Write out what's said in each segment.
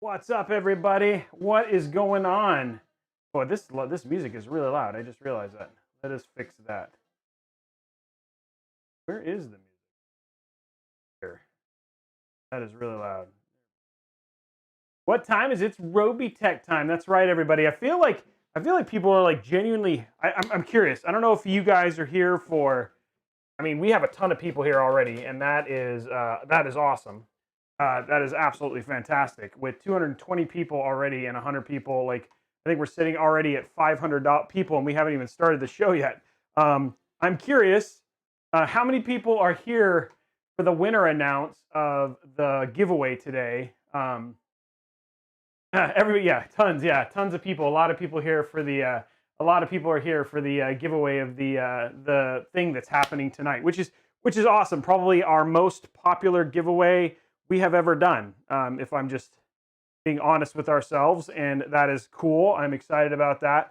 What's up, everybody? What is going on? Oh, this music is really loud. I just realized that. Let us fix that. Where is the music? Here. That is really loud. What time is it? It's Robeytech time. That's right, everybody. I feel like people are like genuinely. I'm curious. I don't know if you guys are here for. I mean, we have a ton of people here already, and that is awesome. That is absolutely fantastic. With 220 people already and 100 people, like I think we're sitting already at 500 people, and we haven't even started the show yet. I'm curious, how many people are here for the winner announce of the giveaway today? Everybody, tons of people. A lot of people here for the. A lot of people are here for the giveaway of the thing that's happening tonight, which is awesome. Probably our most popular giveaway we have ever done, if I'm just being honest with ourselves, and that is cool. I'm excited about that.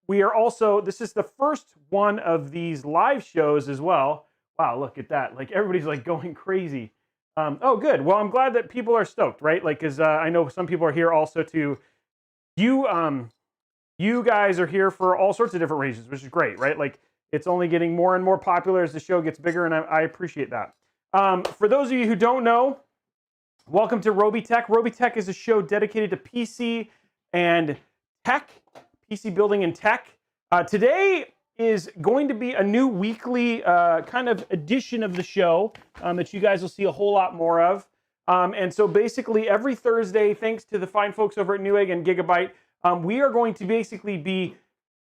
We are also, this is the first one of these live shows as well. Wow, look at that. Like everybody's like going crazy. Oh, good. Well, I'm glad that people are stoked, right? Like, cause I know some people are here also to, you guys are here for all sorts of different reasons, which is great, right? Like it's only getting more and more popular as the show gets bigger, and I appreciate that. For those of you who don't know, welcome to Robeytech. Robeytech is a show dedicated to PC and tech, PC building and tech. Today is going to be a new weekly kind of edition of the show that you guys will see a whole lot more of. And so basically every Thursday, thanks to the fine folks over at Newegg and Gigabyte, we are going to basically be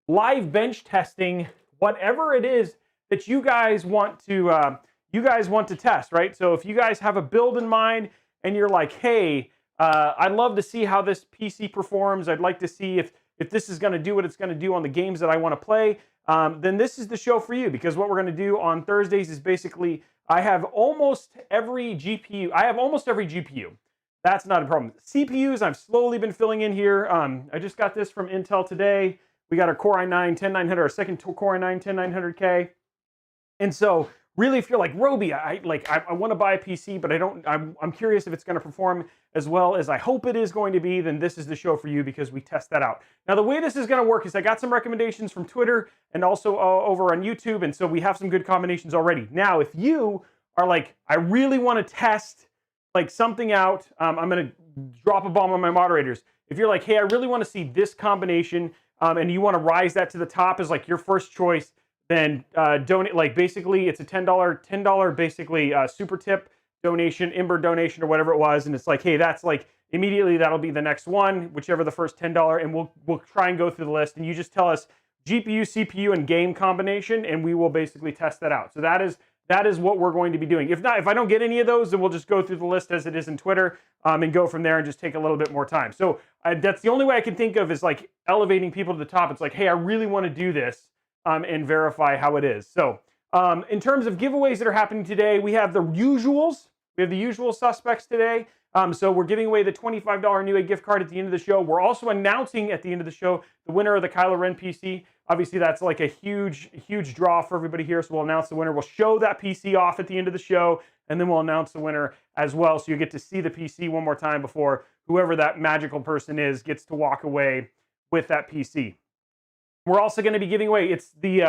live bench testing whatever it is that you guys want to test, right? So if you guys have a build in mind and you're like, hey, I'd love to see how this PC performs. I'd like to see if this is going to do what it's going to do on the games that I want to play. Then this is the show for you, because what we're going to do on Thursdays is basically I have almost every GPU. That's not a problem. CPUs, I've slowly been filling in here. I just got this from Intel today. We got our Core i9-10900, our second Core i9-10900K. And so really, if you're like, Robey, I want to buy a PC, but I'm curious if it's going to perform as well as I hope it is going to be, then this is the show for you, because we test that out. Now, the way this is going to work is I got some recommendations from Twitter and also over on YouTube, and so we have some good combinations already. Now, if you are like, I really want to test like something out, I'm going to drop a bomb on my moderators. If you're like, hey, I really want to see this combination, and you want to rise that to the top as like your first choice, then donate. Like basically, it's a $10 basically super tip donation, Ember donation, or whatever it was, and it's like, hey, that's like immediately that'll be the next one, whichever the first $10, and we'll try and go through the list, and you just tell us GPU, CPU, and game combination, and we will basically test that out. So that is what we're going to be doing. If I don't get any of those, then we'll just go through the list as it is in Twitter, and go from there and just take a little bit more time. So that's the only way I can think of, is like elevating people to the top. It's like, hey, I really want to do this, and verify how it is. So in terms of giveaways that are happening today, we have the usuals. We have the usual suspects today. So we're giving away the $25 Newegg gift card at the end of the show. We're also announcing at the end of the show the winner of the Kylo Ren PC. Obviously, that's like a huge draw for everybody here. So we'll announce the winner. We'll show that PC off at the end of the show, and then we'll announce the winner as well. So you get to see the PC one more time before whoever that magical person is gets to walk away with that PC. We're also going to be giving away, it's the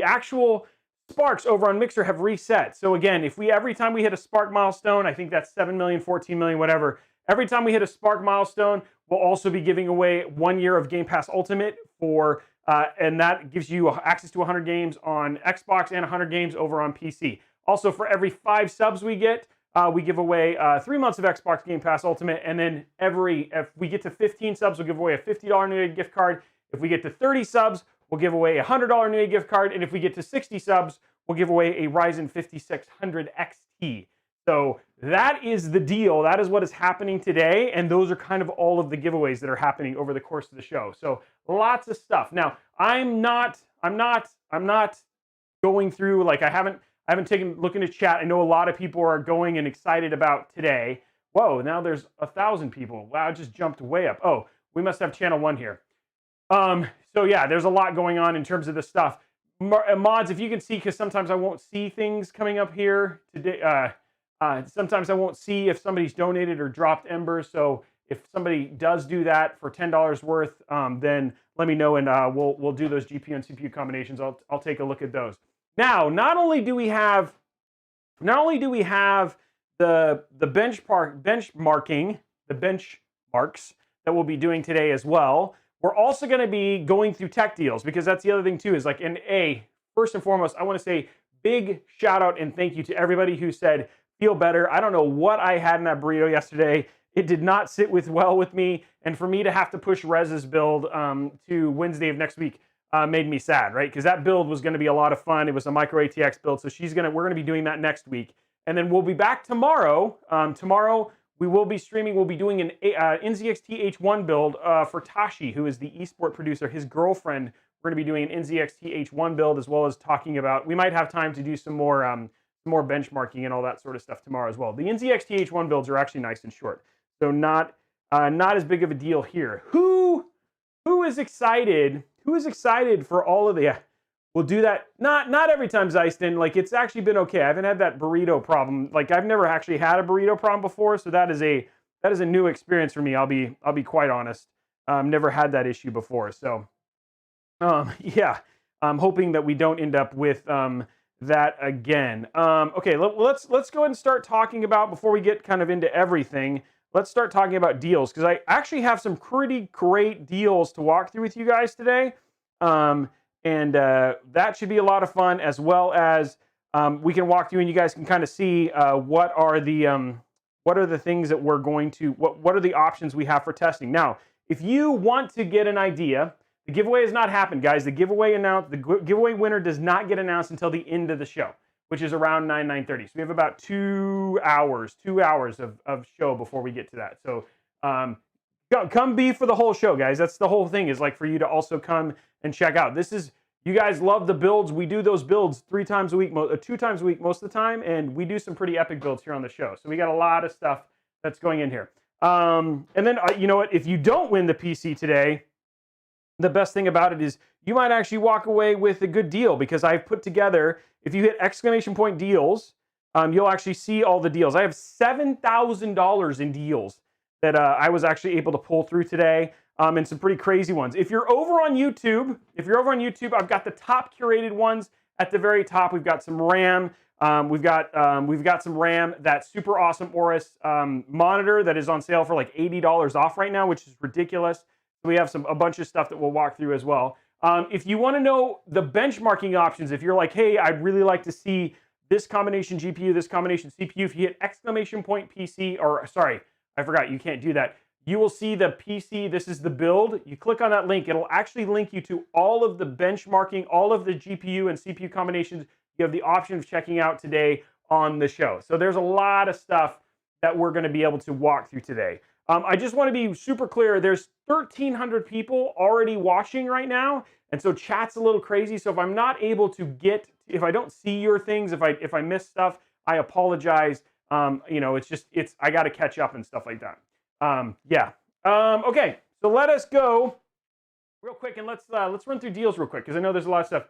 actual Sparks over on Mixer have reset. So again, every time we hit a Spark milestone, I think that's 7 million, 14 million, whatever. Every time we hit a Spark milestone, we'll also be giving away 1 year of Game Pass Ultimate for, and that gives you access to 100 games on Xbox and 100 games over on PC. Also, for every 5 subs we get, we give away 3 months of Xbox Game Pass Ultimate, and then if we get to 15 subs, we'll give away a $50 Newegg gift card. If we get to 30 subs, we'll give away a $100 Newegg gift card, and if we get to 60 subs, we'll give away a Ryzen 5600 XT. So that is the deal. That is what is happening today, and those are kind of all of the giveaways that are happening over the course of the show. So lots of stuff. Now, I'm not going through, like I haven't taken a look into chat. I know a lot of people are going and excited about today. Whoa, now there's 1,000 people. Wow, it just jumped way up. Oh, we must have channel 1 here. So yeah, there's a lot going on in terms of this stuff. Mods, if you can see, because sometimes I won't see things coming up here today. Sometimes I won't see if somebody's donated or dropped embers. So if somebody does do that for $10 worth, then let me know, and we'll do those GPU and CPU combinations. I'll take a look at those. Now, not only do we have the benchmarking, the benchmarks that we'll be doing today as well, we're also going to be going through tech deals, because that's the other thing too, is like, first and foremost, I want to say big shout out and thank you to everybody who said feel better. I don't know what I had in that burrito yesterday. It did not sit well with me, and for me to have to push Rez's build to Wednesday of next week made me sad, right? Because that build was going to be a lot of fun. It was a micro ATX build, so we're going to be doing that next week, and then we'll be back tomorrow. Tomorrow we will be streaming. We'll be doing an NZXT H1 build for Tashi, who is the esport producer. His girlfriend. We're going to be doing an NZXT H1 build, as well as talking about. We might have time to do some more benchmarking and all that sort of stuff tomorrow as well. The NZXT H1 builds are actually nice and short, so not as big of a deal here. Who is excited? Who is excited for all of the? Yeah, we'll do that. Not every time, Zeiston. Like, it's actually been okay. I haven't had that burrito problem. Like, I've never actually had a burrito problem before, so that is a new experience for me. I'll be quite honest. Never had that issue before, so yeah. I'm hoping that we don't end up with that again. Okay, let's go ahead and start talking about, before we get kind of into everything, let's start talking about deals, because I actually have some pretty great deals to walk through with you guys today. And that should be a lot of fun, as well as we can walk through and you guys can kind of see what are the things that we're going to, what are the options we have for testing. Now, if you want to get an idea, the giveaway has not happened, guys. The giveaway winner does not get announced until the end of the show, which is around 9:30. So we have about 2 hours of show before we get to that. So come be for the whole show, guys. That's the whole thing, is like for you to also come and check out. You guys love the builds. We do those builds 3 times a week, 2 times a week most of the time, and we do some pretty epic builds here on the show. So we got a lot of stuff that's going in here. And then, you know what? If you don't win the PC today, the best thing about it is you might actually walk away with a good deal, because I've put together, if you hit exclamation point deals, you'll actually see all the deals. I have $7,000 in deals that I was actually able to pull through today, and some pretty crazy ones. If you're over on YouTube, I've got the top curated ones at the very top. We've got some RAM. We've got some RAM. That super awesome Aorus monitor that is on sale for like $80 off right now, which is ridiculous. We have a bunch of stuff that we'll walk through as well. If you want to know the benchmarking options, if you're like, hey, I'd really like to see this combination GPU, this combination CPU, if you hit exclamation point PC, or sorry, I forgot, you can't do that. You will see the PC, this is the build. You click on that link, it'll actually link you to all of the benchmarking, all of the GPU and CPU combinations you have the option of checking out today on the show. So there's a lot of stuff that we're going to be able to walk through today. I just want to be super clear. There's 1,300 people already watching right now, and so chat's a little crazy. So if I'm not able to if I don't see your things, if I miss stuff, I apologize. You know, I got to catch up and stuff like that. Yeah. Okay. So let us go real quick, and let's run through deals real quick, because I know there's a lot of stuff.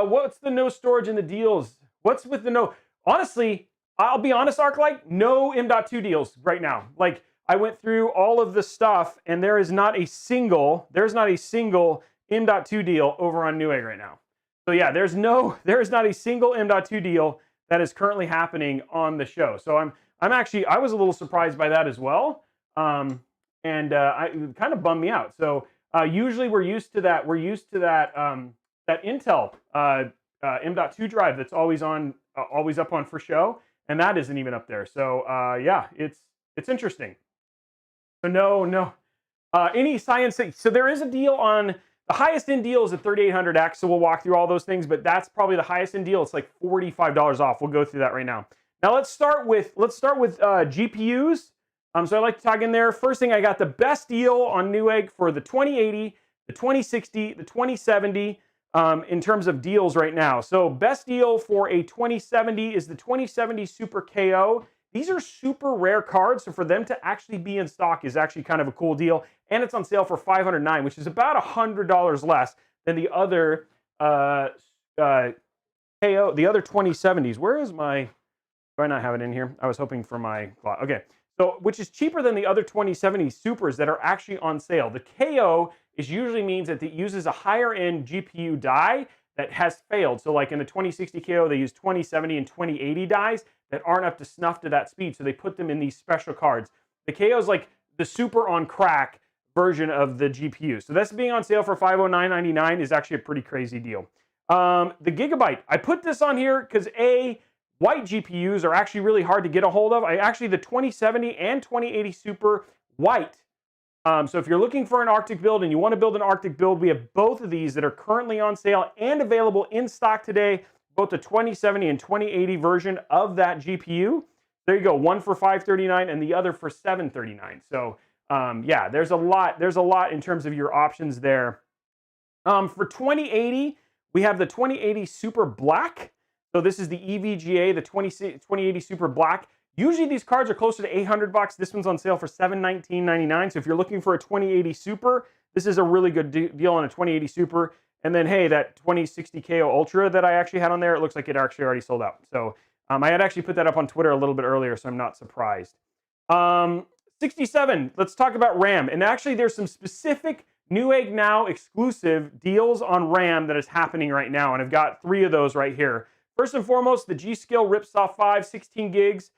What's the no storage in the deals? What's with the no? Honestly, I'll be honest, ArcLight, no M.2 deals right now. Like, I went through all of the stuff, and there's not a single M.2 deal over on Newegg right now. So yeah, there is not a single M.2 deal that is currently happening on the show. So I was a little surprised by that as well, and it kind of bummed me out. So usually we're used to that. We're used to that that Intel M.2 drive that's always up on for show, and that isn't even up there. So yeah, it's interesting. So no, any science. So there is a deal on the highest end deal is at 3800X. So we'll walk through all those things, but that's probably the highest end deal. It's like $45 off. We'll go through that right now. Now let's start with GPUs. So I like to talk in there. First thing, I got the best deal on Newegg for the 2080, the 2060, the 2070 in terms of deals right now. So best deal for a 2070 is the 2070 Super KO. These are super rare cards, so for them to actually be in stock is actually kind of a cool deal. And it's on sale for $509, which is about $100 less than the other KO, the other 2070s. Where is my? Do I not have it in here? I was hoping for my clock. Okay. So, which is cheaper than the other 2070 Supers that are actually on sale. The KO usually means that it uses a higher end GPU die that has failed. So like in the 2060 KO, they use 2070 and 2080 dies that aren't up to snuff to that speed. So they put them in these special cards. The KO is like the super on crack version of the GPU. So that's being on sale for $509.99 is actually a pretty crazy deal. The Gigabyte, I put this on here because white GPUs are actually really hard to get a hold of. The 2070 and 2080 Super white. So if you're looking for an Arctic build and you want to build an Arctic build, we have both of these that are currently on sale and available in stock today, both the 2070 and 2080 version of that GPU. There you go, one for $539 and the other for $739. So yeah, there's a lot in terms of your options there. For 2080, we have the 2080 Super Black. So this is the EVGA, the 2080 Super Black. Usually these cards are closer to $800. This one's on sale for $719.99. So if you're looking for a 2080 Super, this is a really good deal on a 2080 Super. And then, hey, that 2060 KO Ultra that I actually had on there, it looks like it actually already sold out. So I had actually put that up on Twitter a little bit earlier, so I'm not surprised. 67, let's talk about RAM. And actually there's some specific Newegg Now exclusive deals on RAM that is happening right now. And I've got 3 of those right here. First and foremost, the G.Skill Ripsaw 5, 16 gigs.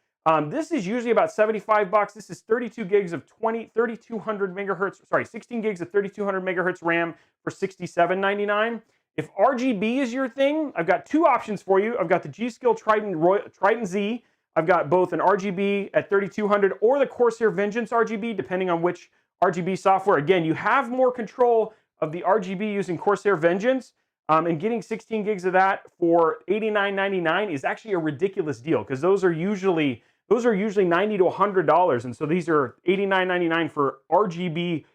This is usually about $75. This is 32 gigs of 3200 megahertz, sorry, 16 gigs of 3200 megahertz RAM for $67.99. If RGB is your thing, I've got 2 options for you. I've got the G.Skill Trident Z. I've got both an RGB at 3200 or the Corsair Vengeance RGB, depending on which RGB software. Again, you have more control of the RGB using Corsair Vengeance. And getting 16 gigs of that for $89.99 is actually a ridiculous deal because those are usually $90 to $100, and so these are $89.99 for RGB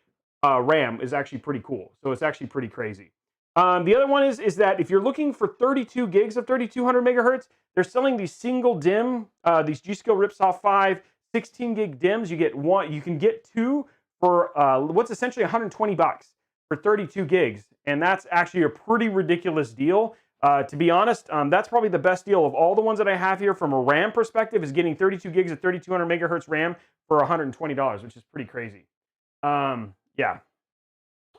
RAM is actually pretty cool. So it's actually pretty crazy. The other one is that if you're looking for 32 gigs of 3200 megahertz, they're selling these single DIMM, these G.Skill Ripsaw 5 16 gig DIMMs. You get one, you can get 2 for what's essentially $120 for 32 gigs. And that's actually a pretty ridiculous deal. To be honest, that's probably the best deal of all the ones that I have here from a RAM perspective is getting 32 gigs of 3200 megahertz RAM for $120, which is pretty crazy. Yeah.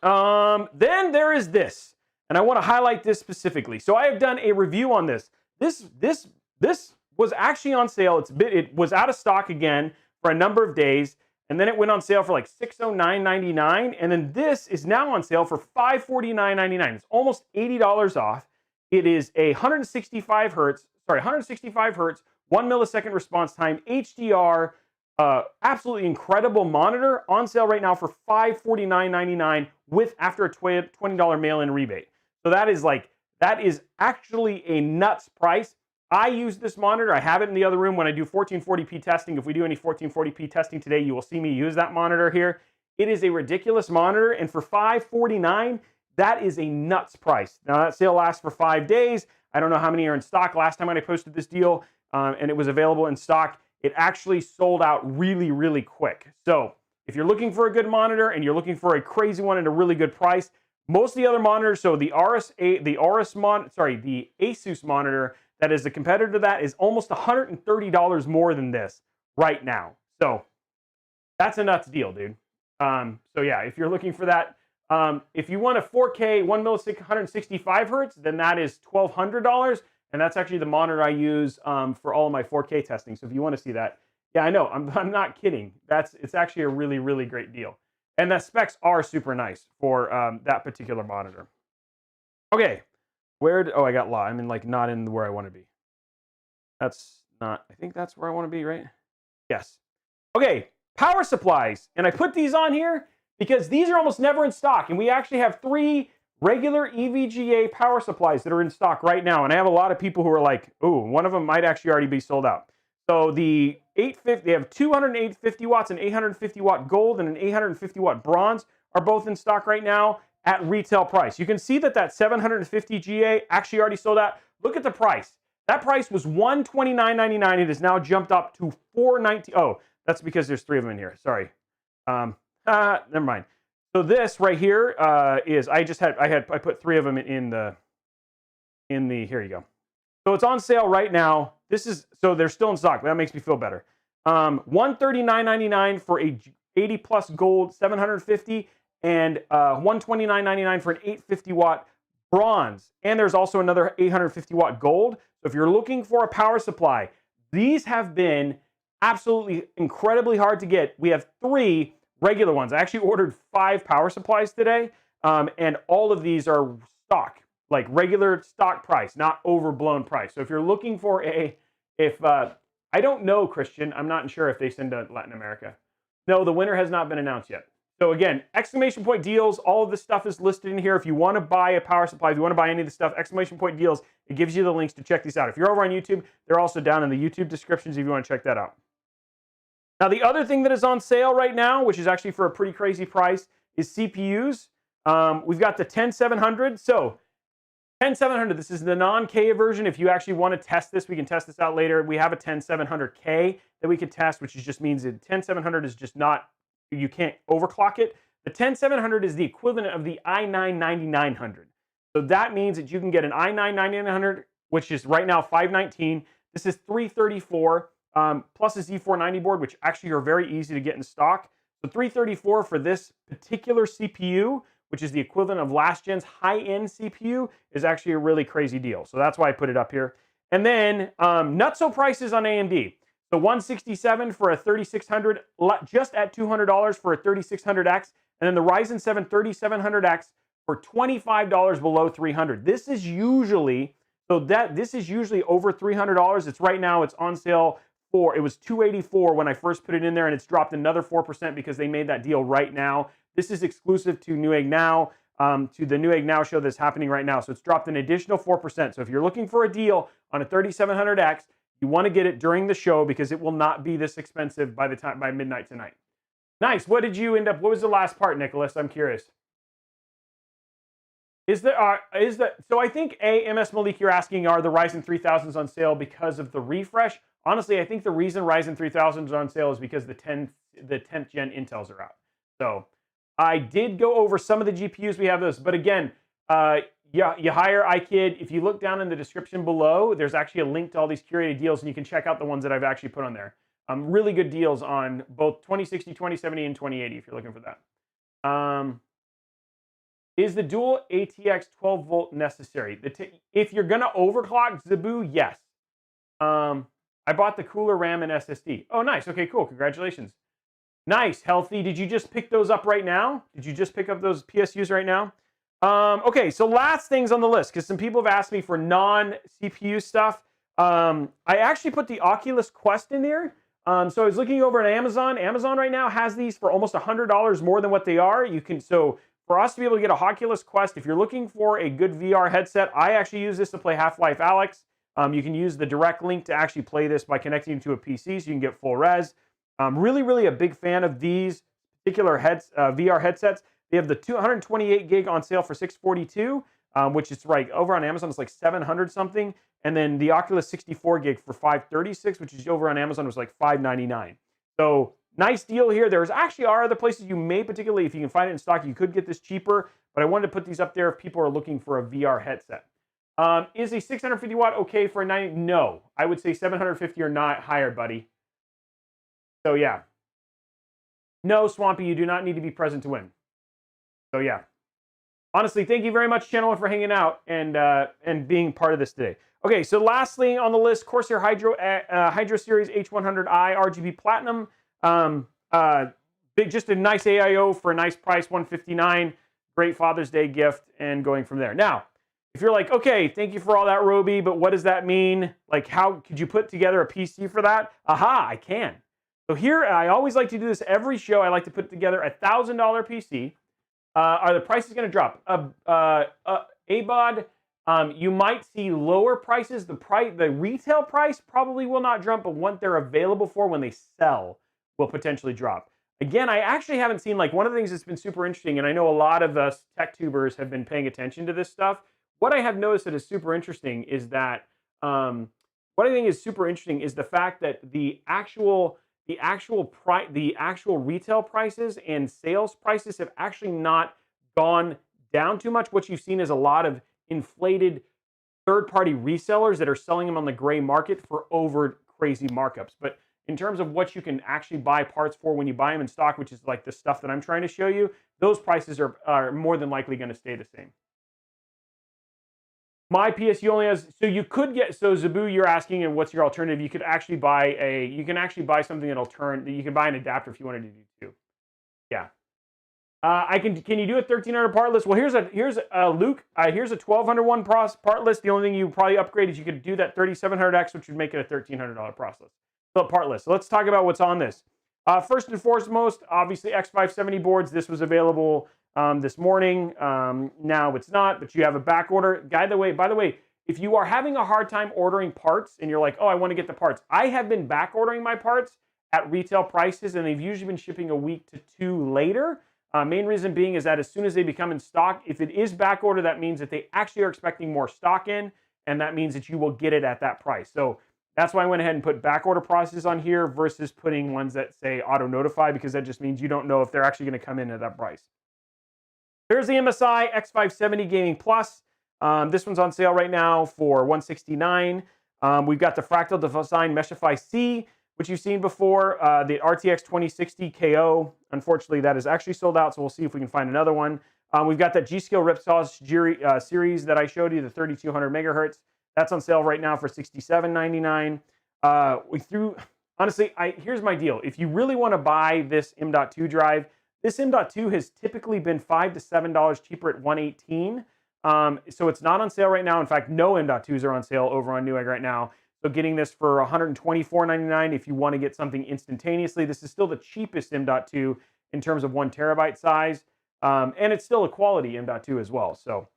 Then there is this, and I want to highlight this specifically. So I have done a review on this. This was actually on sale. It was out of stock again for a number of days. And then it went on sale for like $609.99. And then this is now on sale for $549.99. It's almost $80 off. It is a 165 hertz, 1 millisecond response time, HDR, absolutely incredible monitor on sale right now for $549.99 with after a $20 mail-in rebate. So that is actually a nuts price. I use this monitor. I have it in the other room when I do 1440p testing. If we do any 1440p testing today, you will see me use that monitor here. It is a ridiculous monitor, and for $549, that is a nuts price. Now, that sale lasts for 5 days. I don't know how many are in stock. Last time when I posted this deal, and it was available in stock, it actually sold out really, really quick. So if you're looking for a good monitor and you're looking for a crazy one at a really good price, most of the other monitors, so the Asus monitor, that is the competitor to that, is almost $130 more than this right now. So that's a nuts deal, dude. So yeah, if you're looking for that, if you want a 4K 1 millisecond 165 hertz, then that is $1,200, and that's actually the monitor I use for all of my 4K testing. So if you want to see that, yeah, I know, I'm not kidding. It's actually a really, really great deal, and the specs are super nice for that particular monitor. Okay. Oh, I got lost. I'm not in where I want to be. I think that's where I want to be, right? Yes. Okay, power supplies. And I put these on here because these are almost never in stock. And we actually have 3 regular EVGA power supplies that are in stock right now. And I have a lot of people who are like, ooh, one of them might actually already be sold out. So the 850, they have 250 watts, an 850 watt gold, and an 850 watt bronze are both in stock right now at retail price. You can see that 750 GA actually already sold out. Look at the price. That price was $129.99. It has now jumped up to $419. Oh, that's because there's 3 of them in here. Sorry. Never mind. So this right here is I put 3 of them in the here you go. So it's on sale right now. so they're still in stock. That makes me feel better. $139.99 for a 80 plus gold 750 and $129.99 for an 850 watt bronze. And there's also another 850 watt gold. So if you're looking for a power supply, these have been absolutely incredibly hard to get. We have 3 regular ones. I actually ordered 5 power supplies today, and all of these are stock, like regular stock price, not overblown price. So if you're looking for I don't know, Christian, I'm not sure if they send to Latin America. No, the winner has not been announced yet. So again, exclamation point deals, all of this stuff is listed in here. If you want to buy a power supply, if you want to buy any of the stuff, exclamation point deals, it gives you the links to check these out. If you're over on YouTube, they're also down in the YouTube descriptions if you want to check that out. Now, the other thing that is on sale right now, which is actually for a pretty crazy price, is CPUs. We've got the 10700. So 10700, this is the non-K version. If you actually want to test this, we can test this out later. We have a 10700K that we could test, which just means that 10700 is just not, you can't overclock it. The 10700 is the equivalent of the i9-9900. So that means that you can get an i9-9900, which is right now 519. This is 334 plus a Z490 board, which actually are very easy to get in stock. So 334 for this particular CPU, which is the equivalent of last gen's high-end CPU, is actually a really crazy deal. So that's why I put it up here. And then nutso prices on AMD. So 167 for a 3600, just at $200 for a 3600X, and then the Ryzen 7 3700X for $25 below $300. This is usually over $300. It's right now. It's on sale for, it was $284 when I first put it in there, and it's dropped another 4% because they made that deal right now. This is exclusive to Newegg Now, to the Newegg Now show that's happening right now. So it's dropped an additional 4%. So if you're looking for a deal on a 3700X, you want to get it during the show because it will not be this expensive by midnight tonight. Nice. What was the last part, Nicholas? I'm curious. So I think MS Malik, you're asking, are the Ryzen 3000s on sale because of the refresh? Honestly, I think the reason Ryzen 3000s are on sale is because the 10th gen Intels are out. So I did go over some of the GPUs. We have those, but again, you hire iKid. If you look down in the description below, there's actually a link to all these curated deals, and you can check out the ones that I've actually put on there. Really good deals on both 2060, 2070, and 2080 if you're looking for that. Is the dual ATX 12 volt necessary? If you're going to overclock Zabu, yes. I bought the cooler RAM and SSD. Oh, nice. Okay, cool. Congratulations. Nice. Healthy. Did you just pick those up right now? Did you just pick up those PSUs right now? Okay, so last things on the list, because some people have asked me for non-CPU stuff. I actually put the Oculus Quest in there. So I was looking over at Amazon. Amazon right now has these for almost $100 more than what they are. So for us to be able to get a Oculus Quest, if you're looking for a good VR headset, I actually use this to play Half-Life Alyx. You can use the direct link to actually play this by connecting to a PC so you can get full res. Really, really a big fan of these particular VR headsets. They have the 228 gig on sale for $642, which is right over on Amazon. It's like 700 something. And then the Oculus 64 gig for $536, which is over on Amazon, was like $599. So nice deal here. There's actually are other places you may, particularly if you can find it in stock, you could get this cheaper. But I wanted to put these up there if people are looking for a VR headset. Is a 650 watt okay for a 90? No, I would say 750 or not higher, buddy. So yeah. No, Swampy, you do not need to be present to win. So yeah, honestly, thank you very much, Channel 1, for hanging out and being part of this today. Okay, so lastly on the list, Corsair Hydro Series H100i RGB Platinum. Just a nice AIO for a nice price, $159. Great Father's Day gift, and going from there. Now, if you're like, okay, thank you for all that, Robey, but what does that mean? Like, how could you put together a PC for that? Aha, I can. So here, I always like to do this every show. I like to put together a $1,000 PC. Are the prices going to drop? ABOD, you might see lower prices. The retail price probably will not drop, but what they're available for when they sell will potentially drop. Again, I actually haven't seen, like, one of the things that's been super interesting, and I know a lot of us tech tubers have been paying attention to this stuff. What I have noticed that is super interesting is that, what I think is super interesting is the fact that the actual retail prices and sales prices have actually not gone down too much. What you've seen is a lot of inflated third-party resellers that are selling them on the gray market for over crazy markups. But in terms of what you can actually buy parts for when you buy them in stock, which is like the stuff that I'm trying to show you, those prices are more than likely going to stay the same. My PSU only has, so you could get, so Zabu, you're asking, and what's your alternative? You could actually buy you can actually buy something that'll turn, you can buy an adapter if you wanted to do two. Yeah. Can you do a 1300 part list? Well, here's Luke, here's a 1200 one part list. The only thing you probably upgrade is you could do that 3700X, which would make it a $1,300 part list. So part list. So let's talk about what's on this. First and foremost, obviously X570 boards. This was available this morning. Now it's not, but you have a back order. By the way, if you are having a hard time ordering parts and you're like, oh, I want to get the parts. I have been back ordering my parts at retail prices, and they've usually been shipping a week to two later. Main reason being is that as soon as they become in stock, if it is back order, that means that they actually are expecting more stock in, and that means that you will get it at that price. So that's why I went ahead and put back order prices on here versus putting ones that say auto notify, because that just means you don't know if they're actually going to come in at that price. There's the MSI X570 Gaming Plus. This one's on sale right now for $169. We've got the Fractal Design Meshify C, which you've seen before, the RTX 2060 KO. Unfortunately, that is actually sold out, so we'll see if we can find another one. We've got that G-Skill Ripsaw series that I showed you, the 3200 megahertz. That's on sale right now for $67.99. Honestly, here's my deal. If you really want to buy this M.2 drive, this M.2 has typically been $5 to $7 cheaper at $118. So it's not on sale right now. In fact, no M.2s are on sale over on Newegg right now. So getting this for $124.99 if you want to get something instantaneously. This is still the cheapest M.2 in terms of 1 terabyte size. And it's still a quality M.2 as well. So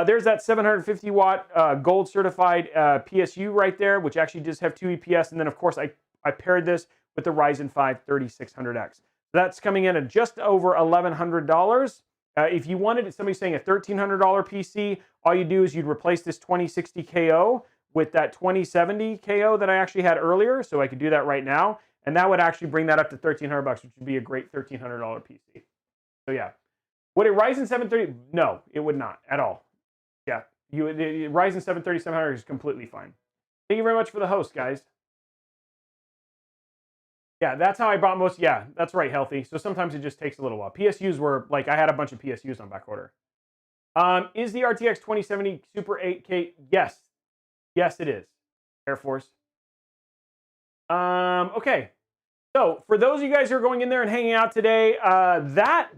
there's that 750 watt gold certified PSU right there, which actually does have 2 EPS. And then of course I paired this with the Ryzen 5 3600X. That's coming in at just over $1,100. If you wanted, somebody's saying a $1,300 PC, all you do is you'd replace this 2060 KO with that 2070 KO that I actually had earlier. So I could do that right now. And that would actually bring that up to $1,300, which would be a great $1,300 PC. So yeah. Would a Ryzen 730? No, it would not at all. Yeah, the Ryzen 7 3700 is completely fine. Thank you very much for the host, guys. Yeah, that's how I bought most. Yeah, that's right, Healthy. So sometimes it just takes a little while. PSUs were, like, I had a bunch of PSUs on back order. Is the RTX 2070 Super 8K? Yes. Yes, it is. Air Force. Okay. So for those of you guys who are going in there and hanging out today,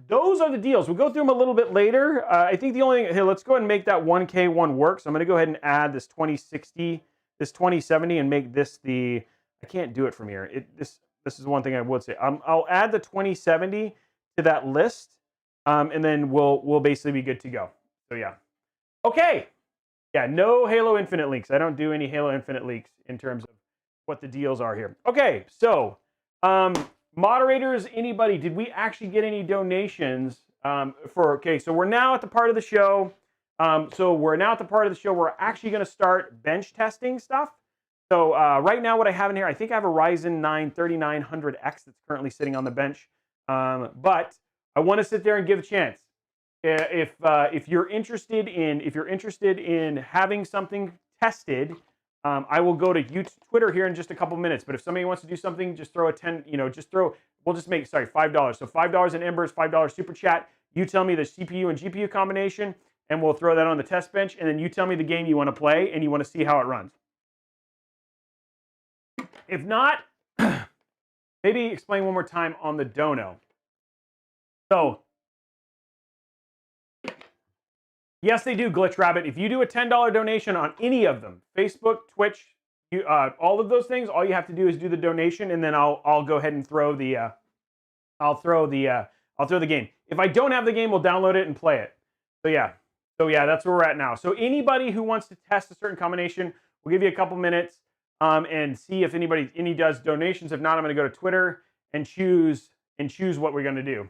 those are the deals. We'll go through them a little bit later. I think the only thing, here, let's go ahead and make that 1K one work. So I'm going to go ahead and add this 2060, this 2070, and make this the, I can't do it from here. This is one thing I would say. I'll add the 2070 to that list, and then we'll basically be good to go. So yeah. Okay. Yeah, no Halo Infinite leaks. I don't do any Halo Infinite leaks in terms of what the deals are here. Okay, so moderators, anybody, did we actually get any donations okay, so we're now at the part of the show. We're actually going to start bench testing stuff. So right now what I have in here, I think I have a Ryzen 9 3900X that's currently sitting on the bench. But I want to sit there and give a chance. If you're interested in having something tested, I will go to Twitter here in just a couple minutes. But if somebody wants to do something, just throw a 10, we'll just make, $5. So $5 in Embers, $5 super chat. You tell me the CPU and GPU combination, and we'll throw that on the test bench. And then you tell me the game you want to play and you want to see how it runs. If not, maybe explain one more time on the dono. So, yes, they do, Glitch Rabbit. If you do a $10 donation on any of them, Facebook, Twitch, all of those things, all you have to do is do the donation, and then I'll go ahead and throw the I'll throw the game. If I don't have the game, we'll download it and play it. So yeah, that's where we're at now. So anybody who wants to test a certain combination, we'll give you a couple minutes and see if any does donations. If not, I'm going to go to Twitter and choose what we're going to do.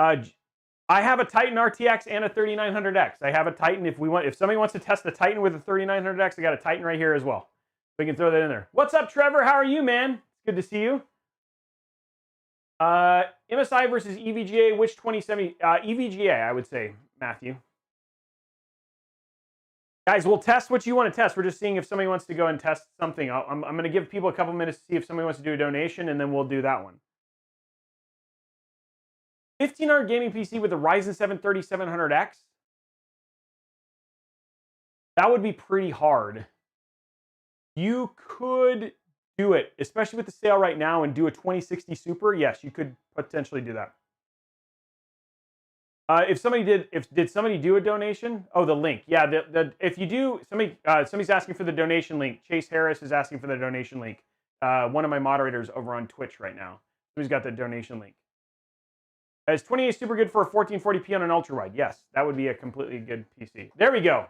I have a Titan RTX and a 3900X. I have a Titan. If somebody wants to test the Titan with a 3900X, I got a Titan right here as well. We can throw that in there. What's up, Trevor? How are you, man? It's good to see you. MSI versus EVGA, which 2070? EVGA, I would say, Matthew. Guys, we'll test what you want to test. We're just seeing if somebody wants to go and test something. I'm going to give people a couple minutes to see if somebody wants to do a donation, and then we'll do that one. 1500 gaming PC with a Ryzen 7 3700X. That would be pretty hard. You could do it, especially with the sale right now, and do a 2060 Super. Yes, you could potentially do that. Did somebody do a donation? Oh, the link. Yeah, if you do, somebody's asking for the donation link. Chase Harris is asking for the donation link. One of my moderators over on Twitch right now. Who's got the donation link? Is 28 Super good for a 1440p on an ultra wide? Yes, that would be a completely good PC. There we go.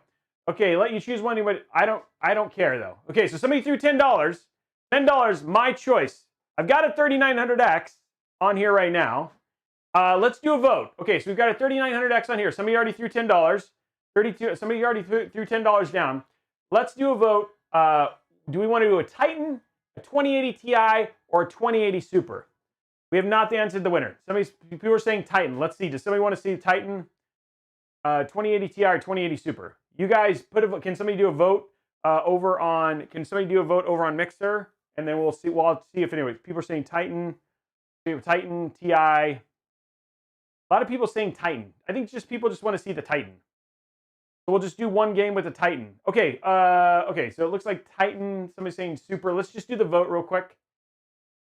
Okay, let you choose one. But I don't care though. Okay, so somebody threw $10. $10, my choice. I've got a 3900X on here right now. Let's do a vote. Okay, so we've got a 3900X on here. Somebody already threw $10. Somebody already threw $10 down. Let's do a vote. Do we want to do a Titan, a 2080 Ti, or a 2080 Super? We have not answered the winner. People are saying Titan. Let's see. Does somebody want to see Titan, 2080 Ti, or 2080 Super? You guys can somebody do a vote over on? Can somebody do a vote over on Mixer? And then we'll see. Well, I'll see if anyway. People are saying Titan, Ti. A lot of people saying Titan. I think people just want to see the Titan. So we'll just do one game with the Titan. Okay. Okay. So it looks like Titan. Somebody's saying Super. Let's just do the vote real quick.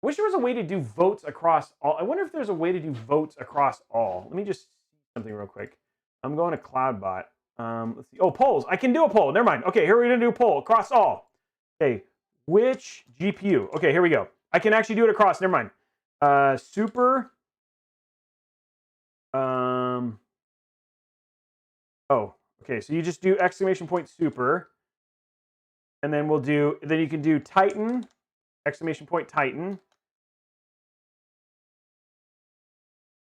I wish there was a way to do votes across all. I wonder if there's a way to do votes across all. Let me just see something real quick. I'm going to CloudBot. Let's see. Oh, polls. I can do a poll. Never mind. Okay, here we're going to do a poll across all. Okay, which GPU? Okay, here we go. I can actually do it across. Never mind. Super. Oh, okay. So you just do exclamation point super, and then we'll do. Then you can do Titan, exclamation point Titan,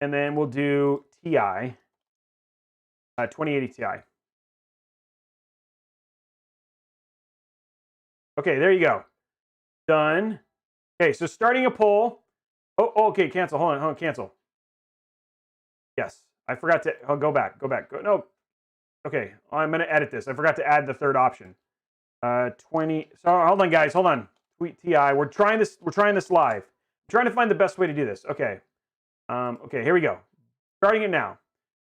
and then we'll do Ti, 2080 Ti. Okay, there you go. Done. Okay, so starting a poll. Oh, okay, cancel. Hold on, cancel. Yes, I forgot to. Oh, go back. No. Okay, I'm going to edit this. I forgot to add the third option. 20. So hold on, guys. Hold on. Tweet Ti. We're trying this live. I'm trying to find the best way to do this. Okay. Okay, here we go. Starting it now.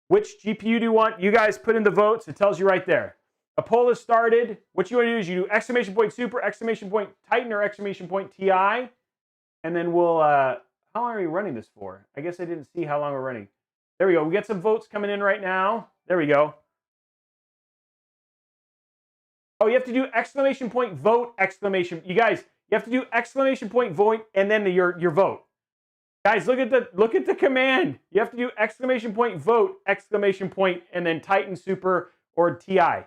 Which GPU do you want? You guys put in the votes. It tells you right there. A poll is started. What you want to do is you do exclamation point super, exclamation point Titan, or exclamation point Ti. And then we'll, how long are we running this for? I guess I didn't see how long we're running. There we go. We get some votes coming in right now. There we go. Oh, you have to do exclamation point vote, exclamation. You guys, you have to do exclamation point vote and then your vote. Guys, look at the command. You have to do exclamation point vote, exclamation point, and then Titan, Super, or Ti.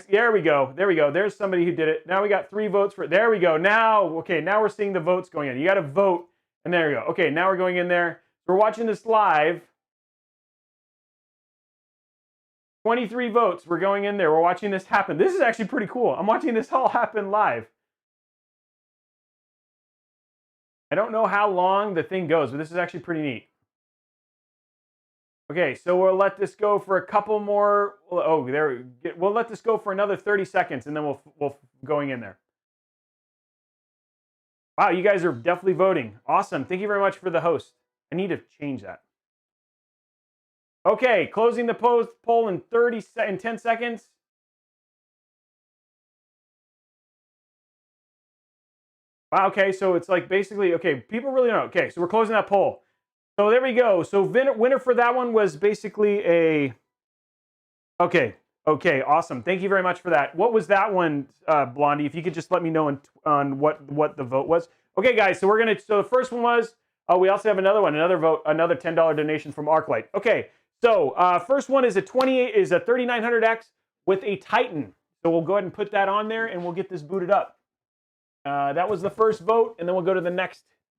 There we go. There we go. There's somebody who did it. Now we got 3 votes for it. There we go. Now, okay, now we're seeing the votes going in. You got to vote, and there you go. Okay, now we're going in there. We're watching this live. 23 votes. We're going in there. We're watching this happen. This is actually pretty cool. I'm watching this all happen live. I don't know how long the thing goes, but this is actually pretty neat. Okay, so we'll let this go for a couple more. Oh, there. We'll let this go for another 30 seconds, and then we'll going in there. Wow, you guys are definitely voting. Awesome. Thank you very much for the host. I need to change that. Okay, closing the poll in 10 seconds. Wow, okay, so it's like basically, okay, people really know. Okay, so we're closing that poll. So there we go. So winner for that one was basically a... Okay, awesome. Thank you very much for that. What was that one, Blondie? If you could just let me know on what the vote was. Okay, guys, so so the first one was, we also have another one, another vote, another $10 donation from Arclight. Okay, so first one is a 3900X with a Titan. So we'll go ahead and put that on there, and we'll get this booted up. That was the first vote, and then we'll go to the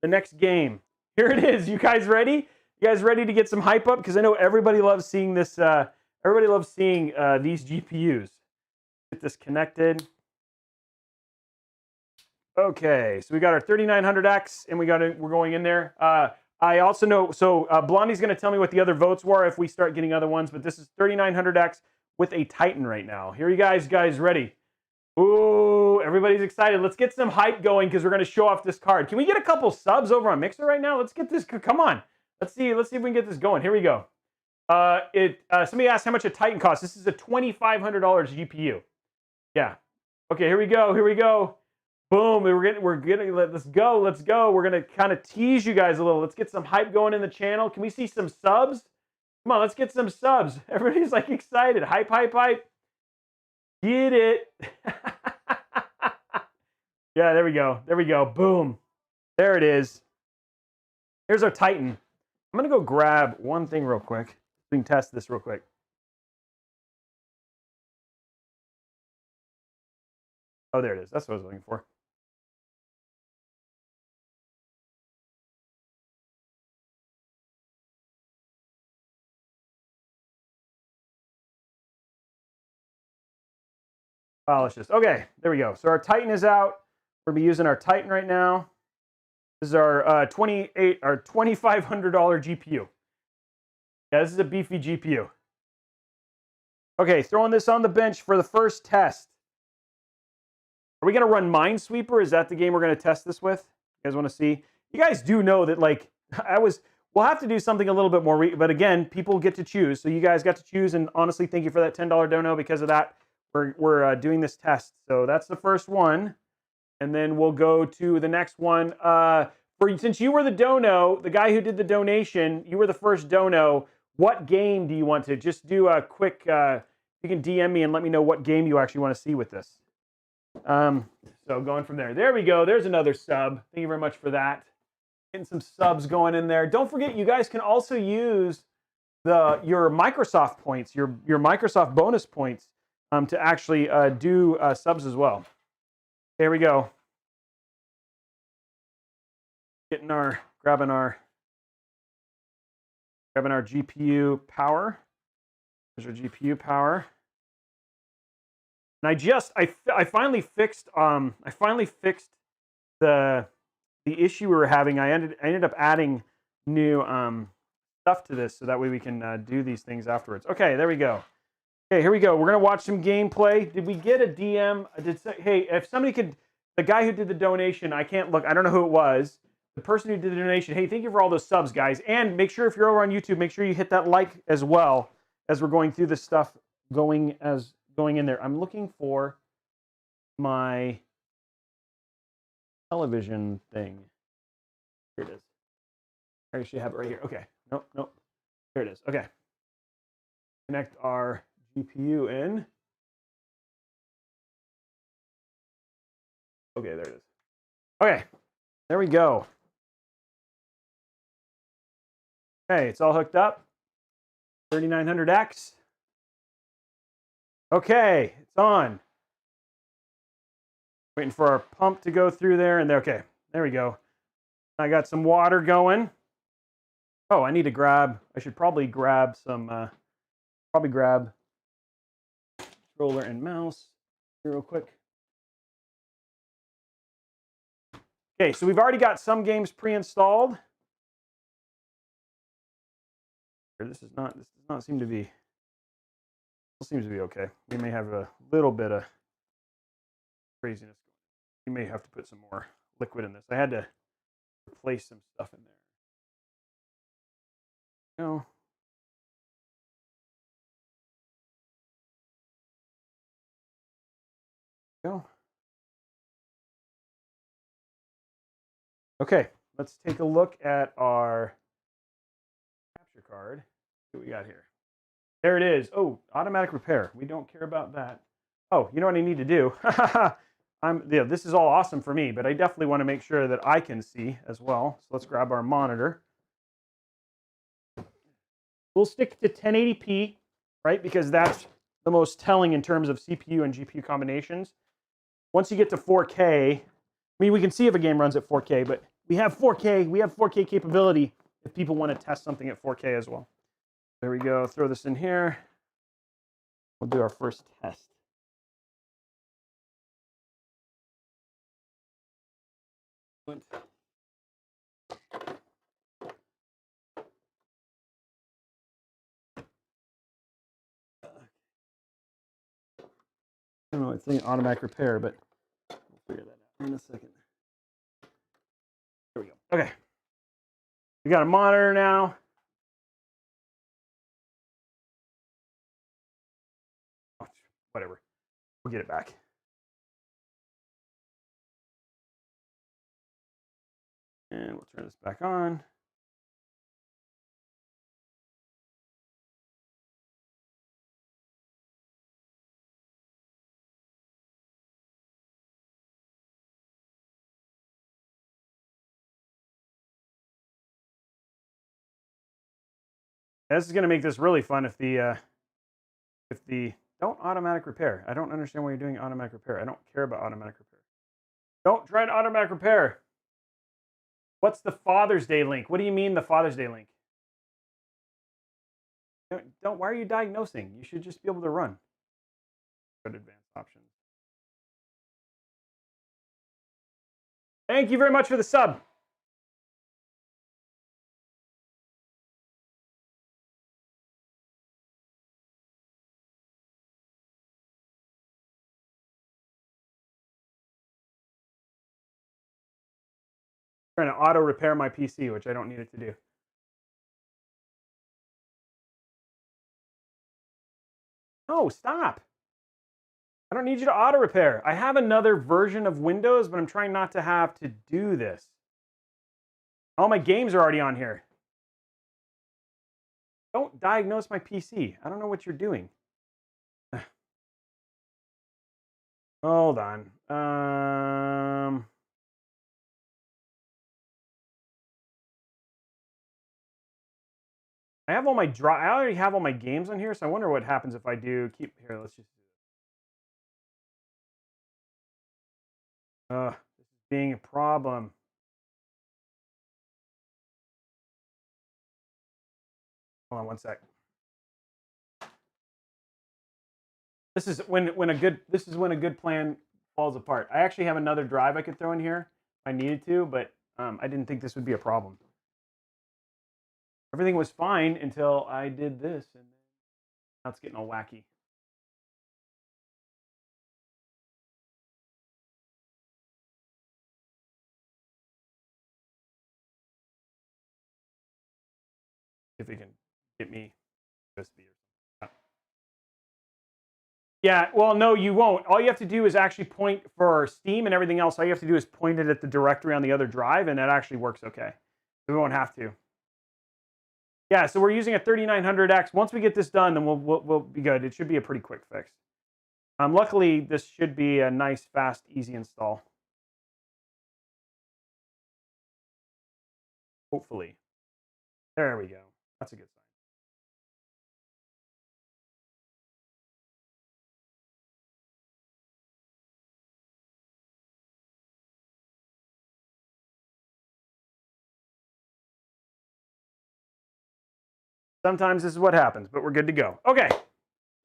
next game. Here it is. You guys ready? You guys ready to get some hype up? Because I know everybody loves seeing this. Everybody loves seeing these GPUs. Get this connected. Okay, so we got our 3900X, and we're going in there. I also know. So Blondie's going to tell me what the other votes were if we start getting other ones. But this is 3900X with a Titan right now. Here you guys ready? Ooh, everybody's excited. Let's get some hype going because we're going to show off this card. Can we get a couple subs over on Mixer right now? Let's get this. Come on. Let's see if we can get this going. Here we go. Somebody asked how much a Titan costs. This is a $2,500 GPU. Yeah. Okay, here we go. Boom. We're getting. Let's go. We're going to kind of tease you guys a little. Let's get some hype going in the channel. Can we see some subs? Come on, let's get some subs. Everybody's like excited. Hype. Get it. Yeah, there we go. Boom. There it is. Here's our Titan. I'm going to go grab one thing real quick. We can test this real quick. Oh, there it is. That's what I was looking for. Okay, there we go. So our Titan is out. We're gonna be using our Titan right now. This is our $2,500 GPU. Yeah, this is a beefy GPU. Okay, throwing this on the bench for the first test. Are we gonna run Minesweeper? Is that the game we're gonna test this with? You guys want to see? You guys do know that, like, we'll have to do something a little bit more, but again, people get to choose. So you guys got to choose, and honestly, thank you for that $10 dono. Because of that, we're doing this test. So that's the first one, and then we'll go to the next one. Since you were the dono, the guy who did the donation, you were the first dono. What game do you want to just do a quick? You can DM me and let me know what game you actually want to see with this. So going from there. There we go. There's another sub. Thank you very much for that. Getting some subs going in there. Don't forget, you guys can also use your Microsoft points, your Microsoft bonus points, to actually do subs as well. There we go. Grabbing our GPU power. There's our GPU power. And I finally fixed the issue we were having. I ended up adding new stuff to this so that way we can do these things afterwards. Okay, there we go. Okay, here we go. We're gonna watch some gameplay. Did we get a DM? Hey, if somebody could, the guy who did the donation, I can't look. I don't know who it was. The person who did the donation. Hey, thank you for all those subs, guys. And make sure if you're over on YouTube, make sure you hit that like as well as we're going through this stuff going in there. I'm looking for my television thing. Here it is. I actually have it right here. Okay. Nope. Here it is. Okay. Connect our GPU in. Okay, there it is. Okay. There we go. Okay, it's all hooked up. 3900X. Okay, it's on. Waiting for our pump to go through there, and there. Okay, there we go. I got some water going. Oh, I should probably grab some. Grab controller and mouse here real quick. Okay, so we've already got some games pre-installed. This does not seem to be. It seems to be okay. We may have a little bit of craziness. We may have to put some more liquid in this. I had to replace some stuff in there. No. Go. Okay, let's take a look at our capture card. See what we got here. There it is. Oh, automatic repair. We don't care about that. Oh, you know what I need to do? This is all awesome for me, but I definitely want to make sure that I can see as well. So let's grab our monitor. We'll stick to 1080p, right? Because that's the most telling in terms of CPU and GPU combinations. Once you get to 4K, I mean, we can see if a game runs at 4K, but we have 4K. We have 4K capability if people want to test something at 4K as well. There we go. Throw this in here. We'll do our first test. I don't know, it's saying automatic repair, but we'll figure that out in a second. There we go. Okay. We got a monitor now. Oh, whatever. We'll get it back. And we'll turn this back on. This is going to make this really fun if the don't automatic repair. I don't understand why you're doing automatic repair. I don't care about automatic repair. Don't try an automatic repair. What's the Father's Day link? What do you mean the Father's Day link? Don't. Why are you diagnosing? You should just be able to run. Advanced options. Thank you very much for the sub. Trying to auto repair my PC, which I don't need it to do. No, stop. I don't need you to auto repair. I have another version of Windows, but I'm trying not to have to do this. All my games are already on here. Don't diagnose my PC. I don't know what you're doing. Hold on. I have all my I already have all my games on here, so I wonder what happens if I do keep here. Let's just do this. This is being a problem. Hold on one sec. This is when a good plan falls apart. I actually have another drive I could throw in here if I needed to, but I didn't think this would be a problem. Everything was fine until I did this, and now it's getting all wacky. If it can get me USB or something. Yeah, well, no, you won't. All you have to do is actually point for Steam and everything else. All you have to do is point it at the directory on the other drive, and that actually works okay. We won't have to. Yeah, so we're using a 3900X. Once we get this done, then we'll be good. It should be a pretty quick fix. Luckily, this should be a nice, fast, easy install. Hopefully. There we go. That's a good sign. Sometimes this is what happens, but we're good to go. Okay,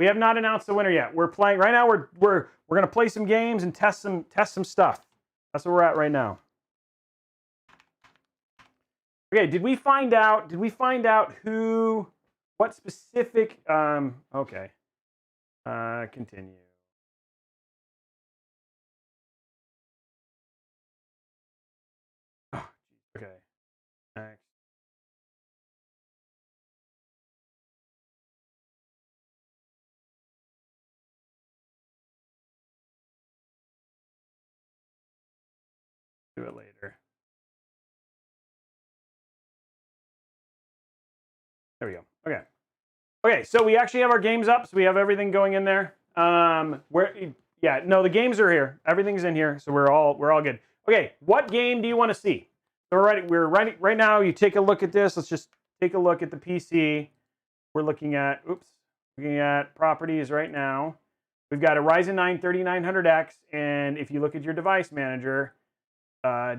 we have not announced the winner yet. We're playing right now. We're gonna play some games and test some stuff. That's where we're at right now. Okay, did we find out who, what specific? Okay, continue. Oh, okay, next. Do it later. There we go. Okay. Okay, so we actually have our games up, so we have everything going in there. Yeah, no, the games are here. Everything's in here, so we're all good. Okay, what game do you want to see? So right now. You take a look at this. Let's just take a look at the PC. We're looking at properties right now. We've got a Ryzen 9 3900X, and if you look at your device manager,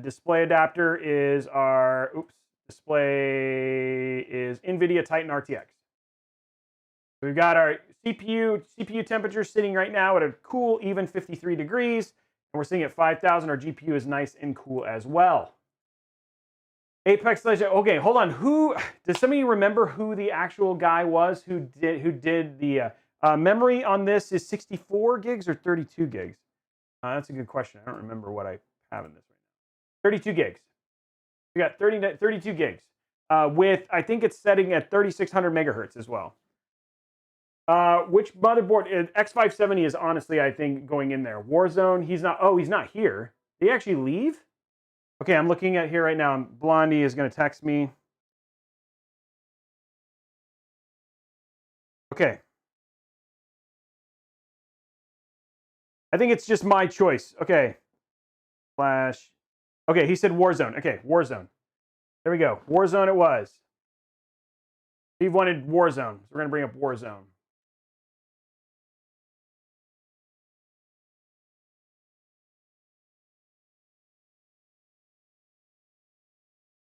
display adapter is our display is NVIDIA Titan RTX. We've got our CPU temperature sitting right now at a cool even 53 degrees, and we're sitting at 5,000. Our GPU is nice and cool as well. Apex Legends. Okay, hold on. Who does somebody remember who the actual guy was who did the Memory on this is 64 gigs or 32 gigs? That's a good question. I don't remember what I have in this right now. 32 gigs. We got 32 gigs with, I think it's setting at 3600 megahertz as well. Which motherboard? X570 is honestly, I think, going in there. Warzone, he's not here. Did he actually leave? Okay, I'm looking at here right now. Blondie is going to text me. Okay. I think it's just my choice. Okay. Flash. Okay, he said Warzone. Okay, Warzone. There we go. Warzone it was. Steve wanted Warzone, so we're going to bring up Warzone.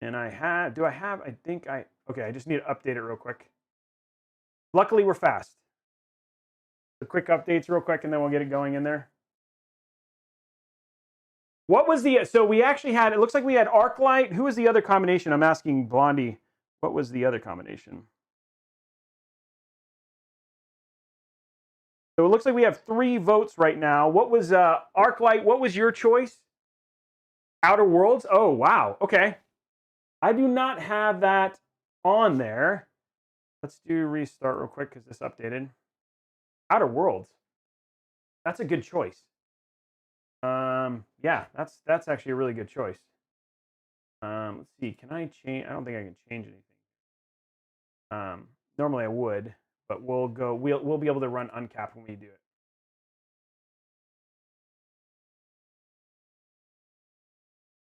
And I just need to update it real quick. Luckily, we're fast. The quick updates real quick, and then we'll get it going in there. What was the, so we actually had, it looks like we had Arclight. Who was the other combination? I'm asking Blondie, what was the other combination? So it looks like we have 3 votes right now. What was Arclight? What was your choice? Outer Worlds? Oh, wow. Okay. I do not have that on there. Let's do restart real quick because this updated. Outer Worlds. That's a good choice. Yeah, that's actually a really good choice. Let's see. Can I change? I don't think I can change anything. Normally I would, but we'll be able to run uncapped when we do it.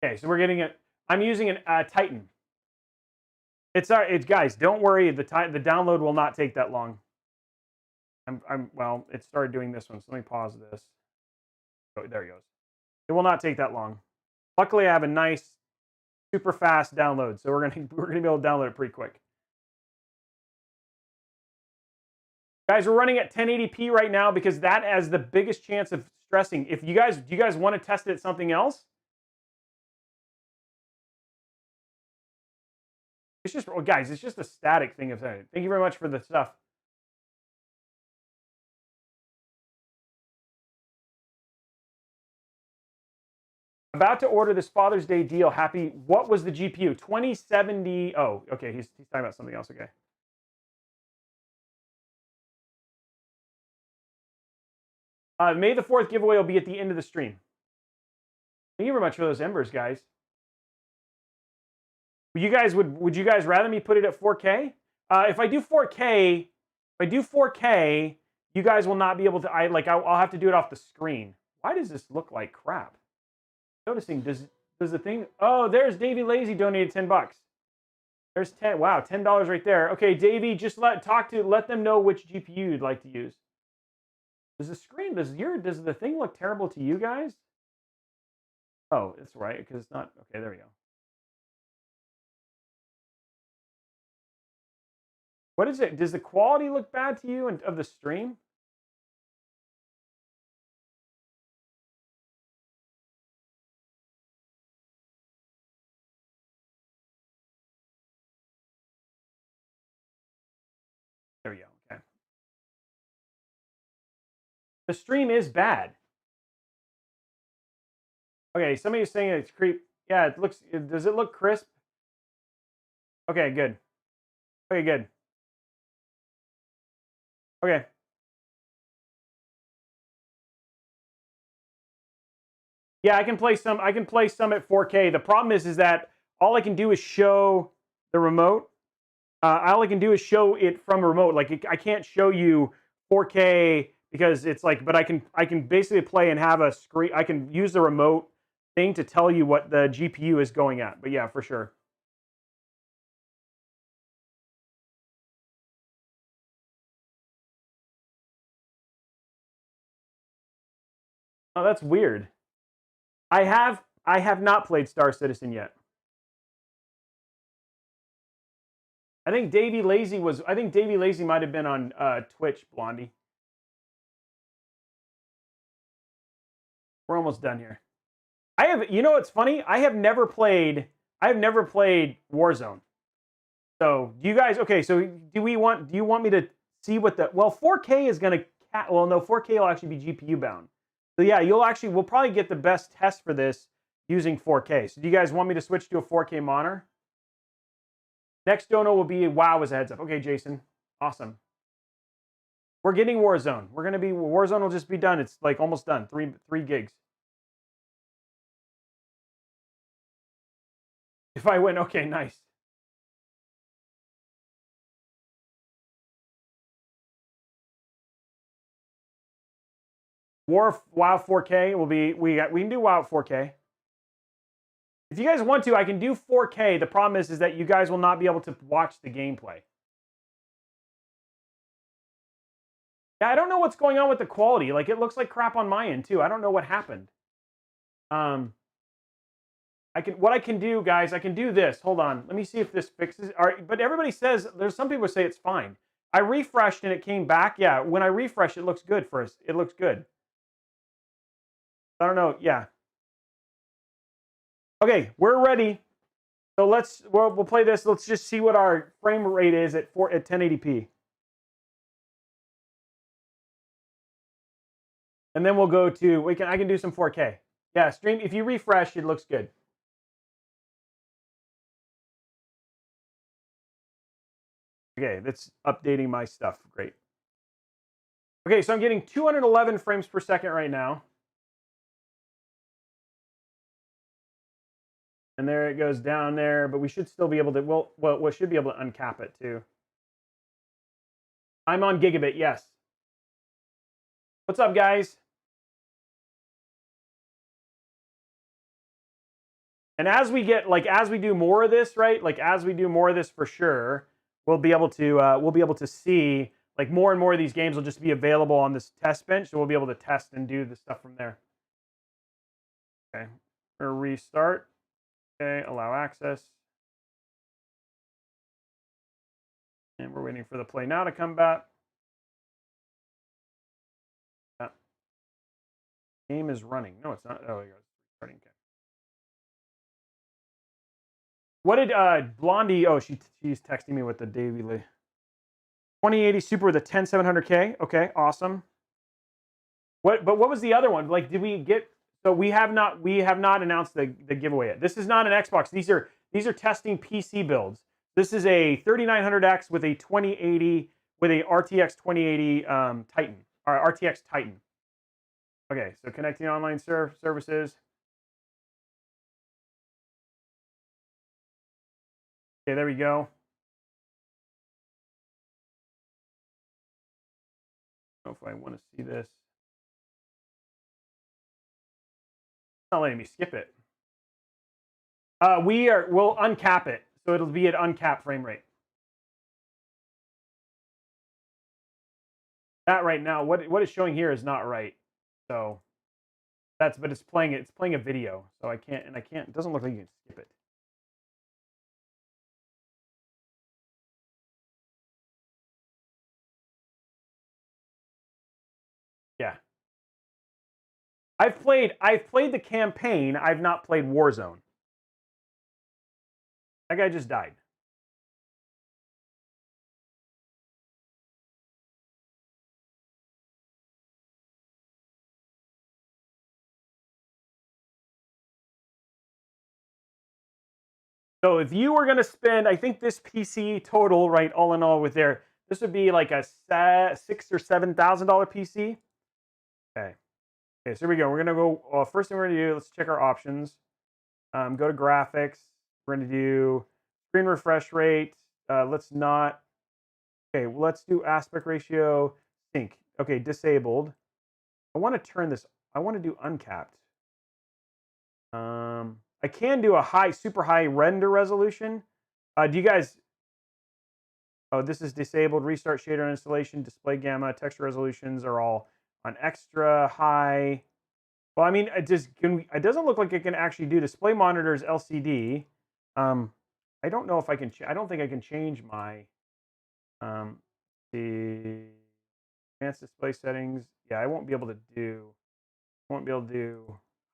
Okay, so we're getting it. I'm using a Titan. It's guys. Don't worry. The download will not take that long. Well, it started doing this one, so let me pause this. Oh, there it goes. It will not take that long. Luckily, I have a nice, super fast download, so we're gonna be able to download it pretty quick. Guys, we're running at 1080p right now because that has the biggest chance of stressing. If do you guys want to test it at something else? It's just, guys, it's just a static thing of saying. Thank you very much for the stuff. About to order this Father's Day deal. Happy. What was the GPU? 2070. Oh, okay. He's talking about something else. Okay. May the 4th giveaway will be at the end of the stream. Thank you very much for those embers, guys. Would you guys rather me put it at 4K? If I do 4K, you guys will not be able to. I'll have to do it off the screen. Why does this look like crap? Noticing, does the thing? Oh, there's Davey Lazy donated $10. There's 10. Wow, $10 right there. Okay, Davey, just let them know which GPU you'd like to use. Does the thing look terrible to you guys? Oh, it's right because it's not. Okay, there we go. What is it? Does the quality look bad to you of the stream? There we go. Okay. The stream is bad. Okay, somebody's saying it's creep. Yeah, it looks. Does it look crisp? Okay, good. Okay, good. Okay. Yeah, I can play some at 4K. The problem is that all I can do is show the remote. All I can do is show it from a remote. Like I can't show you 4K because it's like, but I can basically play and have a screen. I can use the remote thing to tell you what the GPU is going at. But yeah, for sure. Oh, that's weird. I have not played Star Citizen yet. I think Davey Lazy might have been on Twitch, Blondie. We're almost done here. You know what's funny? I have never played Warzone. So do you guys? Okay, so do you want me to see what the, well, 4K is going to, well, no, 4K will actually be GPU bound. So yeah, we'll probably get the best test for this using 4K. So do you guys want me to switch to a 4K monitor? Next dono will be WoW as a heads up. Okay, Jason. Awesome. We're getting Warzone. Warzone will just be done. It's like almost done. 3 gigs. If I win, okay, nice. WoW 4K will be, we can do WoW 4K. If you guys want to, I can do 4K. The problem is that you guys will not be able to watch the gameplay. Yeah, I don't know what's going on with the quality. Like, it looks like crap on my end too. I don't know what happened. What I can do, guys, I can do this. Hold on. Let me see if this fixes. All right, but everybody says, there's some people say it's fine. I refreshed and it came back. Yeah, when I refresh, it looks good for us. It looks good. I don't know. Yeah. Okay, we're ready. So we'll play this. Let's just see what our frame rate is at 1080p. And then we'll go to, I can do some 4K. Yeah, stream, if you refresh, it looks good. Okay, that's updating my stuff. Great. Okay, so I'm getting 211 frames per second right now. And there it goes down there, but we should still be able to, well, we should be able to uncap it too. I'm on gigabit, yes. What's up, guys? And as we get, as we do more of this, right? As we do more of this for sure, we'll be able to see, more and more of these games will just be available on this test bench, so we'll be able to test and do the stuff from there. Okay, or restart. Okay, allow access. And we're waiting for the play now to come back. Yeah. Game is running. No, it's not. Oh, there we go. Starting. Okay. What did Blondie? Oh, she's texting me with the Davey Lee. 2080 Super with a 10700K. Okay, awesome. But what was the other one? Did we get? So we have not announced the giveaway yet. This is not an Xbox. These are testing PC builds. This is a 3900X with a 2080 with a RTX 2080 Titan or RTX Titan. Okay, so connecting online services. Okay, there we go. I don't know if I want to see this. It's not letting me skip it. We'll uncap it, so it'll be at uncapped frame rate. That right now, what it's showing here is not right. So but it's playing a video, so I can't, it doesn't look like you can skip it. Yeah. I've played the campaign, I've not played Warzone. That guy just died. So if you were going to spend, I think this PC total, right, all in all with this would be like a $6,000 or $7,000 PC. Okay. Okay, so here we go. We're going to go, first thing we're going to do, let's check our options. Go to graphics. We're going to do screen refresh rate. Let's not, okay, let's do aspect ratio sync. Okay, disabled. I want to turn this, I want to do uncapped. I can do a super high render resolution. Do you guys, oh, this is disabled. Restart shader installation, display gamma, texture resolutions are all on extra high. Well, I mean, it doesn't look like it can actually do display monitors LCD. I don't know if I can, I don't think I can change my, the advanced display settings. Yeah, I won't be able to do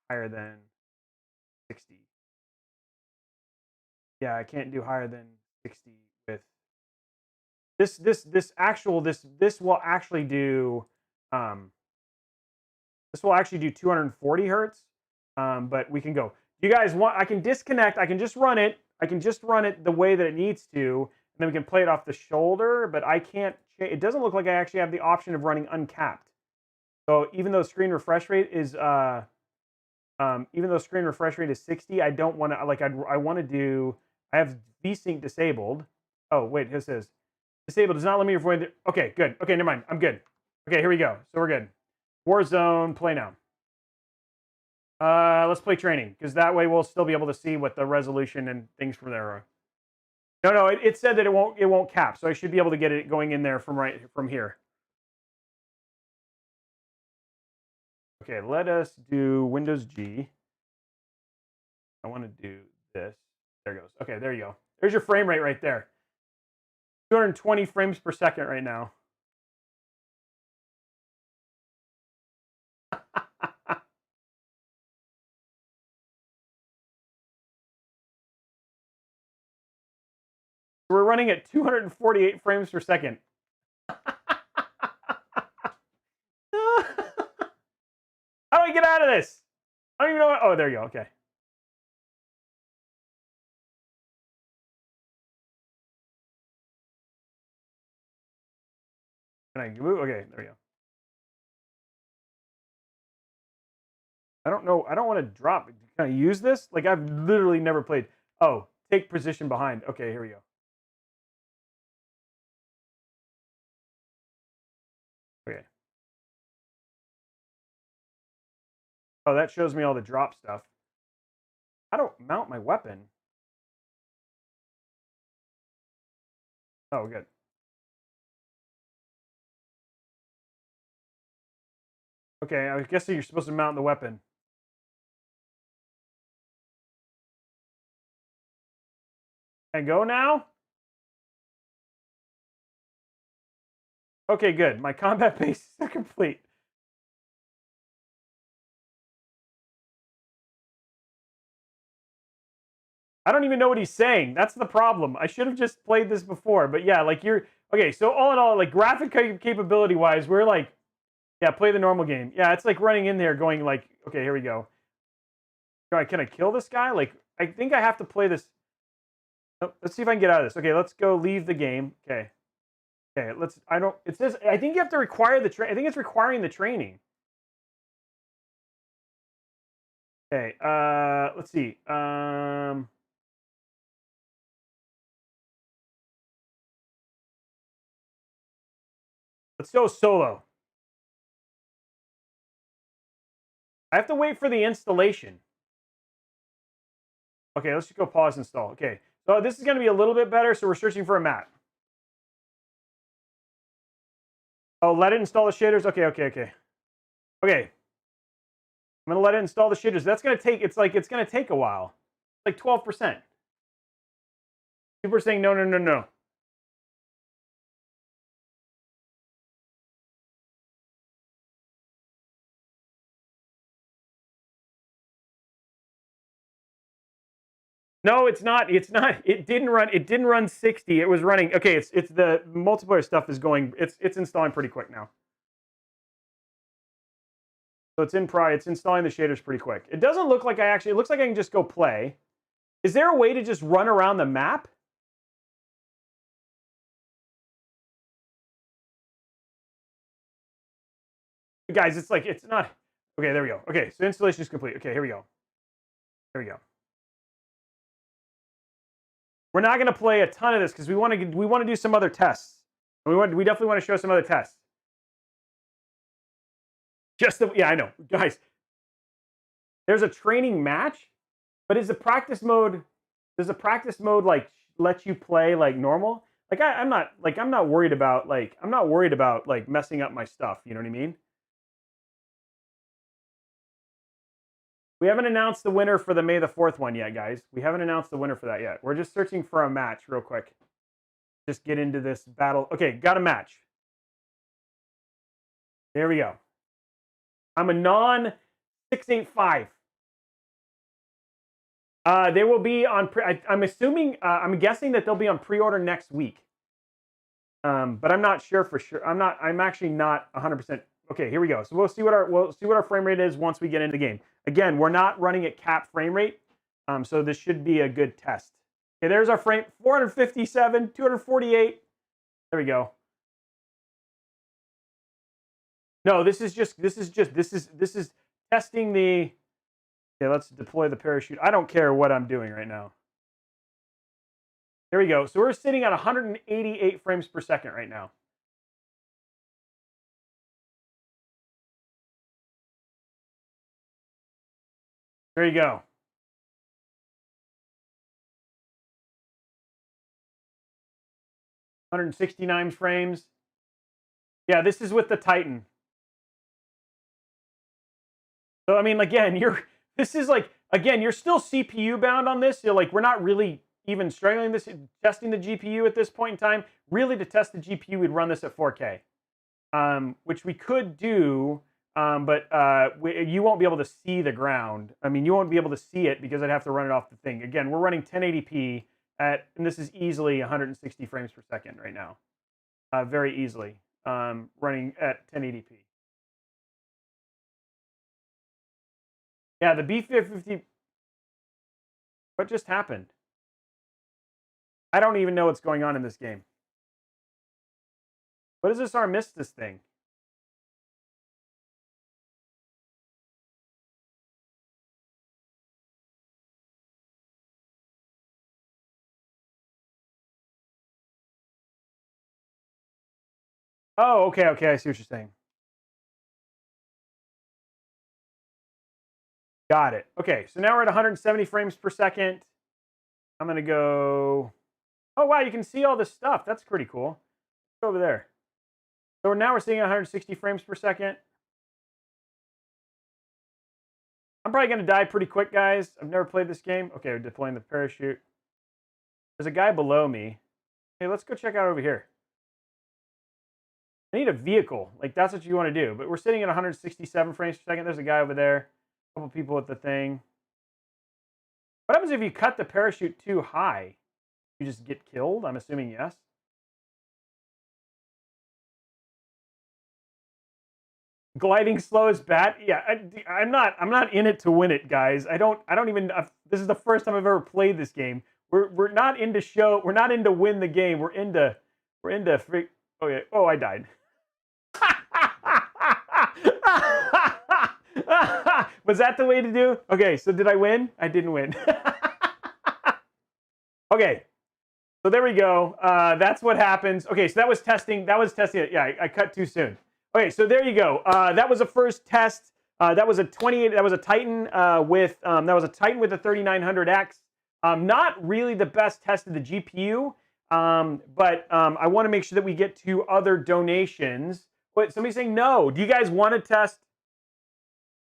higher than 60. Yeah, I can't do higher than 60 with This will actually do this will actually do 240 hertz. But we can go. You guys want? I can disconnect. I can just run it. I can just run it the way that it needs to, and then we can play it off the shoulder. But I can't. It doesn't look like I actually have the option of running uncapped. So even though screen refresh rate is 60, I don't want to like. I want to do. I have VSync disabled. Oh wait, this says disabled does not let me avoid. Okay, good. Okay, never mind. I'm good. Okay, here we go. So we're good. Warzone, play now. Let's play training, because that way we'll still be able to see what the resolution and things from there are. No, it said that it won't cap, so I should be able to get it going in there from here. Okay, let us do Windows G. I want to do this. There it goes. Okay, there you go. There's your frame rate right there. 220 frames per second right now. We're running at 248 frames per second. How do I get out of this? I don't even know what, oh, there you go. Okay. Can I move? Okay, there we go. I don't know. I don't want to drop. Can I use this? Like, I've literally never played. Oh, take position behind. Okay, here we go. Okay. Oh, that shows me all the drop stuff. I don't mount my weapon. Oh, good. Okay, I guess you're supposed to mount the weapon. Can I go now? Okay, good. My combat base is complete. I don't even know what he's saying. That's the problem. I should have just played this before. But yeah, like you're... Okay, so all in all, like graphic capability-wise, we're like... Yeah, play the normal game. Yeah, it's like running in there going like... Okay, here we go. Can I kill this guy? Like, I think I have to play this... Oh, let's see if I can get out of this. Okay, let's go leave the game. Okay. Okay, let's... I don't... It says... I think you have to require the... I think it's requiring the training. Okay, let's see. Let's go solo. I have to wait for the installation. Okay, let's just go pause install. Okay, so this is going to be a little bit better, so we're searching for a map. Oh, let it install the shaders? Okay. Okay. I'm going to let it install the shaders. That's going to take, it's going to take a while. It's like 12%. People are saying no. No, it's not. It's not. It didn't run. It didn't run 60. It was running. Okay, it's the multiplayer stuff is going. It's installing pretty quick now. So it's installing the shaders pretty quick. It doesn't look like it looks like I can just go play. Is there a way to just run around the map? Guys, it's like it's not. Okay, there we go. Okay, so installation is complete. Okay, here we go. There we go. We're not going to play a ton of this because we want to do some other tests. We definitely want to show some other tests. Yeah, I know, guys. There's a training match, but does the practice mode like let you play like normal? Like I'm not worried about like messing up my stuff. You know what I mean? We haven't announced the winner for the May the 4th one yet, guys. We haven't announced the winner for that yet. We're just searching for a match real quick. Just get into this battle. Okay, got a match. There we go. I'm a non-685. They will be on, I'm guessing that they'll be on pre-order next week. But I'm not sure for sure. I'm actually not 100%. Okay, here we go. So we'll see what our frame rate is once we get into the game. Again, we're not running at cap frame rate, so this should be a good test. Okay, there's our frame. 457, 248. There we go. No, this is testing the. Okay, let's deploy the parachute. I don't care what I'm doing right now. There we go. So we're sitting at 188 frames per second right now. There you go. $169 frames. Yeah, this is with the Titan. So I mean, again, this is like, again, you're still CPU bound on this. You're like, we're not really even struggling testing the GPU at this point in time. Really, to test the GPU, we'd run this at 4K, which we could do, but you won't be able to see the ground. I mean, you won't be able to see it because I'd have to run it off the thing. Again, we're running 1080p and this is easily 160 frames per second right now, very easily, running at 1080p. Yeah, the B50. What just happened? I don't even know what's going on in this game. What is this Armistice thing? Oh, okay, I see what you're saying. Got it. Okay, so now we're at 170 frames per second. I'm gonna go. Oh wow, you can see all this stuff. That's pretty cool. Go over there. So now we're seeing 160 frames per second. I'm probably gonna die pretty quick, guys. I've never played this game. Okay, we're deploying the parachute. There's a guy below me. Hey, let's go check out over here. I need a vehicle. Like, that's what you want to do. But we're sitting at 167 frames per second. There's a guy over there. A couple people with the thing. What happens if you cut the parachute too high? You just get killed? I'm assuming yes. Gliding slow is bad. Yeah, I'm not in it to win it, guys. I don't even. This is the first time I've ever played this game. We're not into show. We're not into win the game. We're into freak. Oh yeah. Oh, I died. Was that the way to do? Okay, so did I win? I didn't win. Okay, so there we go. That's what happens. Okay, so that was testing. Yeah, I cut too soon. Okay, so there you go. That was a first test. That was a 28. That was a Titan with a 3900X. Not really the best test of the GPU, but I want to make sure that we get to other donations. Wait, somebody's saying no. Do you guys want to test?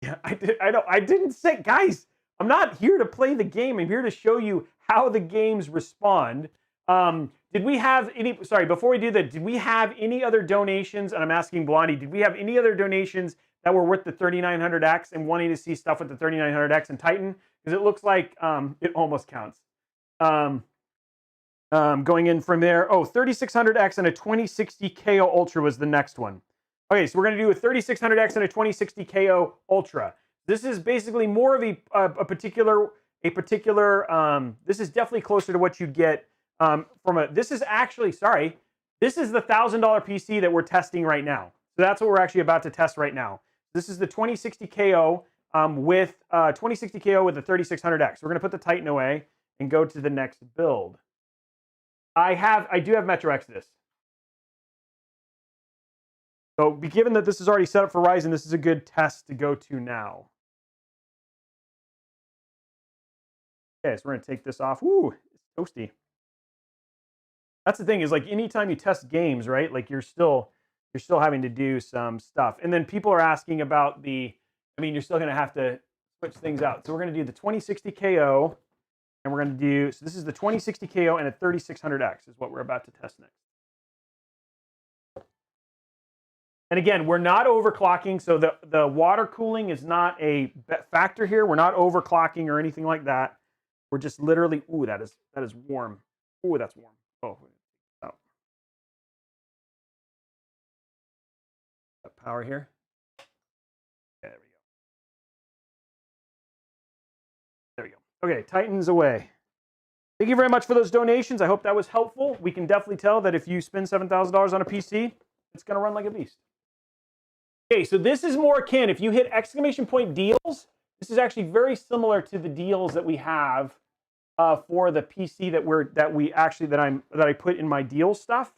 Yeah, I didn't say, guys. I'm not here to play the game. I'm here to show you how the games respond. Did we have any? Sorry, before we do that, did we have any other donations? And I'm asking Blondie, did we have any other donations that were worth the 3900X and wanting to see stuff with the 3900X and Titan? Because it looks like it almost counts. Going in from there. Oh, 3600X and a 2060 KO Ultra was the next one. Okay, so we're going to do a 3600X and a 2060 KO Ultra. This is basically more of a particular. This is definitely closer to what you'd get from a. This is actually, sorry, this is the $1,000 PC that we're testing right now. So that's what we're actually about to test right now. This is the 2060 KO with 2060 KO with the 3600X. We're going to put the Titan away and go to the next build. I do have Metro Exodus. So given that this is already set up for Ryzen, this is a good test to go to now. Okay, so we're going to take this off. Woo, it's toasty. That's the thing, is like anytime you test games, right? Like you're still having to do some stuff. And then people are asking about you're still going to have to switch things out. So we're going to do the 2060 KO, and we're going to do, so this is the 2060 KO and a 3600X is what we're about to test next. And again, we're not overclocking, so the water cooling is not a factor here. We're not overclocking or anything like that. We're just literally, ooh, that is warm. Ooh, that's warm. Oh, power here. There we go. There we go. Okay, Titans away. Thank you very much for those donations. I hope that was helpful. We can definitely tell that if you spend $7,000 on a PC, it's going to run like a beast. Okay, so this is more akin. If you hit exclamation point deals, this is actually very similar to the deals that we have for the PC that I put in my deals stuff,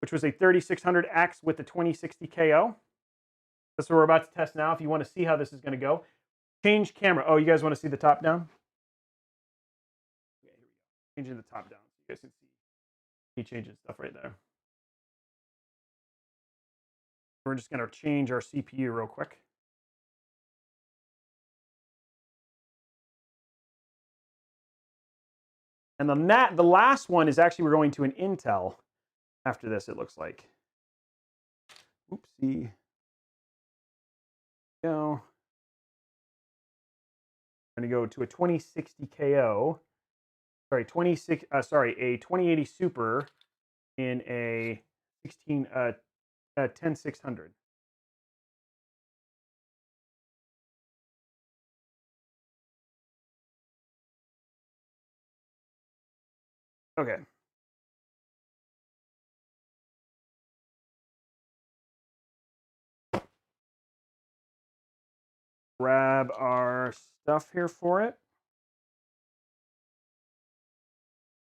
which was a 3600X with the 2060 KO. That's what we're about to test now. If you want to see how this is going to go, change camera. Oh, you guys want to see the top down? Okay, here we go. Changing the top down. You guys can see he changes stuff right there. We're just going to change our CPU real quick. And the last one is actually we're going to an Intel after this, it looks like. Oopsie. Go. I'm going to go to a 2060 KO. Sorry, a 2080 Super in a 10600. Okay. Grab our stuff here for it.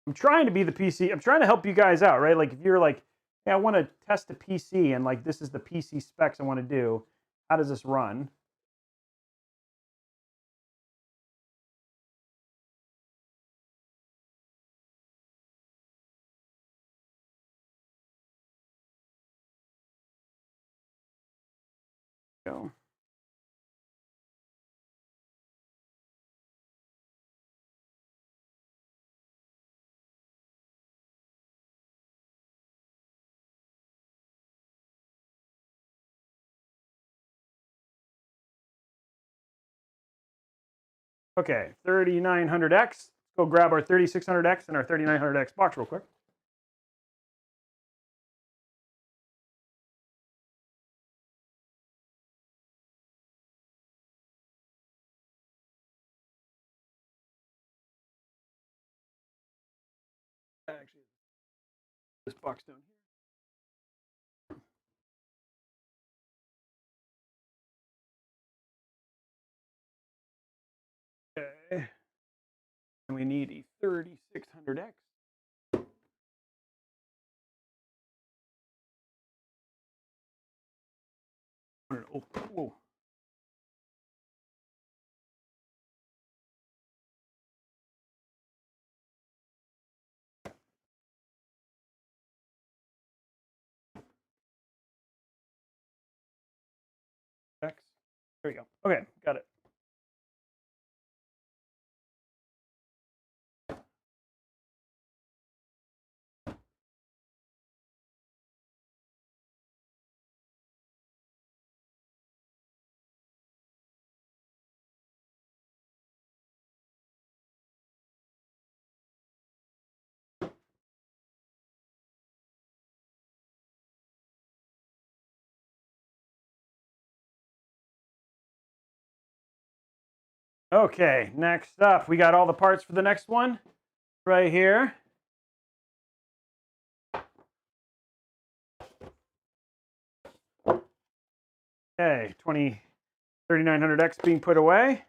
I'm trying to be the PC. I'm trying to help you guys out, right? Like if you're like, hey, I want to test a PC and like this is the PC specs I want to do. How does this run? Go. Okay, 3900X. Let's go grab our 3600X and our 3900X box real quick. Actually, this box down here. Okay. And we need a 3600X. Oh, whoa. X. There we go. Okay, got it. Okay, next up, we got all the parts for the next one right here. Okay, 3900X being put away.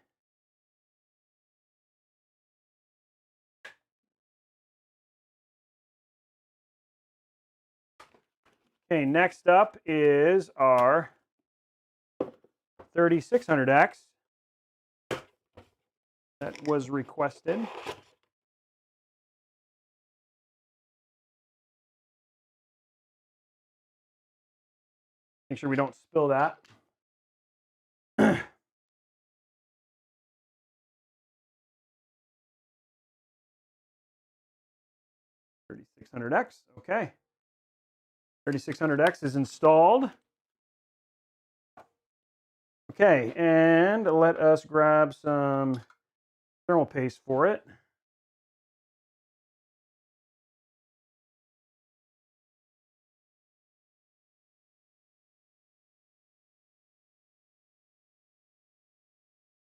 Okay, next up is our 3600X that was requested. Make sure we don't spill that. 3600X, okay. 3600X is installed. Okay, and let us grab some thermal paste for it.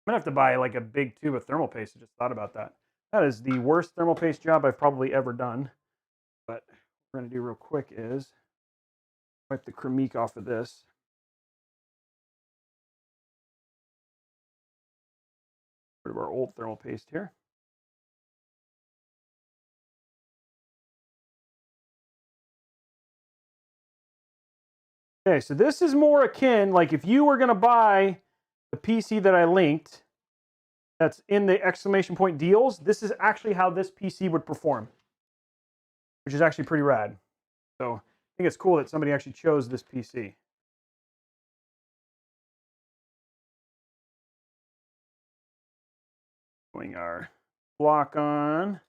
gonna have to buy like a big tube of thermal paste. I just thought about that. That is the worst thermal paste job I've probably ever done. But what we're gonna do real quick is wipe the Cremique off of this. Rid of our old thermal paste here. Okay, so this is more akin, like if you were gonna buy the PC that I linked, that's in the exclamation point deals, this is actually how this PC would perform, which is actually pretty rad. So I think it's cool that somebody actually chose this PC. Putting our block on.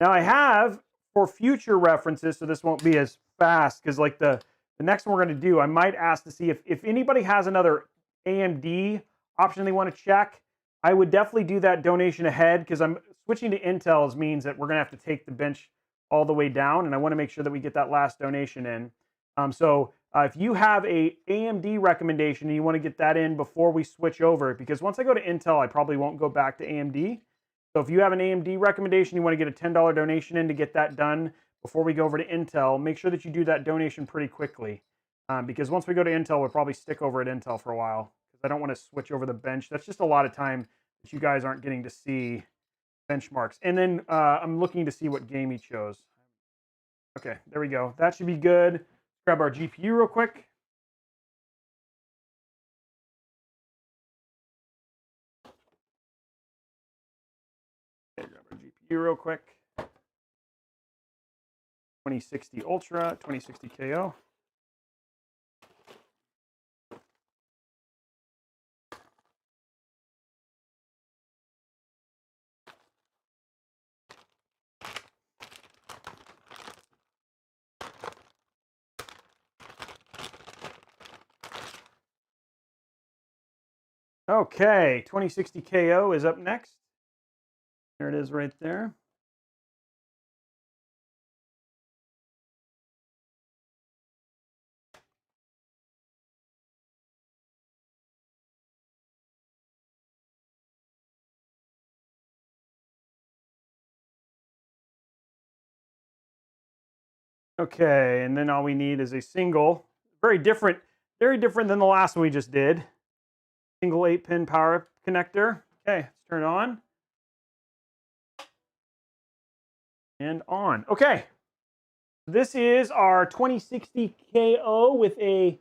Now I have, for future references, so this won't be as fast, because like the next one we're going to do, I might ask to see if anybody has another AMD option they want to check. I would definitely do that donation ahead, because I'm switching to Intel's means that we're going to have to take the bench all the way down, and I want to make sure that we get that last donation in. If you have a AMD recommendation and you want to get that in before we switch over, because once I go to Intel, I probably won't go back to AMD. So if you have an AMD recommendation, you want to get a $10 donation in to get that done before we go over to Intel, make sure that you do that donation pretty quickly. Because once we go to Intel, we'll probably stick over at Intel for a while. Because I don't want to switch over the bench. That's just a lot of time that you guys aren't getting to see benchmarks. And then I'm looking to see what game he chose. Okay, there we go. That should be good. Let's grab our GPU real quick. Okay, grab our GPU real quick. 2060 Ultra, 2060 KO. Okay, 2060 KO is up next. There it is right there. Okay, and then all we need is a single, very different than the last one we just did. Single 8-pin power connector. Okay, let's turn it on. And on. Okay. This is our 2060 KO with a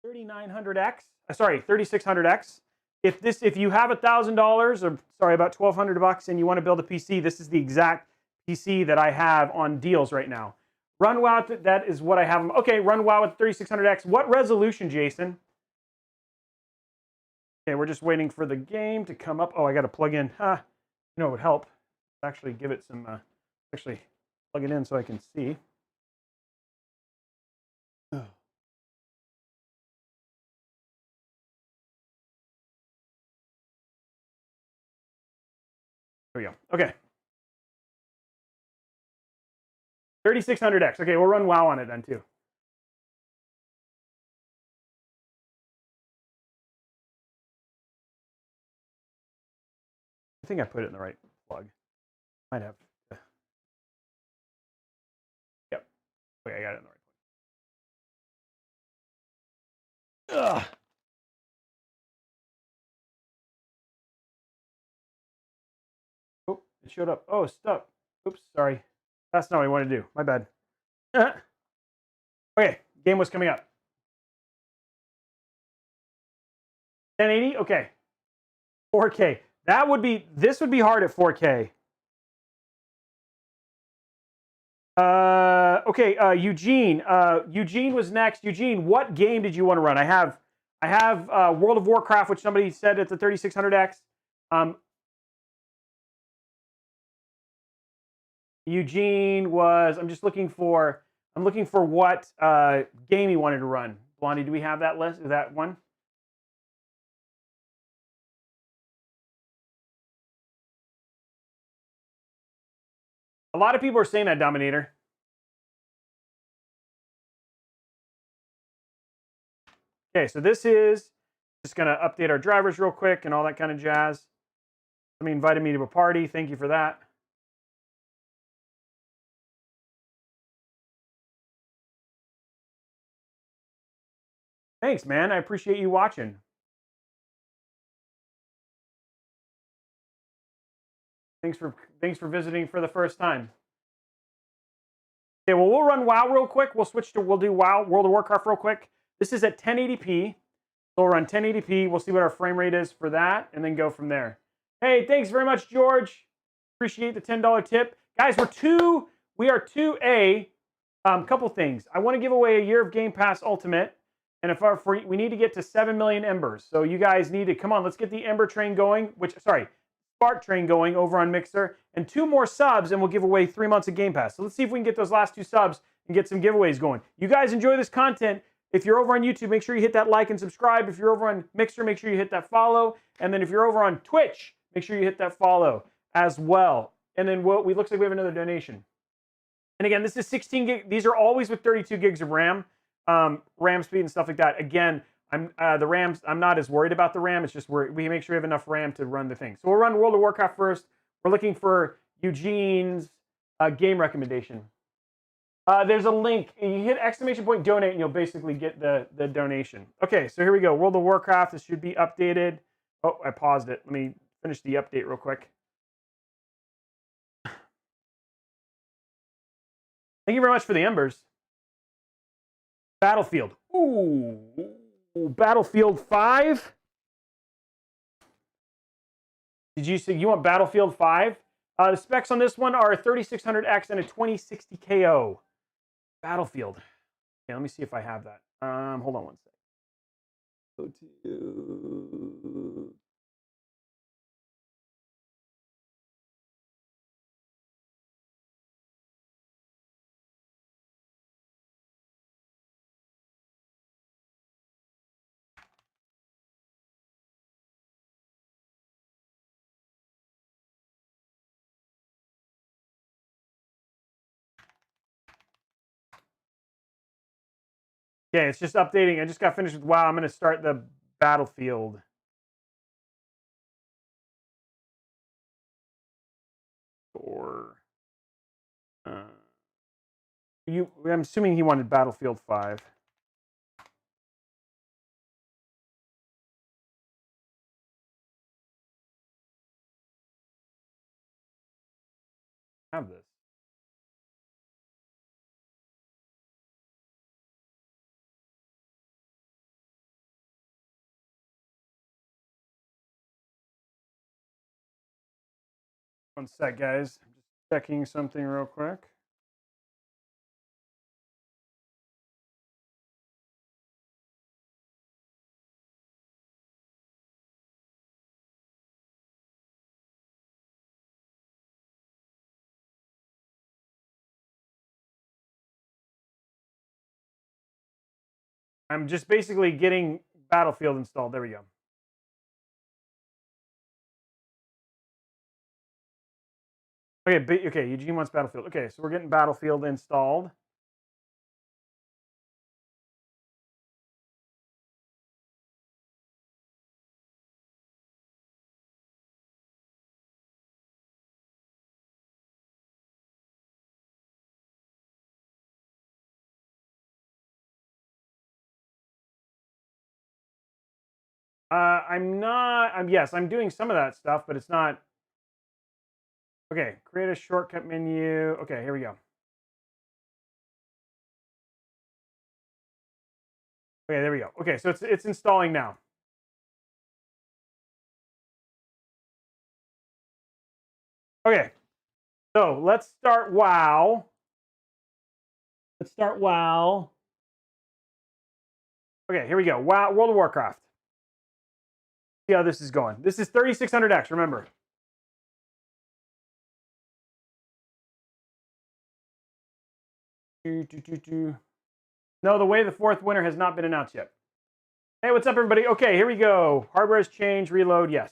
3900X. Sorry, 3600X. If you have $1,000 or sorry, about $1,200 and you want to build a PC, this is the exact PC that I have on deals right now. Run WoW, that is what I have. Okay, run WoW with 3600X. What resolution, Jason? Okay, we're just waiting for the game to come up. Oh, I got to plug in. You know, it would help. Actually give it some, actually plug it in so I can see. Oh. There we go. Okay. 3600X. Okay, we'll run WoW on it then too. I think I put it in the right plug. Might have. Yep. Okay, I got it in the right plug. Ugh. Oh, it showed up. Oh, stop. Oops, sorry. That's not what I want to do. My bad. Okay, game was coming up. 1080? Okay. 4K. This would be hard at 4K. Okay, Eugene. Eugene was next. Eugene, what game did you want to run? I have World of Warcraft, which somebody said it's a 3600X. Eugene was. I'm looking for what game he wanted to run. Blondie, do we have that list? Is that one? A lot of people are saying that, Dominator. Okay, so this is just going to update our drivers real quick and all that kind of jazz. Somebody invited me to a party. Thank you for that. Thanks, man. I appreciate you watching. Thanks for visiting for the first time. Okay, well, we'll run WoW real quick. We'll do WoW, World of Warcraft real quick. This is at 1080p. So we'll run 1080p. We'll see what our frame rate is for that and then go from there. Hey, thanks very much, George. Appreciate the $10 tip. Guys, we are 2A. Couple things. I want to give away a year of Game Pass Ultimate. And we need to get to 7 million embers. So you guys need to, come on, let's get the Ember train going, Spark train going over on Mixer. And 2 more subs and we'll give away 3 months of Game Pass. So let's see if we can get those last 2 subs and get some giveaways going. You guys enjoy this content. If you're over on YouTube, make sure you hit that like and subscribe. If you're over on Mixer, make sure you hit that follow. And then if you're over on Twitch, make sure you hit that follow as well. And then looks like we have another donation. And again, this is 16 gig. These are always with 32 gigs of RAM, RAM speed and stuff like that. Again, the RAMs, I'm not as worried about the RAM. It's just we make sure we have enough RAM to run the thing. So we'll run World of Warcraft first. We're looking for Eugene's game recommendation. There's a link. You hit ! donate and you'll basically get the donation. Okay, so here we go. World of Warcraft. This should be updated. Oh, I paused it. Let me finish the update real quick. Thank you very much for the embers. Battlefield. Ooh, Battlefield 5. Did you say you want Battlefield 5? The specs on this one are a 3600X and a 2060 KO. Battlefield. Okay, let me see if I have that. Hold on one sec. Go to... Okay, it's just updating. I just got finished with WoW. I'm going to start the Battlefield. Or I'm assuming he wanted Battlefield 5. I have this. One sec, guys. I'm just checking something real quick. I'm just basically getting Battlefield installed. There we go. Okay, Eugene wants Battlefield. Okay, so we're getting Battlefield installed. Yes, I'm doing some of that stuff, but it's not. Okay, create a shortcut menu. Okay, here we go. Okay, there we go. Okay, so it's installing now. Okay, so let's start WoW. Let's start WoW. Okay, here we go. WoW, World of Warcraft. See how this is going. This is 3600X, remember. No, the Way of the Fourth Winter has not been announced yet. Hey, what's up, everybody? Okay, here we go. Hardware's changed, reload, yes.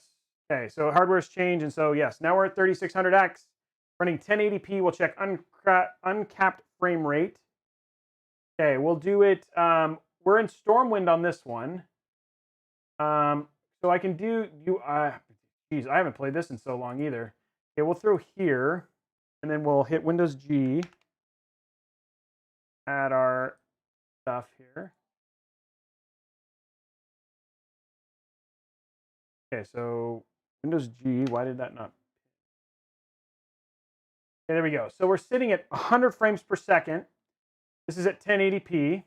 Okay, so hardware's changed, and so yes, now we're at 3600X. Running 1080p, we'll check uncapped frame rate. Okay, we'll do it. We're in Stormwind on this one. So I can do geez, I haven't played this in so long either. Okay, we'll throw here, and then we'll hit Windows G. Add our stuff here. Okay, so Windows G, why did that not? Okay, there we go. So we're sitting at 100 frames per second. This is at 1080p.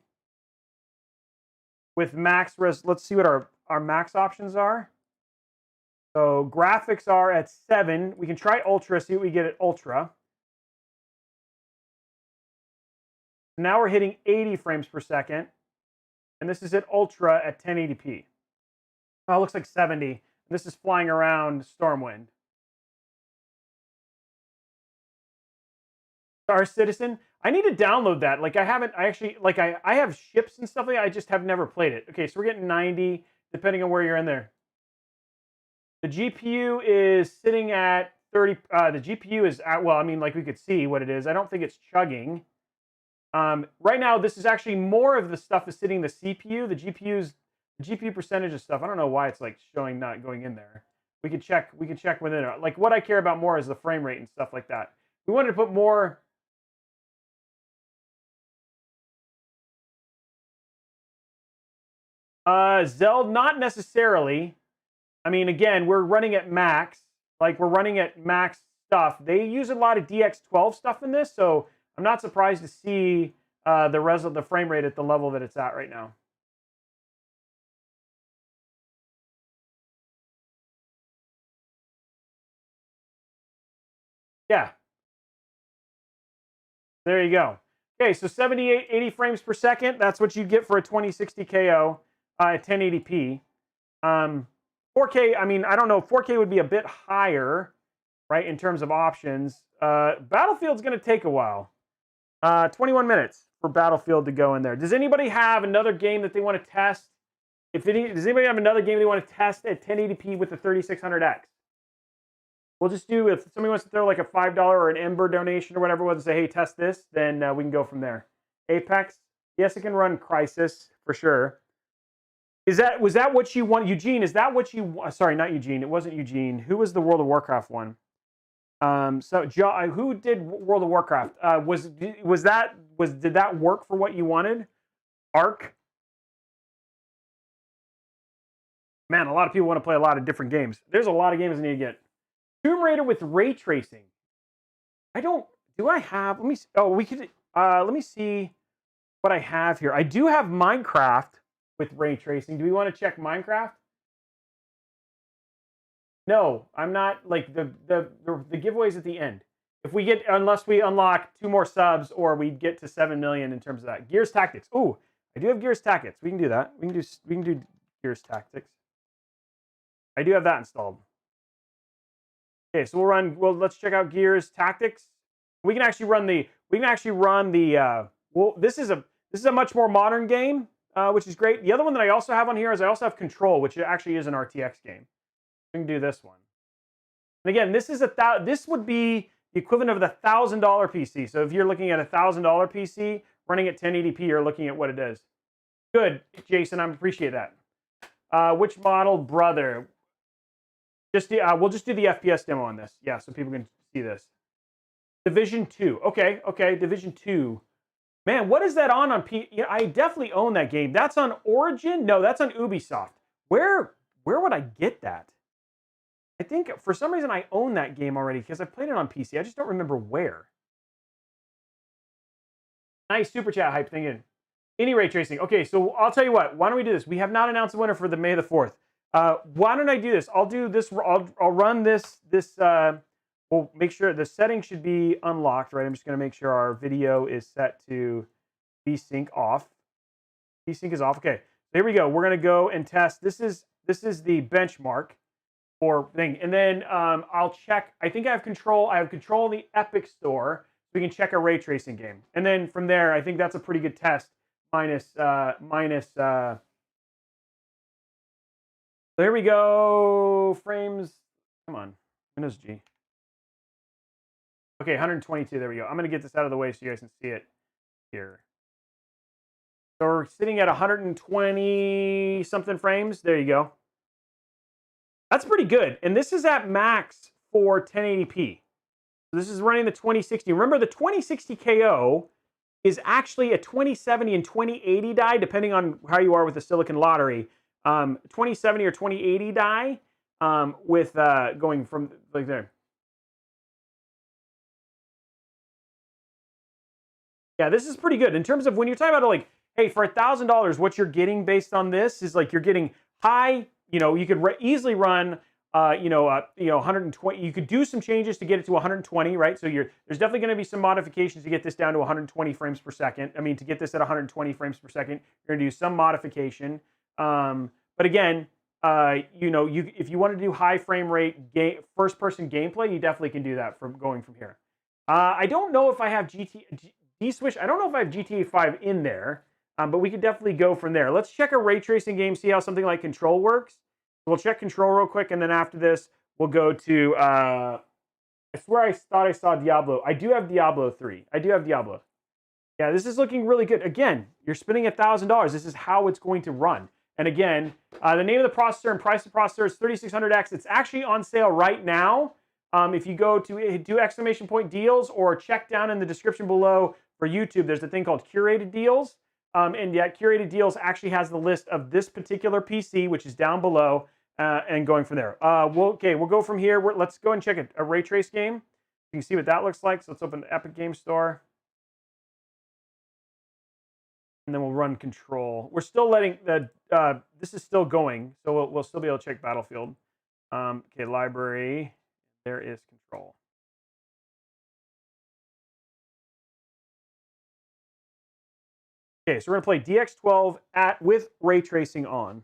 With max res, let's see what our max options are. So graphics are at 7. We can try Ultra, see what we get at Ultra. Now we're hitting 80 frames per second. And this is at Ultra at 1080p. Oh, it looks like 70. This is flying around Stormwind. Star Citizen. I need to download that. Like I have ships and stuff like that. I just have never played it. Okay, so we're getting 90, depending on where you're in there. The GPU is sitting at 30. The GPU is at, well, I mean, like we could see what it is. I don't think it's chugging. Right now, this is actually more of the stuff is sitting in the CPU. The GPU percentage of stuff. I don't know why it's like showing not going in there. We could check within it. Like what I care about more is the frame rate and stuff like that. We wanted to put more. Zeld, not necessarily. I mean, again, we're running at max. Like we're running at max stuff. They use a lot of DX12 stuff in this, so I'm not surprised to see the frame rate at the level that it's at right now. Yeah. There you go. Okay, so 78, 80 frames per second. That's what you get for a 2060 KO at 1080p. 4K, I mean, I don't know. 4K would be a bit higher, right, in terms of options. Battlefield's going to take a while. 21 minutes for Battlefield to go in there. Does anybody have another game that they want to test? Does anybody have another game they want to test at 1080p with the 3600X? We'll just do, if somebody wants to throw like a $5 or an Ember donation or whatever, we'll say, hey, test this, then we can go from there. Apex, yes, it can run Crysis for sure. Was that what you want, Eugene? Is that what you? Sorry, not Eugene. It wasn't Eugene. Who was the World of Warcraft one? Who did World of Warcraft? Did that work for what you wanted? Ark. Man, a lot of people want to play a lot of different games. There's a lot of games I need to get. Tomb Raider with ray tracing. Do I have? Let me. Oh, we could. Let me see what I have here. I do have Minecraft with ray tracing. Do we want to check Minecraft? No, I'm not. Like the giveaways at the end. If we get, unless we unlock 2 more subs or we get to 7 million in terms of that. Gears Tactics. Ooh, I do have Gears Tactics. We can do that. We can do Gears Tactics. I do have that installed. Okay, so let's check out Gears Tactics. We can actually run the. Well, this is a much more modern game, which is great. The other one that I also have on here is I also have Control, which actually is an RTX game. We can do this one. And again, this would be the equivalent of the $1,000 PC. So if you're looking at a $1,000 PC running at 1080p, you're looking at what it is. Good, Jason. I appreciate that. Which model, brother? We'll just do the FPS demo on this. Yeah, so people can see this. Division 2. Okay, Division 2. Man, what is that on P? Yeah, I definitely own that game. That's on Origin? No, that's on Ubisoft. Where would I get that? I think for some reason I own that game already because I played it on PC. I just don't remember where. Nice super chat hype thing in. Any ray tracing. Okay, so I'll tell you what. Why don't we do this? We have not announced the winner for the May the 4th. Why don't I do this? I'll do this. I'll run this. We'll make sure the settings should be unlocked, right? I'm just going to make sure our video is set to VSync off. VSync is off. Okay, there we go. We're going to go and test. This is the benchmark for thing, and then I'll check. I think I have control. I have control of the Epic Store. We can check a ray tracing game, and then from there, I think that's a pretty good test. There we go. Frames. Come on. Windows G. Okay, 122. There we go. I'm going to get this out of the way so you guys can see it here. So we're sitting at 120 something frames. There you go. That's pretty good. And this is at max for 1080p. So this is running the 2060. Remember, the 2060 KO is actually a 2070 and 2080 die, depending on how you are with the Silicon Lottery. 2070 or 2080 die with going from like there. Yeah, this is pretty good in terms of when you're talking about like, hey, for $1,000, what you're getting based on this is like you're getting high. You know, you could easily run, 120. You could do some changes to get it to 120, right? So there's definitely going to be some modifications to get this down to 120 frames per second. I mean, to get this at 120 frames per second, you're going to do some modification. But again, if you want to do high frame rate first-person gameplay, you definitely can do that from going from here. I don't know if I have D-Switch. I don't know if I have GTA 5 in there, but we could definitely go from there. Let's check a ray tracing game, see how something like Control works. We'll check Control real quick, and then after this, we'll go to, I swear I thought I saw Diablo. I do have Diablo 3. I do have Diablo. Yeah, this is looking really good. Again, you're spending $1,000. This is how it's going to run. And again, the name of the processor and price of the processor is 3600X. It's actually on sale right now. If you go to do exclamation point deals or check down in the description below for YouTube, there's a thing called curated deals. And yet curated deals actually has the list of this particular PC, which is down below, and going from there. We'll go from here. Let's go and check a ray trace game. You can see what that looks like. So let's open the Epic Game Store. And then we'll run Control. We're still letting this is still going, so we'll still be able to check Battlefield. Okay, library. There is Control. Okay, so we're gonna play DX12 with ray tracing on.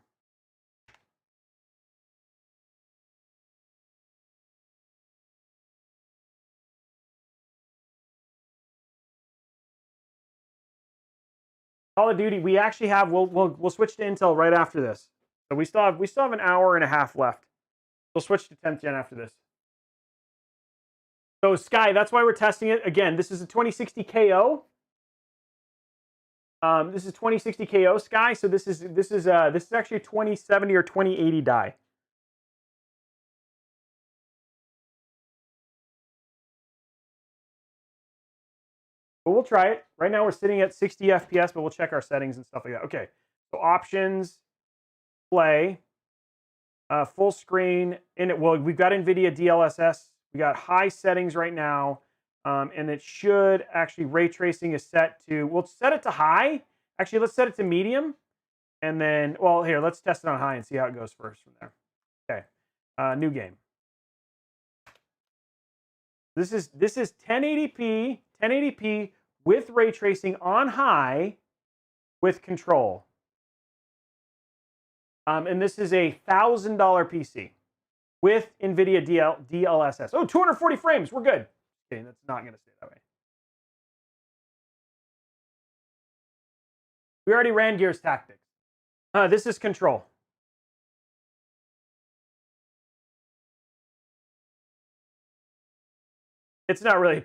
Call of Duty, we actually have. We'll switch to Intel right after this. So we still have an hour and a half left. We'll switch to 10th gen after this. So Sky, that's why we're testing it again. This is a 2060 KO. This is 2060 KO Sky. So this is actually a 2070 or 2080 die. But we'll try it. Right now we're sitting at 60 FPS, but we'll check our settings and stuff like that. Okay, so options, play, full screen. We've got NVIDIA DLSS. We got high settings right now, and it should actually ray tracing is set to. We'll set it to high. Actually, let's set it to medium, and then here let's test it on high and see how it goes first from there. Okay, new game. This is 1080p with ray tracing on high with Control. And this is a $1,000 PC with NVIDIA DLSS. Oh, 240 frames. We're good. Okay, that's not going to stay that way. We already ran Gears Tactics. This is Control. It's not really.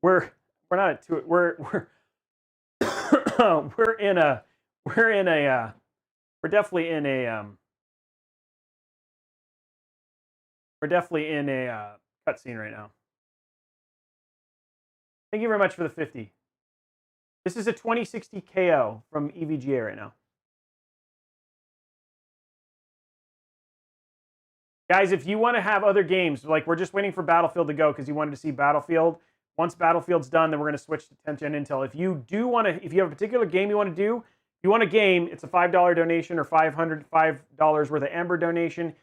We're not at we're definitely in a cutscene right now. Thank you very much for the 50. This is a 2060 KO from EVGA right now. Guys, if you want to have other games, like we're just waiting for Battlefield to go because you wanted to see Battlefield. Once Battlefield's done, then we're going to switch to 10th gen Intel. If you have a particular game you want to do, if you want a game, it's a $5 donation or $505 worth of Ember donation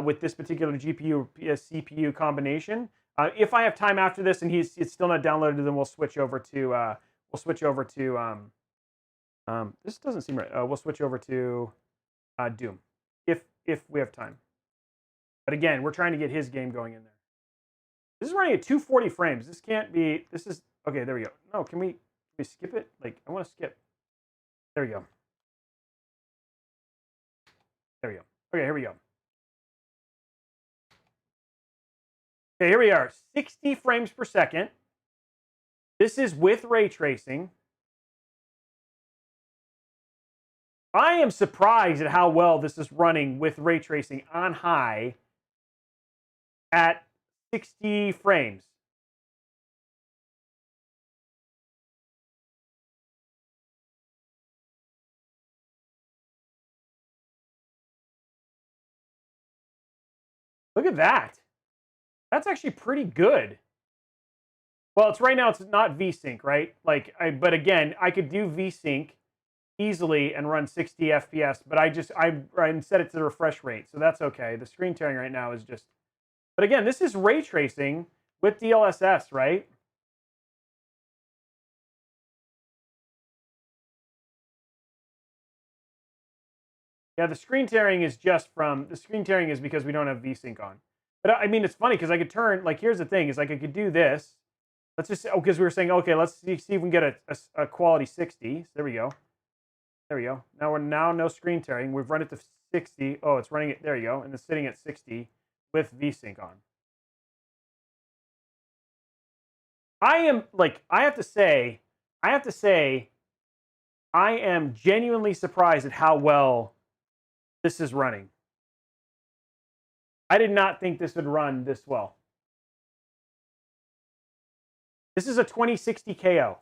with this particular GPU CPU combination. If I have time after this and it's still not downloaded, then we'll switch over to this doesn't seem right. We'll switch over to Doom if we have time. But again, we're trying to get his game going in there. This is running at 240 frames. This can't be. This is okay. There we go. No, can we skip it? Like I want to skip. There we go. There we go. Okay, here we go. Okay, here we are, 60 frames per second. This is with ray tracing. I am surprised at how well this is running with ray tracing on high at 60 frames. Look at that. That's actually pretty good. Well, it's right now it's not VSync, right? Like, but again, I could do VSync easily and run 60 FPS, but I set it to the refresh rate, so that's okay. The screen tearing right now is just, but again, this is ray tracing with DLSS, right? Yeah, the screen tearing is because we don't have VSync on. But I mean, it's funny because I could turn, like, here's the thing, is like I could do this. Let's just, because we were saying, okay, let's see if we can get a quality 60. So there we go. There we go. Now no screen tearing. We've run it to 60. Oh, it's running it. There you go. And it's sitting at 60 with VSync on. I am, like, I have to say, I am genuinely surprised at how well this is running. I did not think this would run this well. This is a 2060 KO.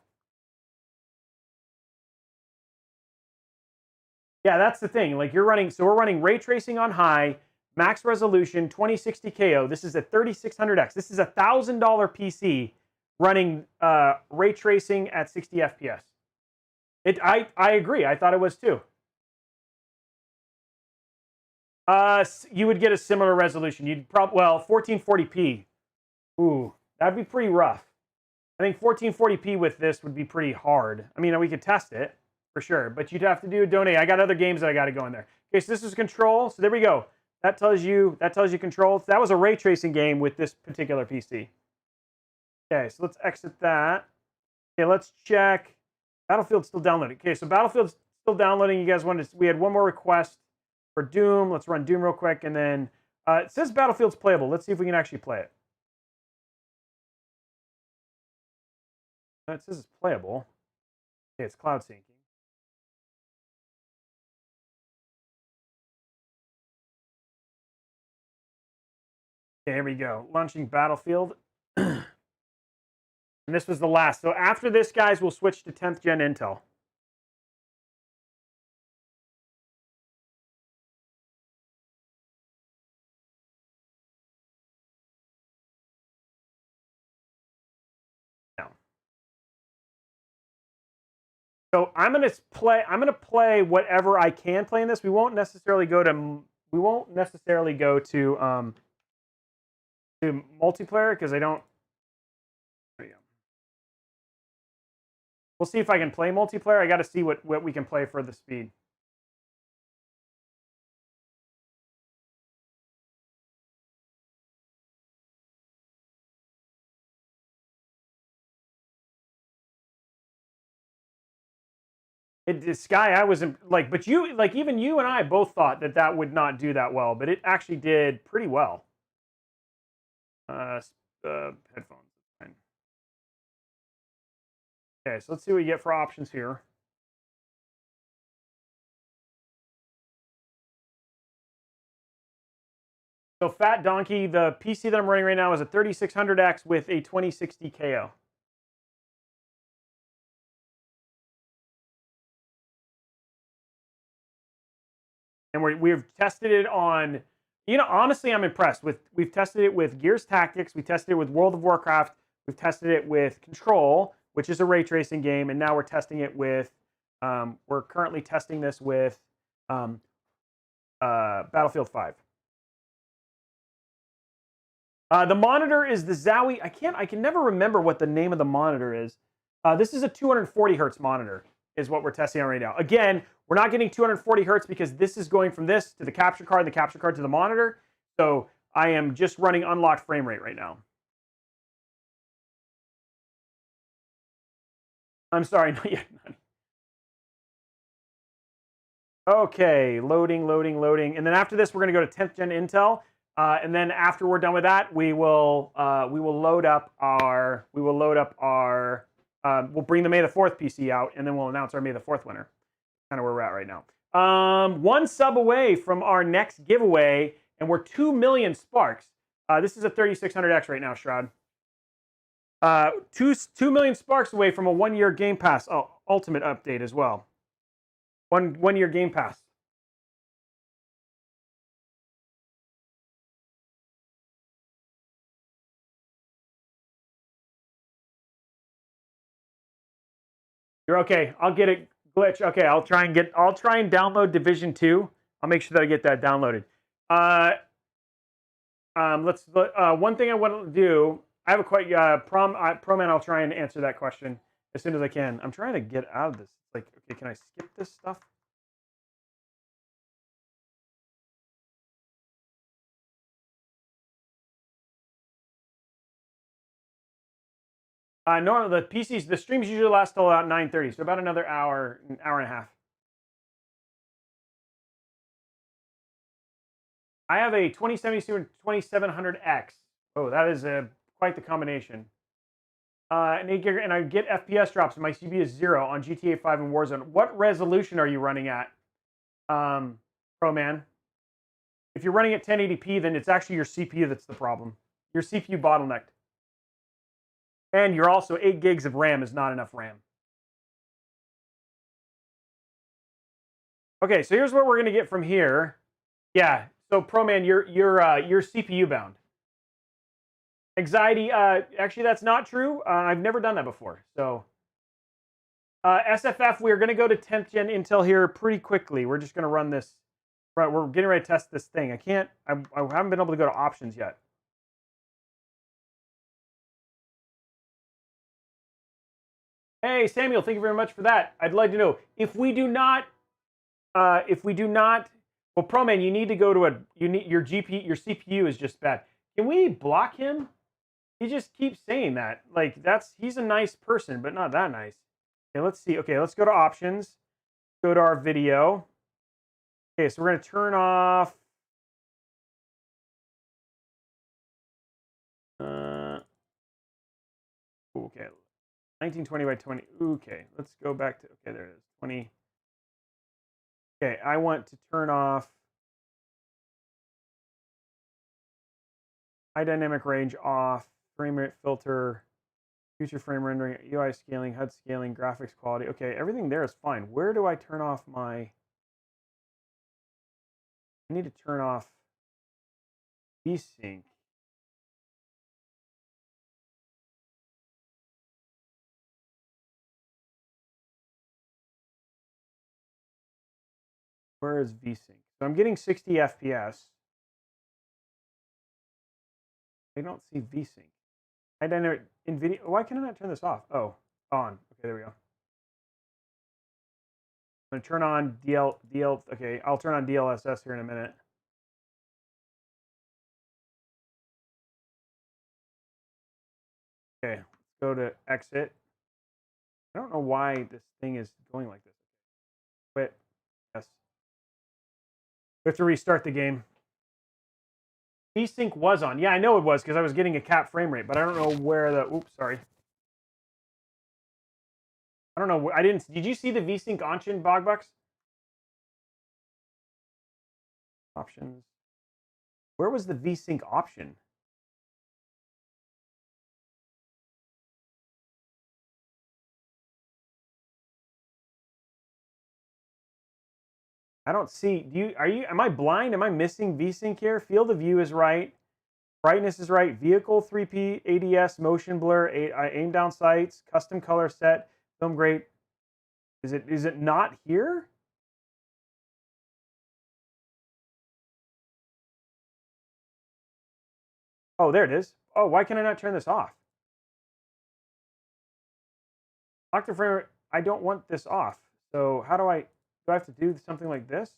Yeah, that's the thing. Like, you're running, so we're running ray tracing on high, max resolution, 2060 KO. This is a 3600X. This is a $1,000 PC running ray tracing at 60 FPS. I agree. I thought it was too. You would get a similar resolution. You'd well, 1440p. Ooh, that'd be pretty rough. I think 1440p with this would be pretty hard. I mean, we could test it for sure, but you'd have to do a donate. I got other games that I got to go in there. Okay, so this is control. So there we go. That tells you control. So that was a ray tracing game with this particular PC. Okay, so let's exit that. Okay, let's check. Battlefield's still downloading. Okay, so Battlefield's still downloading. You guys wanted we had one more request for Doom. Let's run Doom real quick, and then it says Battlefield's playable. Let's see if we can actually play it. It says it's playable. Okay, it's cloud syncing. Okay, here we go. Launching Battlefield. And this was the last. So after this, guys, we'll switch to 10th gen Intel. So I'm gonna play whatever I can play in this. We won't necessarily go to multiplayer because I don't. There you go. We'll see if I can play multiplayer. I got to see what we can play for the speed. Sky, I was like, but you, like, even you and I both thought that would not do that well, but it actually did pretty well. Headphones. Fine. Okay, so let's see what we get for options here. So Fat Donkey, the PC that I'm running right now is a 3600X with a 2060 KO. And we've tested it on, you know, honestly, I'm impressed with, we've tested it with Gears Tactics, we tested it with World of Warcraft, we've tested it with Control, which is a ray tracing game, and now we're testing it with, we're currently testing this with Battlefield 5. The monitor is the Zowie. I can never remember what the name of the monitor is. This is a 240 hertz monitor, is what we're testing on right now. Again, we're not getting 240 hertz because this is going from this to the capture card, and the capture card to the monitor. So I am just running unlocked frame rate right now. I'm sorry, not yet. Okay, loading. And then after this, we're going to go to 10th gen Intel. And then after we're done with that, we will load up our we'll bring the May the 4th PC out, and then we'll announce our May the 4th winner. Kind of where we're at right now. 1 sub away from our next giveaway, and we're 2 million sparks. This is a 3600X right now, Shroud. 2 million sparks away from a 1-year Game Pass Ultimate update as well. One year Game Pass. You're okay. I'll get it. Glitch. Okay, I'll try and download Division 2. I'll make sure that I get that downloaded. One thing I want to do. I have a ProMan. I'll try and answer that question as soon as I can. I'm trying to get out of this. Like, okay, can I skip this stuff? No, the PCs, the streams usually last till about 9:30, so about another hour, an hour and a half. I have a 2072 and 2700X. Oh, that is quite the combination. And I get FPS drops, and my CPU is 0 on GTA 5 and Warzone. What resolution are you running at, ProMan? If you're running at 1080p, then it's actually your CPU that's the problem. Your CPU bottlenecked. And you're also 8 gigs of RAM is not enough RAM. Okay, so here's what we're gonna get from here. Yeah, so ProMan, you're CPU bound. Anxiety, actually that's not true. I've never done that before. So SFF, we're gonna go to 10th gen Intel here pretty quickly. We're just gonna run this. Right, we're getting ready to test this thing. I haven't been able to go to options yet. Hey, Samuel, thank you very much for that. I'd like to know if we do not, well, ProMan, you need to go to your CPU is just bad. Can we block him? He just keeps saying that. Like he's a nice person, but not that nice. Okay, let's see. Okay, let's go to options. Go to our video. Okay, so we're gonna turn off. Okay. 1920 by 20. Okay, let's go back to, okay, there it is, 20. Okay, I want to turn off high dynamic range off, frame rate filter, future frame rendering, UI scaling, HUD scaling, graphics quality. Okay, everything there is fine. Where do I turn off I need to turn off VSync. Where is VSync? So I'm getting 60 FPS. I don't see VSync. I don't know. NVIDIA. Why can I not turn this off? Oh, on. Okay, there we go. I'm going to turn on DL. Okay, I'll turn on DLSS here in a minute. Okay, let's go to exit. I don't know why this thing is going like this. Quit. Yes. We have to restart the game. VSync was on. Yeah, I know it was because I was getting a cap frame rate, but I don't know where the. Oops, sorry. I don't know. I didn't. Did you see the VSync option, Bogbucks? Options. Where was the VSync option? I don't see. Am I blind? Am I missing VSync here? Field of view is right. Brightness is right. Vehicle 3P, ADS, motion blur, aim down sights, custom color set, film grade. Is it not here? Oh, there it is. Oh, why can I not turn this off? Dr. Frame, I don't want this off. So how do I have to do something like this?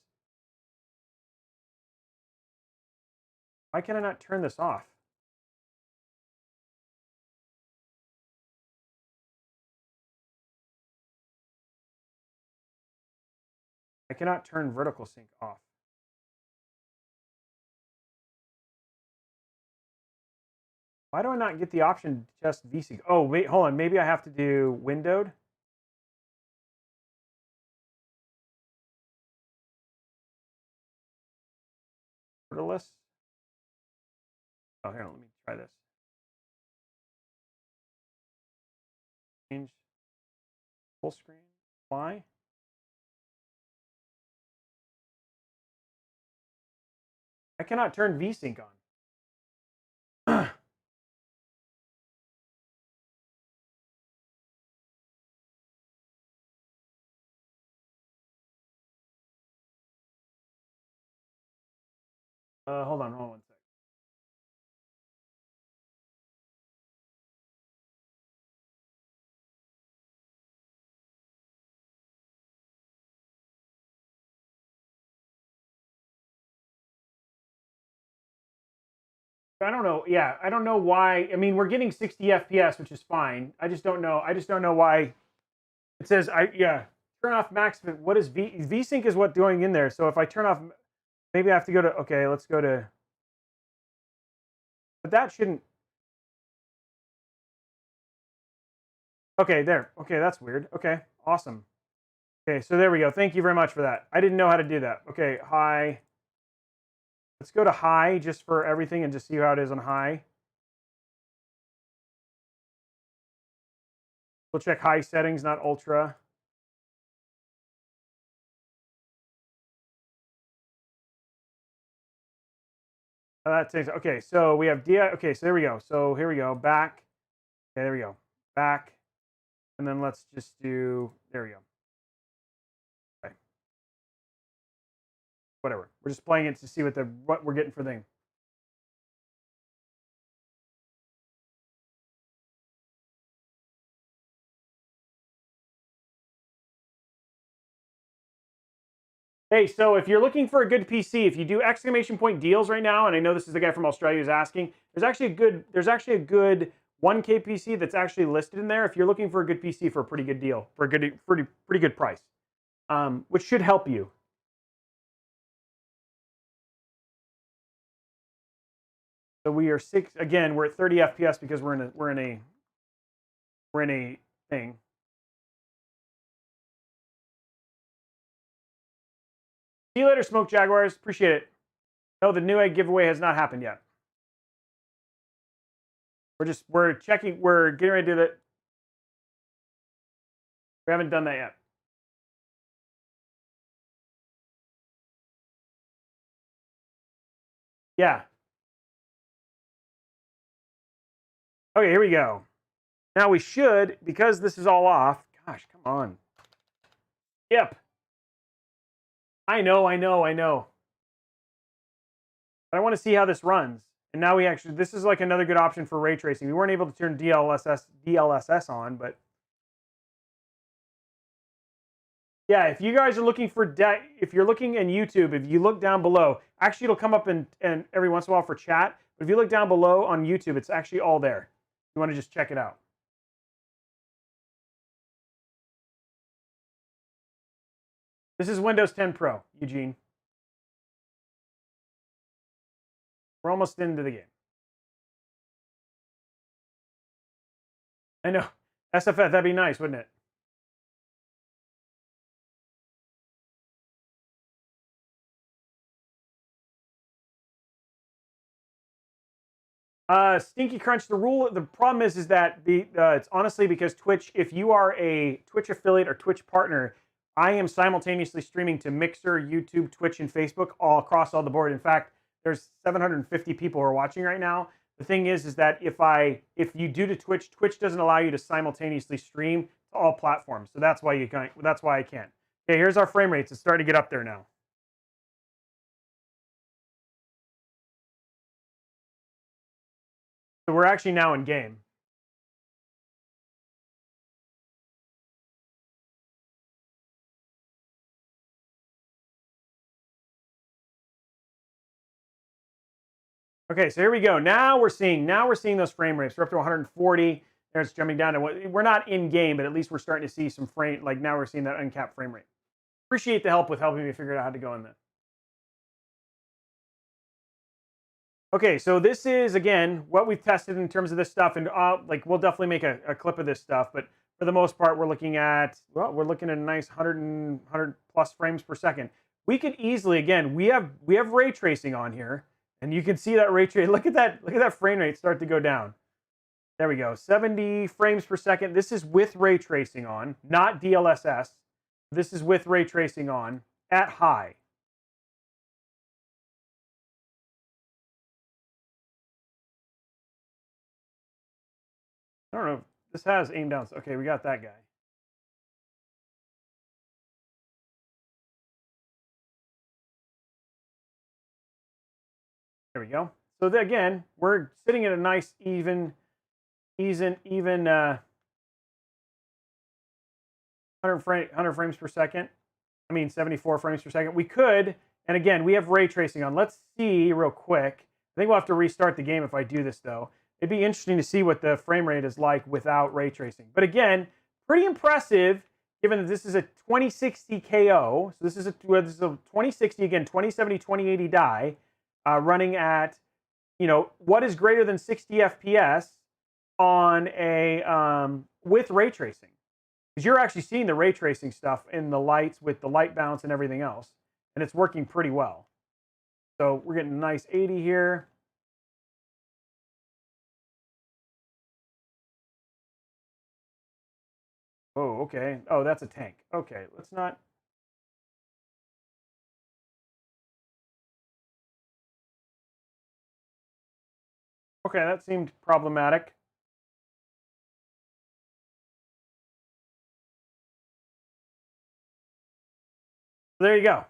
Why can I not turn this off? I cannot turn vertical sync off. Why do I not get the option to test VSync? Oh, wait, hold on. Maybe I have to do windowed. Borderless. Oh, here, let me try this. Change full screen. Why? I cannot turn VSync on. Hold on one sec. I don't know. Yeah, I don't know why. I mean, we're getting 60 FPS, which is fine. I just don't know. I just don't know why it says turn off max. What is VSync is what doing in there. So if I turn off, maybe I have to go to. Okay, let's go to. But that shouldn't. Okay, there. Okay, that's weird. Okay, awesome. Okay, so there we go. Thank you very much for that. I didn't know how to do that. Okay, high. Let's go to high just for everything and just see how it is on high. We'll check high settings, not ultra. That takes, okay, so we have DI. Okay, so there we go. So here we go. Back. Okay, there we go. Back. And then let's just do, there we go. Okay. Whatever. We're just playing it to see what we're getting for thing. Hey, so if you're looking for a good PC, if you do exclamation point deals right now, and I know this is the guy from Australia who's asking, there's actually a good 1K PC that's actually listed in there. If you're looking for a good PC for a pretty good deal, for a pretty good price, which should help you. So we are we're at 30 FPS because we're in a thing. See you later, Smoke Jaguars. Appreciate it. No, the Newegg giveaway has not happened yet. We're checking, we're getting ready to do that. We haven't done that yet. Yeah. Okay, here we go. Now we should, because this is all off. Gosh, come on. Yep. I know. But I want to see how this runs. And now this is like another good option for ray tracing. We weren't able to turn DLSS on, but yeah, if you guys are looking for if you're looking in YouTube, if you look down below, actually it'll come up and every once in a while for chat. But if you look down below on YouTube, it's actually all there. You want to just check it out. This is Windows 10 Pro, Eugene. We're almost into the game. I know. SFF, that'd be nice, wouldn't it? Stinky Crunch. The problem is that it's honestly because Twitch. If you are a Twitch affiliate or Twitch partner, I am simultaneously streaming to Mixer, YouTube, Twitch, and Facebook all across all the board. In fact, there's 750 people who are watching right now. The thing is that if you do to Twitch, Twitch doesn't allow you to simultaneously stream to all platforms. So that's why that's why I can't. Okay, here's our frame rates. It's starting to get up there now. So we're actually now in game. Okay, so here we go. Now we're seeing those frame rates. We're up to 140. There it's jumping down to we're not in game, but at least we're starting to see some frame. Like now we're seeing that uncapped frame rate. Appreciate the help with helping me figure out how to go in there. Okay, so this is, again, what we've tested in terms of this stuff. And like, we'll definitely make a clip of this stuff. But for the most part, we're looking at, well, we're looking at a nice 100 plus frames per second. We could easily, again, we have ray tracing on here. And you can see that ray trace. Look at that frame rate start to go down. There we go, 70 frames per second. This is with ray tracing on, not DLSS. This is with ray tracing on at high. I don't know if this has aim down. Okay, we got that guy. There we go. So again, we're sitting at a nice even 100 frames per second. I mean, 74 frames per second. We could, and again, we have ray tracing on. Let's see real quick. I think we'll have to restart the game if I do this, though. It'd be interesting to see what the frame rate is like without ray tracing. But again, pretty impressive, given that this is a 2060 KO. So this is a 2060, again, 2070, 2080 die, running at, you know, what is greater than 60 FPS on a with ray tracing. Because you're actually seeing the ray tracing stuff in the lights with the light bounce and everything else. And it's working pretty well. So we're getting a nice 80 here. Oh, okay. Oh, that's a tank. Okay, let's not. Okay, that seemed problematic. There you go.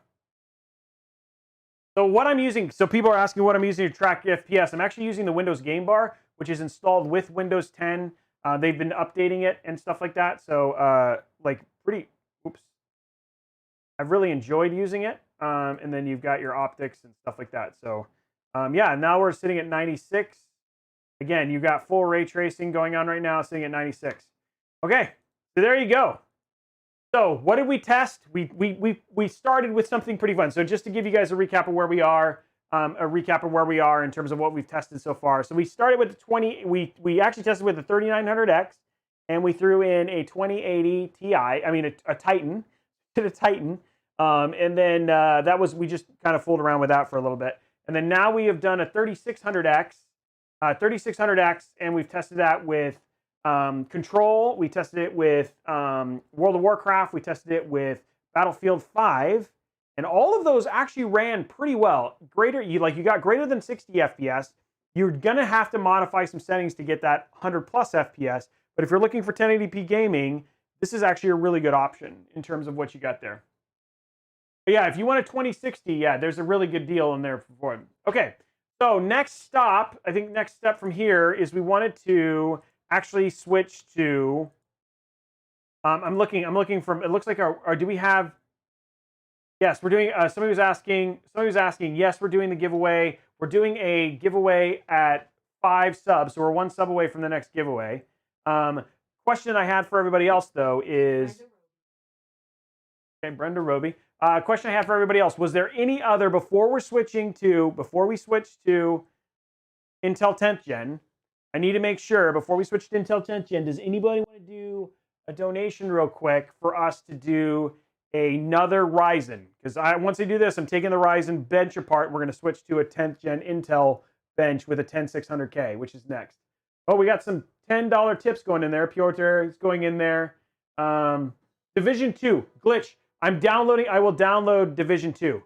So what I'm using, so people are asking what I'm using to track FPS. I'm actually using the Windows Game Bar, which is installed with Windows 10. They've been updating it and stuff like that. So like I've really enjoyed using it. And then you've got your optics and stuff like that. So yeah, now we're sitting at 96. Again, you've got full ray tracing going on right now, sitting at 96. Okay, so there you go. So what did we test? We started with something pretty fun. So just to give you guys a recap of where we are, in terms of what we've tested so far. So we started with the 20. We actually tested with the 3900X, and we threw in a 2080 Ti. I mean a Titan, to the Titan, and then we just kind of fooled around with that for a little bit. And then now we have done a 3600X, and we've tested that with Control. We tested it with World of Warcraft. We tested it with Battlefield 5, and all of those actually ran pretty well. You got greater than 60 FPS. You're gonna have to modify some settings to get that 100 plus FPS. But if you're looking for 1080p gaming, this is actually a really good option in terms of what you got there. But yeah, if you want a 2060, yeah, there's a really good deal in there for it. Okay, so next step from here is we wanted to actually switch to. I'm looking from. It looks like do we have? Yes, we're doing. Somebody was asking. Yes, we're doing the giveaway. We're doing a giveaway at 5 subs, so we're 1 sub away from the next giveaway. Question I had for everybody else though is. Okay, Brenda Robey. Question I had for everybody else: was there any other before we switch to Intel 10th Gen? I need to make sure before we switch to Intel 10th Gen. Does anybody want to do a donation real quick for us to do another Ryzen? Because once I do this, I'm taking the Ryzen bench apart. We're going to switch to a 10th Gen Intel bench with a 10600K, which is next. Oh, we got some $10 tips going in there. Piotr is going in there. Division 2 glitch. I will download Division 2.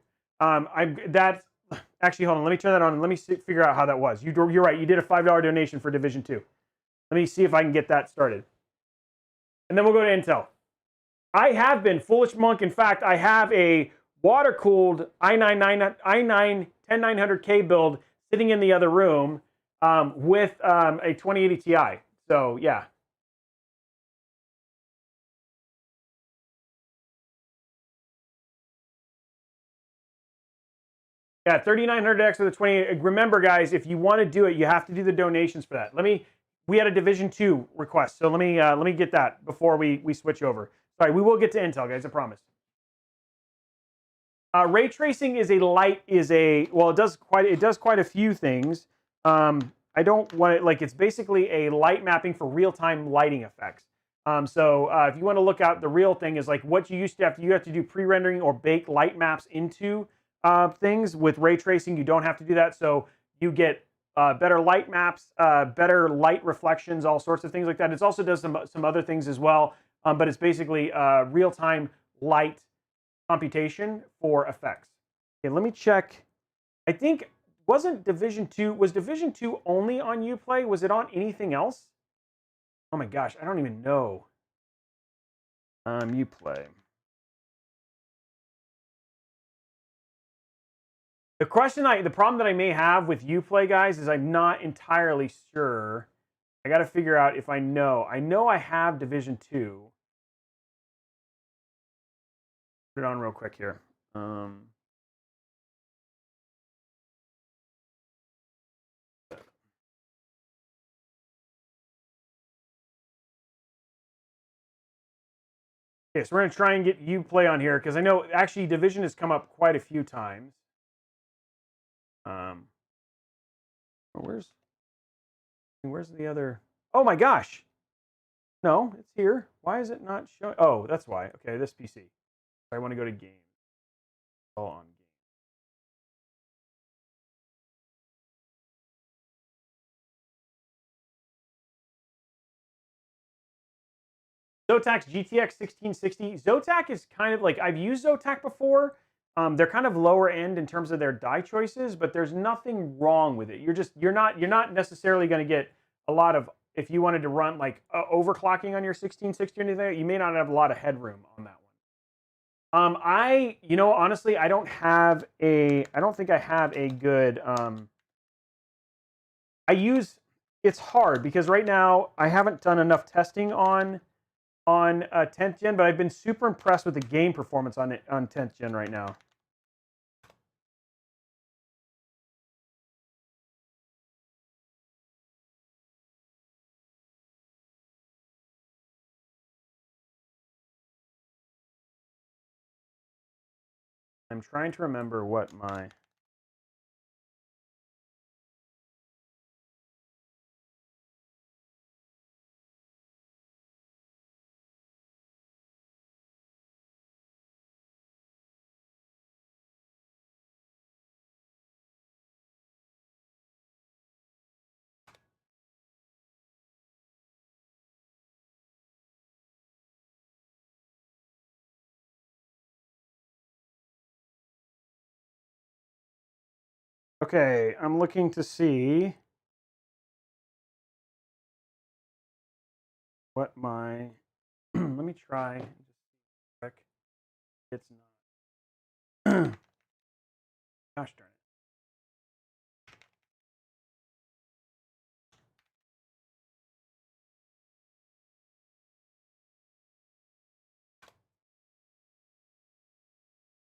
Actually, hold on. Let me turn that on and let me figure out how that was. You're right. You did a $5 donation for Division 2. Let me see if I can get that started. And then we'll go to Intel. I have been foolish monk. In fact, I have a water-cooled i9 10900K build sitting in the other room with a 2080 Ti. So yeah. Yeah, 3900X with a 20. Remember, guys, if you want to do it, you have to do the donations for that. We had a Division 2 request, so let me get that before we switch over. Sorry, we will get to Intel, guys, I promise. Ray tracing is well, it does quite a few things. I don't want it, like, it's basically a light mapping for real-time lighting effects. So if you want to look out, the real thing is like what you used to have to, you have to do pre-rendering or bake light maps into things. With ray tracing, you don't have to do that. So you get better light maps, better light reflections, all sorts of things like that. It also does some other things as well, but it's basically real-time light computation for effects. Okay, let me check. I think was Division 2 only on Uplay? Was it on anything else? Oh my gosh, I don't even know. Uplay. The problem that I may have with Uplay, guys, is I'm not entirely sure. I got to figure out if I know. I know I have Division 2. Put it on real quick here. Okay, so we're going to try and get Uplay on here because I know actually Division has come up quite a few times. Where's the other? Oh my gosh. No, it's here. Why is it not showing? Oh, that's why. Okay, this PC. I want to go to games. All on games. Zotac's GTX 1660. Zotac is kind of like, I've used Zotac before. They're kind of lower end in terms of their die choices, but there's nothing wrong with it. You're not necessarily going to get a lot of, if you wanted to run like overclocking on your 1660 or anything, you may not have a lot of headroom on that one. Honestly, I don't think I have a good, it's hard because right now I haven't done enough testing on 10th gen, but I've been super impressed with the game performance on 10th gen right now. I'm trying to remember what my... Okay, I'm looking to see what my... Let me try. It's not. Gosh darn it.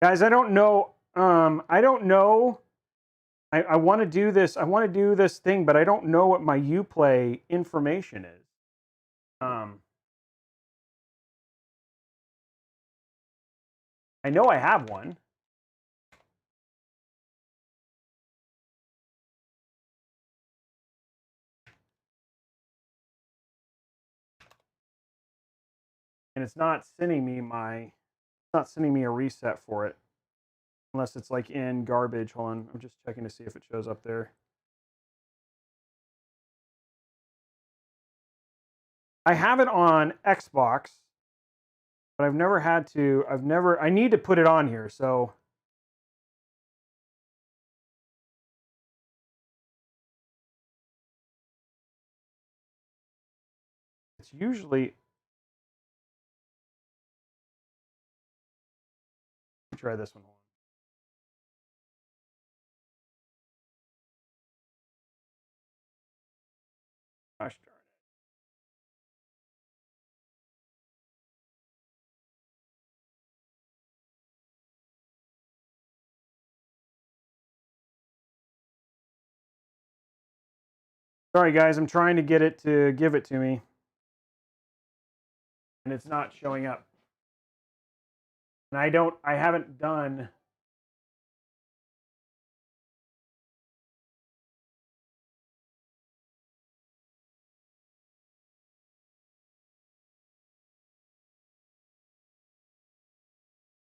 Guys, I don't know. I don't know. I want to do this. I want to do this thing, but I don't know what my Uplay information is. I know I have one. And it's not sending me a reset for it. Unless it's like in garbage. Hold on. I'm just checking to see if it shows up there. I have it on Xbox, but I've never had to. I need to put it on here, so. It's usually. Let me try this one. Gosh darn it. Sorry, guys. I'm trying to get it to give it to me. And it's not showing up. And I haven't done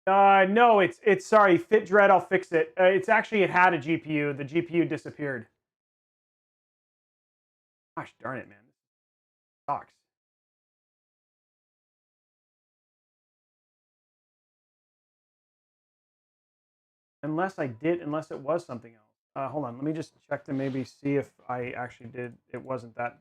No, it's sorry, FitDread, I'll fix it. It's actually, it had a GPU. The GPU disappeared. Gosh darn it, man. This sucks. Unless it was something else. Hold on, let me just check to maybe see if I actually did. It wasn't that.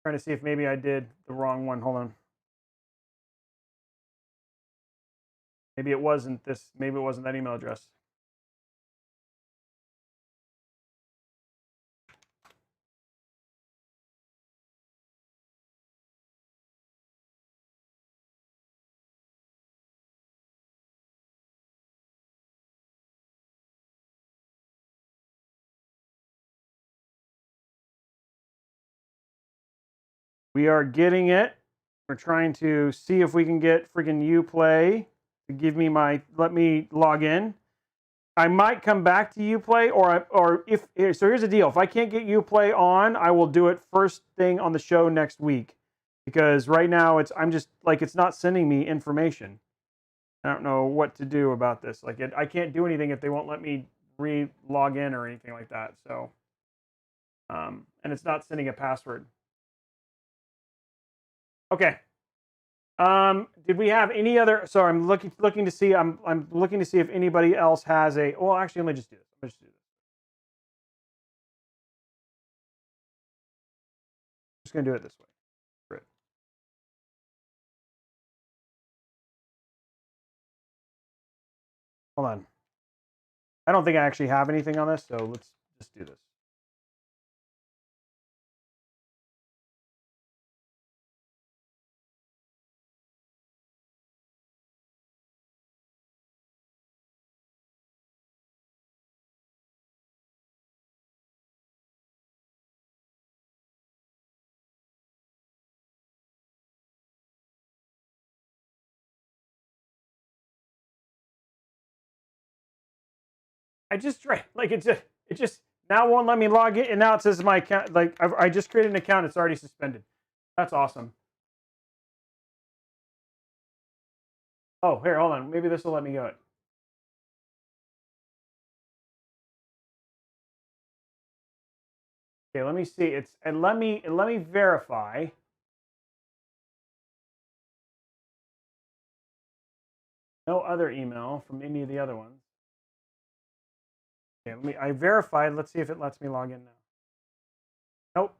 Trying to see if maybe I did the wrong one. Hold on. Maybe it wasn't this. Maybe it wasn't that email address. We are getting it. We're trying to see if we can get freaking Uplay to give me my, let me log in. I might come back to Uplay, or if, so here's the deal. If I can't get Uplay on, I will do it first thing on the show next week. Because right now I'm just like, it's not sending me information. I don't know what to do about this. Like I can't do anything if they won't let me log in or anything like that. So, and it's not sending a password. Okay. Did we have any other? Sorry, I'm looking to see. I'm looking to see if anybody else has a. Well, actually, let me just do this. Let me just do this. I'm just gonna do it this way. Great. Hold on. I don't think I actually have anything on this, so let's just do this. I just tried, like it just now won't let me log in, and now it says my account, like I just created an account, it's already suspended. That's awesome. Oh, here, hold on. Maybe this will let me go. Okay, let me see. It's and let me verify. No other email from any of the other ones. Okay, I verified. Let's see if it lets me log in now. Nope.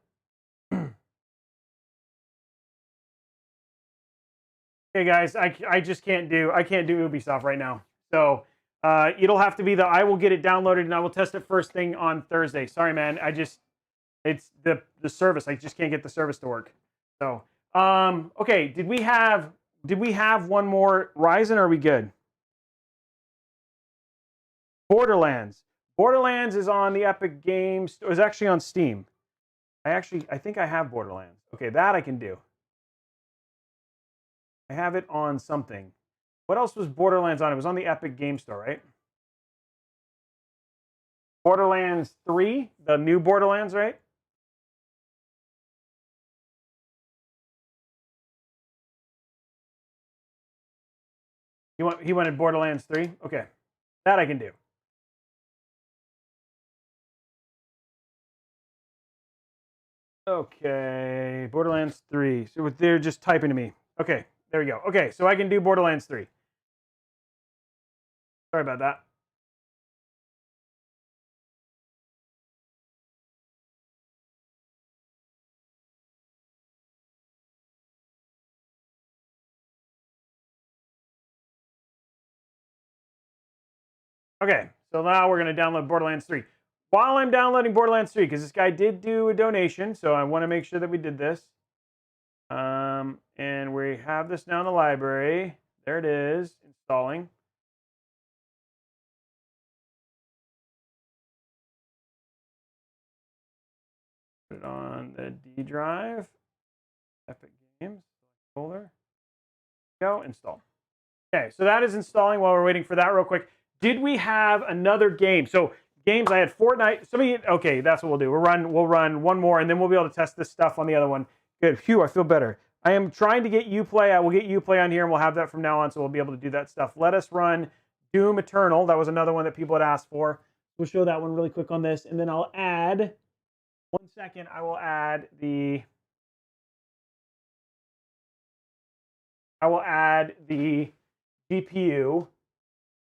Okay, guys, I just can't do Ubisoft right now. So it'll have to be I will get it downloaded and I will test it first thing on Thursday. Sorry, man. It's the service. I just can't get the service to work. So okay, did we have one more Ryzen, or are we good? Borderlands. Borderlands is on the Epic Games. It was actually on Steam. I think I have Borderlands. Okay, that I can do. I have it on something. What else was Borderlands on? It was on the Epic Game Store, right? Borderlands 3, the new Borderlands, right? He wanted Borderlands 3? Okay. That I can do. Okay, Borderlands 3. So they're just typing to me. Okay, there we go. Okay, so I can do Borderlands 3. Sorry about that. Okay, so now we're going to download Borderlands 3. While I'm downloading Borderlands 3, because this guy did do a donation, so I want to make sure that we did this. And we have this now in the library. There it is, installing. Put it on the D drive. Epic Games folder. Go, install. Okay, so that is installing while we're waiting for that real quick. Did we have another game? So games, I had Fortnite. Okay, that's what we'll do. We'll run one more, and then we'll be able to test this stuff on the other one. Good. Phew, I feel better. I am trying to get Uplay. I will get Uplay on here, and we'll have that from now on, so we'll be able to do that stuff. Let us run Doom Eternal. That was another one that people had asked for. We'll show that one really quick on this, and then I'll add, 1 second, I will add the GPU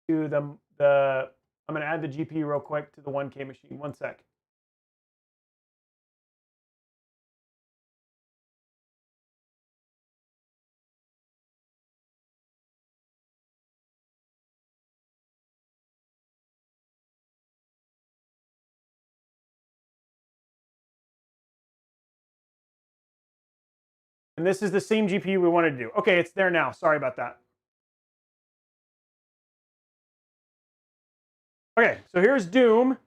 to I'm going to add the GPU real quick to the 1K machine. 1 sec. And this is the same GPU we wanted to do. Okay, it's there now. Sorry about that. Okay, so here's Doom.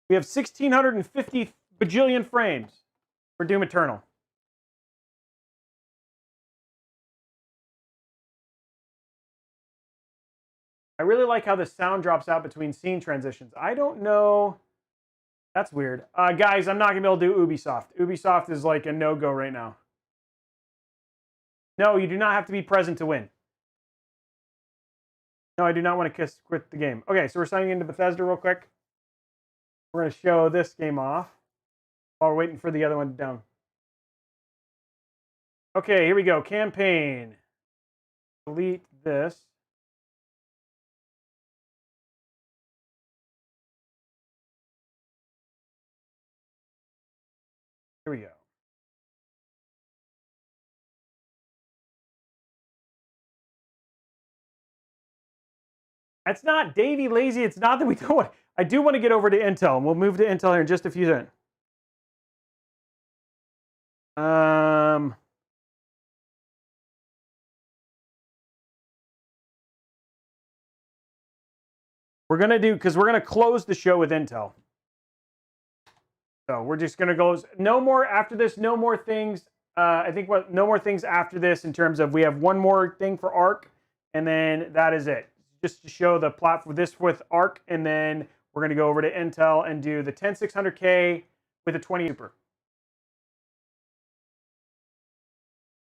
We have 1,650 bajillion frames for Doom Eternal. I really like how the sound drops out between scene transitions. I don't know. That's weird. Guys, I'm not going to be able to do Ubisoft. Ubisoft is like a no-go right now. No, you do not have to be present to win. No, I do not want to quit the game. Okay, so we're signing into Bethesda real quick. We're going to show this game off while we're waiting for the other one down. Okay, here we go. Campaign. Delete this. Here we go. That's not Davey lazy. It's not that we don't want. I do want to get over to Intel, and we'll move to Intel here in just a few seconds. We're gonna do, because we're gonna close the show with Intel. So we're just gonna go. No more after this. No more things. I think no more things after this in terms of we have one more thing for ARC, and then that is it. Just to show the platform this with ARC, and then we're gonna go over to Intel and do the 10600K with a 20 Super.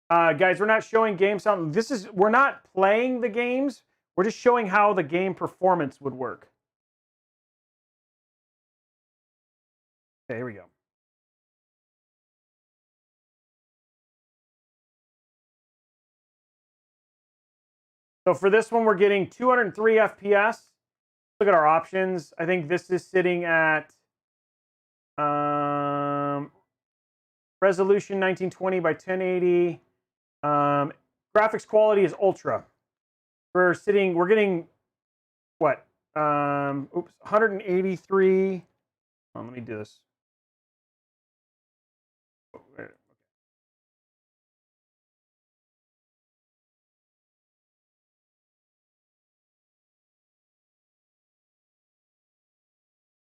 Guys, we're not showing game sound. We're not playing the games. We're just showing how the game performance would work. Okay, here we go. So for this one, we're getting 203 FPS. Look at our options. I think this is sitting at resolution 1920 by 1080. Graphics quality is ultra. We're getting what? 183. Oh, let me do this.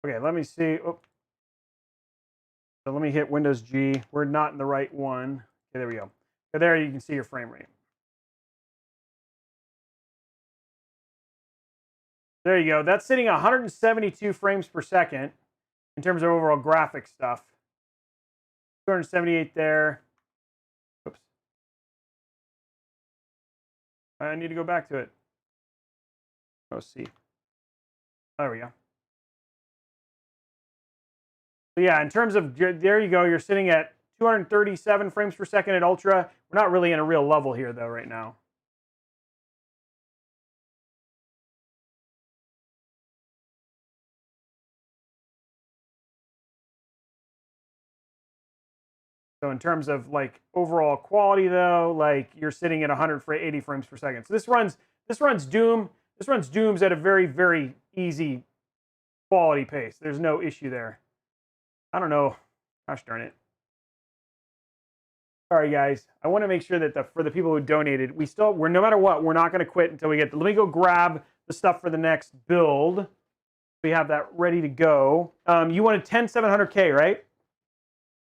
Okay, let me see. Oh. So let me hit Windows G. We're not in the right one. Okay, there we go. So there you can see your frame rate. There you go. That's sitting at 172 frames per second in terms of overall graphic stuff. 278 there. Oops. I need to go back to it. Let's see. There we go. So yeah, in terms of, there you go, you're sitting at 237 frames per second at Ultra. We're not really in a real level here, though, right now. So in terms of like overall quality, though, like you're sitting at 180 frames per second. So this runs Doom. This runs Dooms at a very, very easy quality pace. There's no issue there. I don't know. Gosh darn it. Sorry, guys. I want to make sure that for the people who donated, we're no matter what, we're not going to quit until we get. Let me go grab the stuff for the next build. We have that ready to go. You wanted 10700K, right?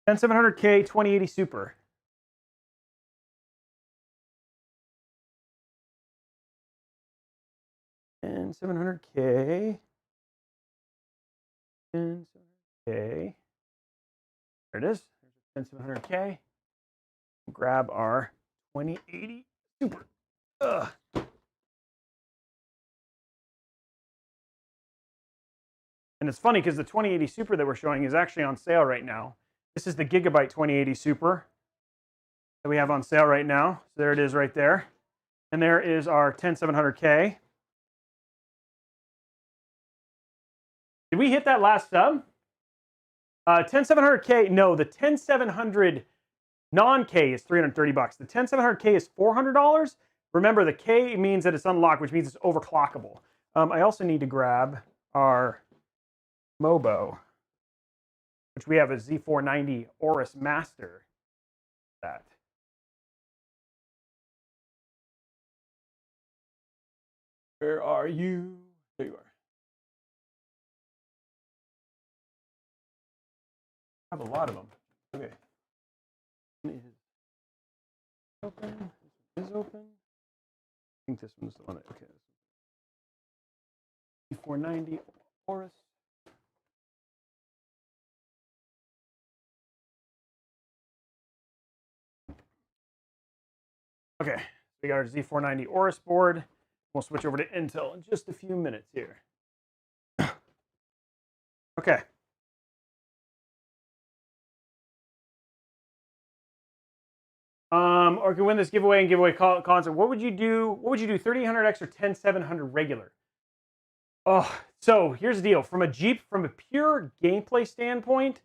10700K 2080 Super. And 700K. And 700K. There it is. 10700K. Grab our 2080 Super. Ugh. And it's funny because the 2080 Super that we're showing is actually on sale right now. This is the Gigabyte 2080 Super that we have on sale right now. So there it is right there. And there is our 10700K. Did we hit that last sub? 10700K, no, the 10700 non-K is $330. The 10700K is $400. Remember, the K means that it's unlocked, which means it's overclockable. I also need to grab our Mobo, which we have a Z490 Aorus Master. That. Where are you? There you are. I have a lot of them. Okay. One is open. This one is open. I think this one's the one that, okay. Z490 Aorus. Okay, we got our Z490 Aorus board. We'll switch over to Intel in just a few minutes here. Okay. Or can win this giveaway and giveaway concert. What would you do? What would you do? 3800X or 10700 regular? Oh, so here's the deal. From a pure gameplay standpoint,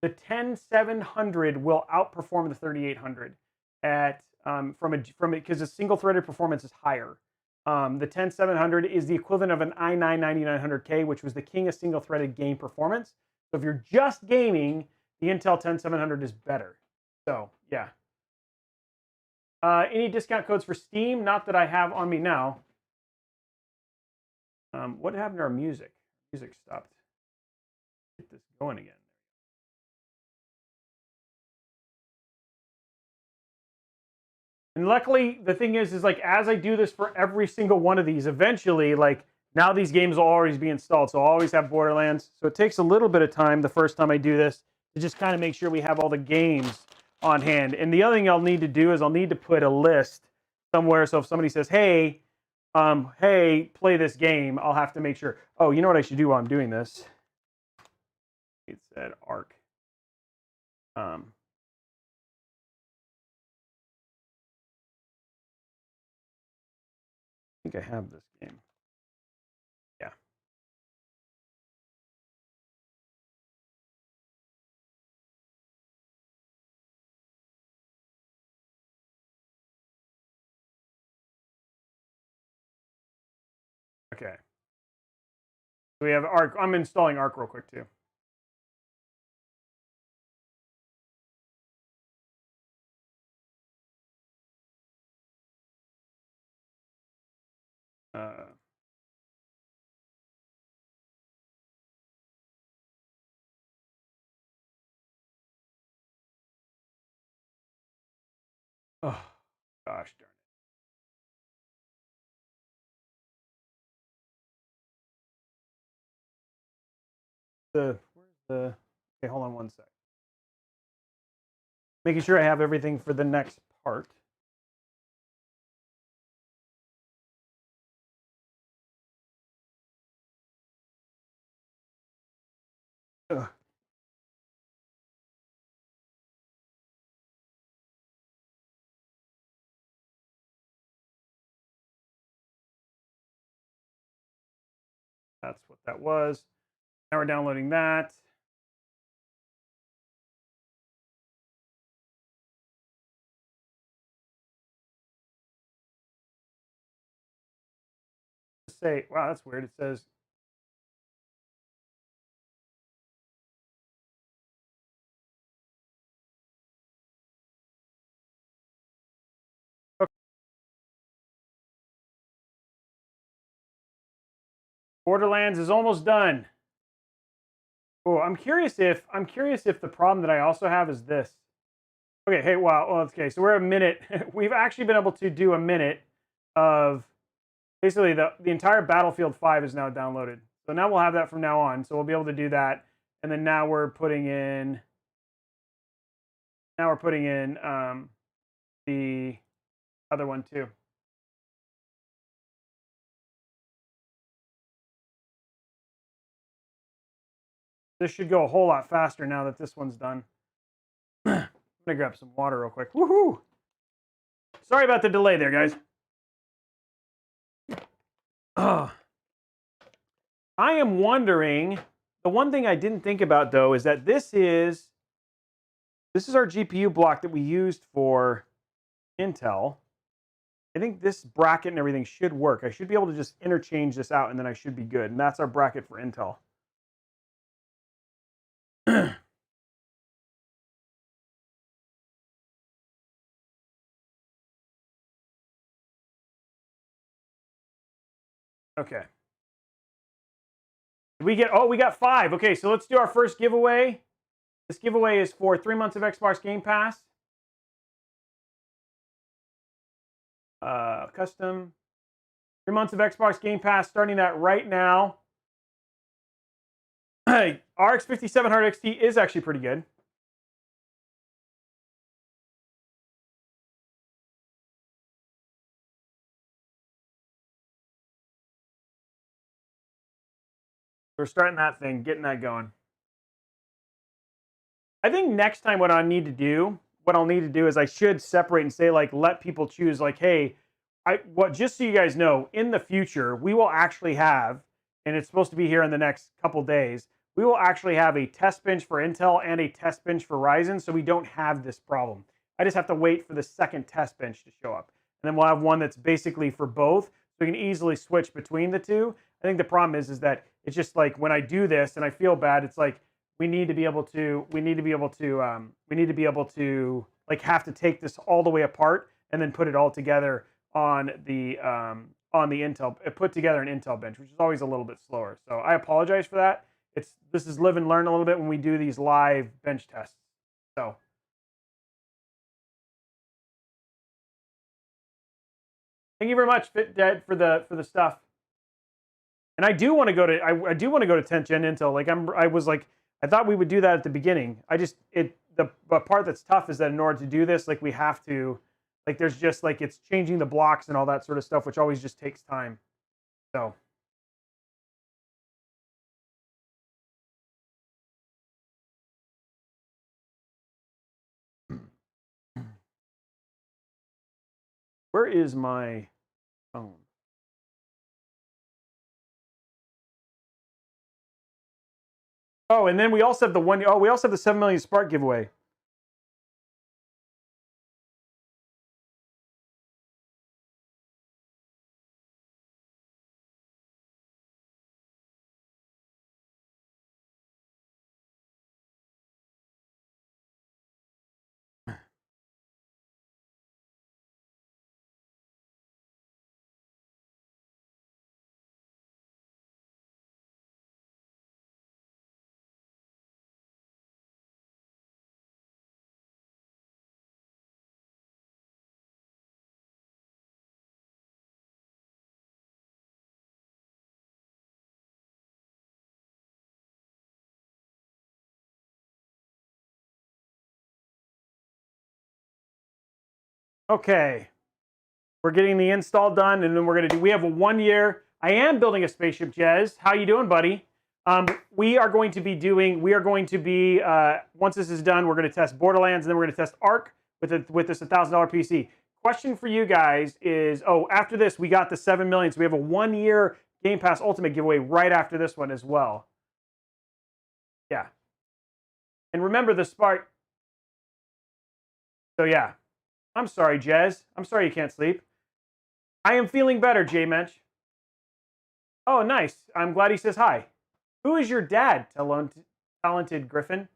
the 10700 will outperform the 3800 at because the single threaded performance is higher. The 10700 is the equivalent of an i9 9900K, which was the king of single threaded game performance. So if you're just gaming, the Intel 10700 is better. So yeah. Any discount codes for Steam? Not that I have on me now. What happened to our music? Music stopped. Get this going again. And luckily, the thing is like as I do this for every single one of these, eventually, like now these games will always be installed. So I'll always have Borderlands. So it takes a little bit of time the first time I do this to just kind of make sure we have all the games on hand. And the other thing I'll need to do is I'll need to put a list somewhere. So if somebody says, hey, play this game, I'll have to make sure. Oh, you know what I should do while I'm doing this? It said ARC. I think I have this game. Yeah. Okay. So we have ARC. I'm installing ARC real quick too. Oh, gosh darn it. Okay, hold on one sec. Making sure I have everything for the next part. Ugh. That's what that was. Now we're downloading that. Say, wow, that's weird. It says Borderlands is almost done. Oh, I'm curious if the problem that I also have is this. Okay, hey, wow. Well, okay, so we're a minute. We've actually been able to do a minute of basically the entire Battlefield 5 is now downloaded. So now we'll have that from now on. So we'll be able to do that. And then now we're putting in the other one too. This should go a whole lot faster now that this one's done. I'm gonna grab some water real quick. Woohoo! Sorry about the delay there, guys. I am wondering, the one thing I didn't think about though is that this is our GPU block that we used for Intel. I think this bracket and everything should work. I should be able to just interchange this out and then I should be good. And that's our bracket for Intel. Okay. We got 5. Okay, so let's do our first giveaway. This giveaway is for 3 months of Xbox Game Pass. Custom. 3 months of Xbox Game Pass, starting that right now. RX 5700 XT is actually pretty good. We're starting that thing, getting that going. I think next time what I'll need to do is I should separate and say, like, let people choose, like, hey, just so you guys know, in the future, we will actually have, and it's supposed to be here in the next couple days, we will actually have a test bench for Intel and a test bench for Ryzen, so we don't have this problem. I just have to wait for the second test bench to show up. And then we'll have one that's basically for both, so we can easily switch between the two. I think the problem is that it's just like when I do this and I feel bad, it's like we need to be able to like have to take this all the way apart and then put it all together on the Intel, put together an Intel bench, which is always a little bit slower. So I apologize for that. This is live and learn a little bit when we do these live bench tests. So thank you very much, FitDead, for the stuff. And I do want to go to 10th gen Intel. Like I thought we would do that at the beginning. The part that's tough is that in order to do this, like we have to, like there's just like it's changing the blocks and all that sort of stuff, which always just takes time. So where is my phone? Oh, and then we also have we also have the 7 million Spark giveaway. Okay, we're getting the install done, and then we have a 1 year. I am building a spaceship, Jez. How you doing, buddy? We are going to be once this is done, we're going to test Borderlands, and then we're going to test Ark with this $1,000 PC. Question for you guys is, after this, we got the 7 million, so we have a 1 year Game Pass Ultimate giveaway right after this one as well. Yeah. And remember the Spark. So yeah. I'm sorry, Jez. I'm sorry you can't sleep. I am feeling better, J-Mensch. Oh, nice. I'm glad he says hi. Who is your dad, talented Griffin?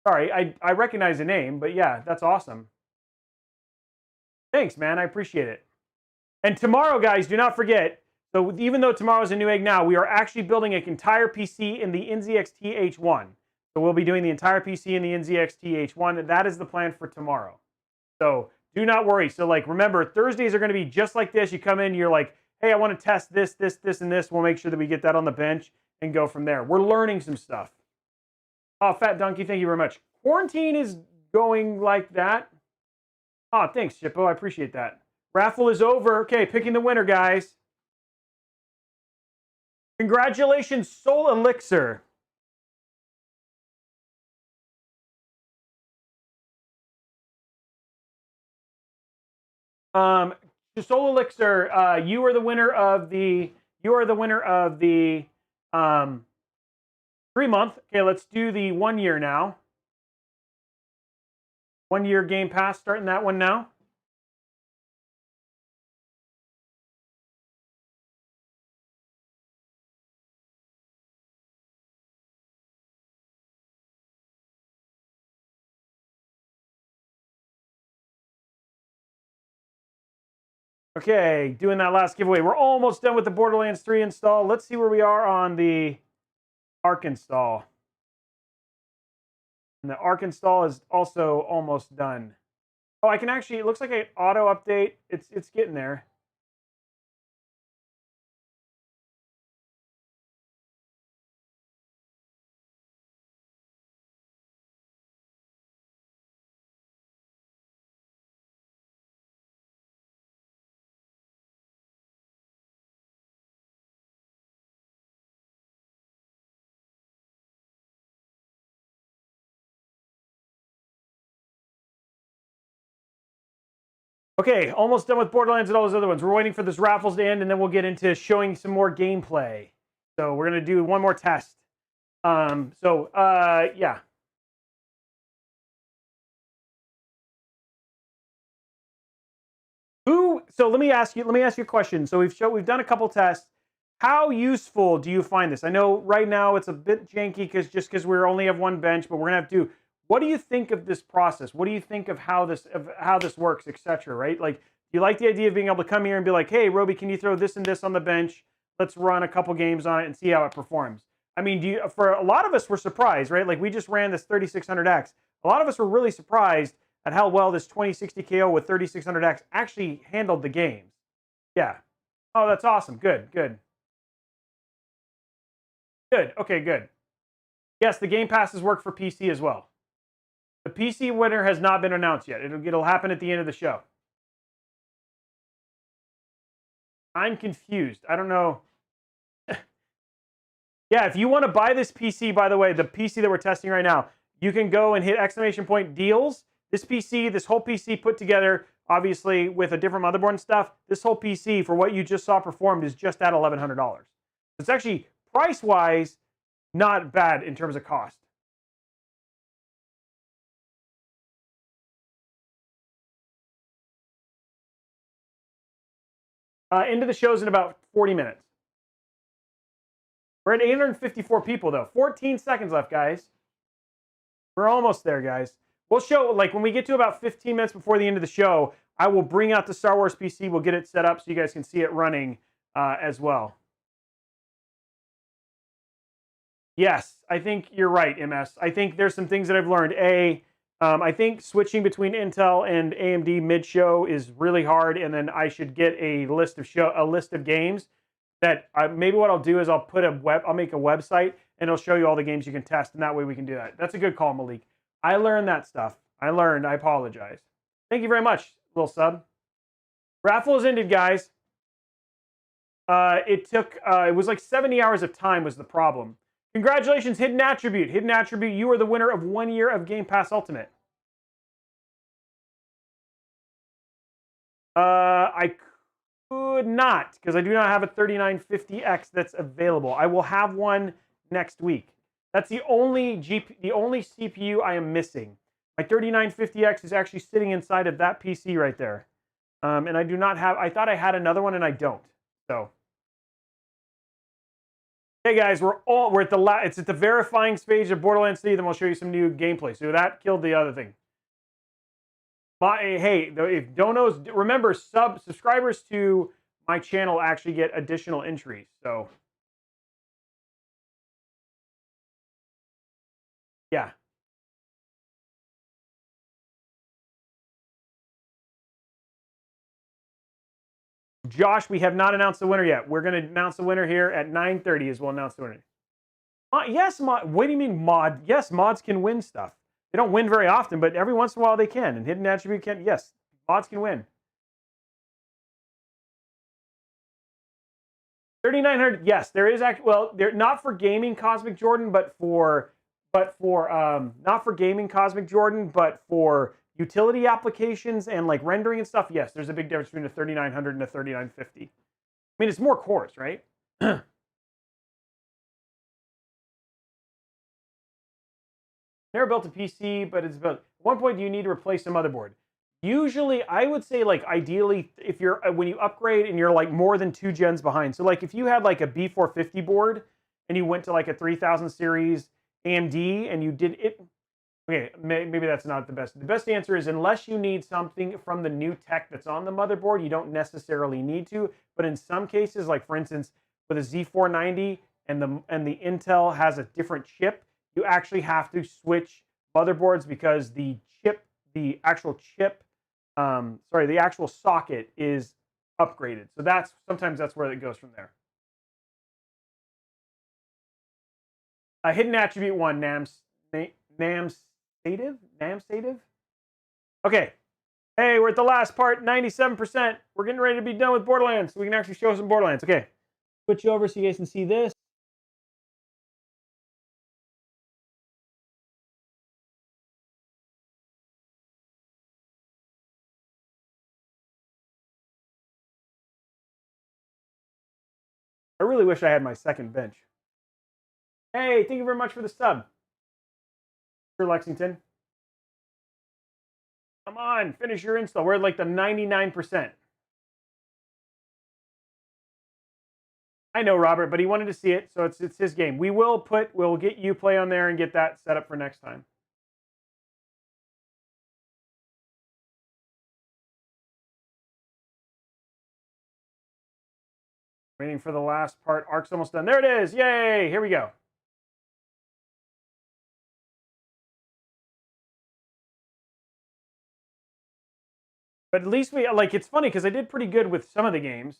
Sorry, I recognize the name, but yeah, that's awesome. Thanks, man. I appreciate it. And tomorrow, guys, do not forget, so even though tomorrow's a Newegg Now, we are actually building an entire PC in the NZXT H1. So we'll be doing the entire PC in the NZXT H1, and that is the plan for tomorrow. So do not worry. So like, remember, Thursdays are going to be just like this. You come in, you're like, hey, I want to test this, this, this, and this. We'll make sure that we get that on the bench and go from there. We're learning some stuff. Oh, Fat Donkey, thank you very much. Quarantine is going like that. Oh, thanks, Shippo. I appreciate that. Raffle is over. Okay, picking the winner, guys. Congratulations, Soul Elixir. Soul Elixir, you are the winner of the 3-month. Okay, let's do the 1 year now. 1 year Game Pass, starting that one now. Okay, doing that last giveaway. We're almost done with the Borderlands 3 install. Let's see where we are on the Arc install. And the Arc install is also almost done. Oh, I can actually, it looks like an auto update. It's getting there. Okay, almost done with Borderlands and all those other ones. We're waiting for this raffles to end, and then we'll get into showing some more gameplay. So we're going to do one more test. Yeah. So let me ask you a question. So we've done a couple tests. How useful do you find this? I know right now it's a bit janky because we only have one bench, but we're gonna have to. What do you think of this process? What do you think of how this works, etc.? Right? Like, do you like the idea of being able to come here and be like, hey, Robey, can you throw this and this on the bench? Let's run a couple games on it and see how it performs. I mean, for a lot of us, we're surprised, right? Like, we just ran this 3600X. A lot of us were really surprised at how well this 2060 KO with 3600X actually handled the games. Yeah. Oh, that's awesome. Good. Okay, good. Yes, the Game Passes work for PC as well. The PC winner has not been announced yet. It'll happen at the end of the show. I'm confused. I don't know. Yeah, if you want to buy this PC, by the way, the PC that we're testing right now, you can go and hit / deals. This PC, this whole PC put together, obviously with a different motherboard and stuff, this whole PC for what you just saw performed is just at $1,100. It's actually, price-wise, not bad in terms of cost. Into the show's in about 40 minutes. We're at 854 people, though. 14 seconds left, guys. We're almost there, guys. We'll show, like, when we get to about 15 minutes before the end of the show, I will bring out the Star Wars PC. We'll get it set up so you guys can see it running as well. Yes, I think you're right, MS. I think there's some things that I've learned. I think switching between Intel and AMD mid-show is really hard, and then I should get a list of games that maybe what I'll do is I'll make a website and it'll show you all the games you can test, and that way we can do that. That's a good call, Malik. I learned that stuff. I apologize. Thank you very much, little sub. Raffle is ended, guys. It was like 70 hours of time was the problem. Congratulations, Hidden Attribute. Hidden Attribute, you are the winner of 1 year of Game Pass Ultimate. I could not, because I do not have a 3950X that's available. I will have one next week. That's the only CPU I am missing. My 3950X is actually sitting inside of that PC right there. And I do not have, I thought I had another one and I don't. So. Hey guys, we're at it's at the verifying stage of Borderlands 3, then we'll show you some new gameplay. So that killed the other thing. Hey, if donos, remember subscribers to my channel actually get additional entries. So yeah. Josh, we have not announced the winner yet. We're going to announce the winner here at 9:30 as we'll announce the winner. Yes, mod. What do you mean mod? Yes, mods can win stuff. They don't win very often, but every once in a while they can. And Hidden Attribute can. Yes, mods can win. 3900. Yes, there is actually. Well, they're not for gaming Cosmic Jordan, but for not for gaming Cosmic Jordan, but for utility applications and like rendering and stuff. Yes, there's a big difference between a 3900 and a 3950. I mean, it's more cores, right? Never built a PC, but it's about at one point do you need to replace a motherboard? Usually, I would say like ideally, if you're when you upgrade and you're like more than 2 gens behind. So like if you had like a B450 board and you went to like a 3000 series AMD and you did it, okay, maybe that's not the best. The best answer is unless you need something from the new tech that's on the motherboard, you don't necessarily need to. But in some cases, like for instance, with a Z490 and the Intel has a different chip, you actually have to switch motherboards because the actual chip, the actual socket is upgraded. So sometimes that's where it goes from there. Hidden attribute 1, namsative. Okay. Hey, we're at the last part, 97%. We're getting ready to be done with Borderlands, so we can actually show some Borderlands. Okay. Switch over so you guys can see this. I really wish I had my second bench. Hey, thank you very much for the sub. For Lexington. Come on, finish your install. We're at like the 99%. I know, Robert, but he wanted to see it, so it's his game. We'll get Uplay on there and get that set up for next time. Waiting for the last part. Arc's almost done. There it is. Yay! Here we go. But at least it's funny because I did pretty good with some of the games.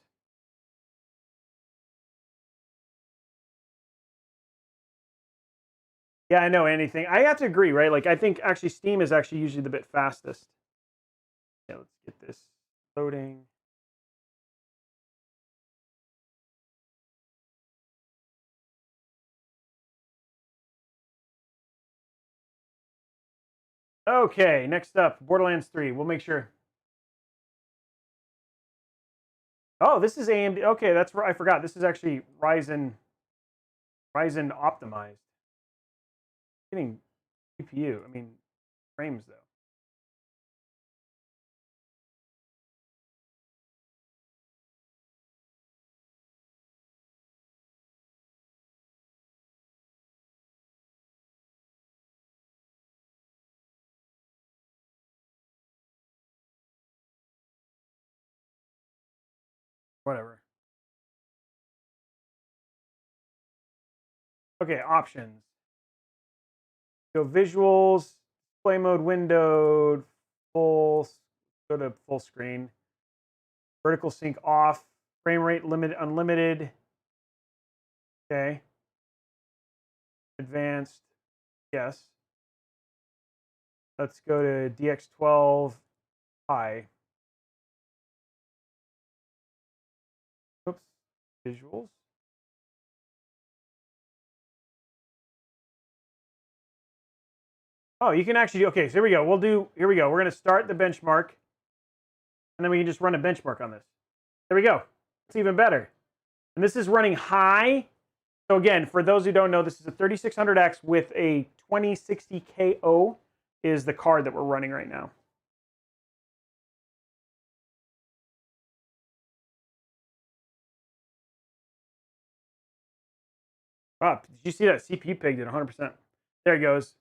Yeah, I know anything. I have to agree, right? Like I think actually Steam is actually usually the bit fastest. Yeah, let's get this loading. Okay, next up, Borderlands 3. We'll make sure. Oh, this is AMD. Okay, that's right. I forgot. This is actually Ryzen optimized. Getting GPU. I mean, frames though. Whatever. Okay, options. Go visuals, display mode windowed, go to full screen. Vertical sync off, frame rate limit unlimited. Okay. Advanced, yes. Let's go to DX12 high. Oops, visuals. Oh, you can actually, okay, so here we go. Here we go. We're going to start the benchmark. And then we can just run a benchmark on this. There we go. It's even better. And this is running high. So again, for those who don't know, this is a 3600X with a 2060 KO is the card that we're running right now. Wow, did you see that CPU pig did 100%? There it goes.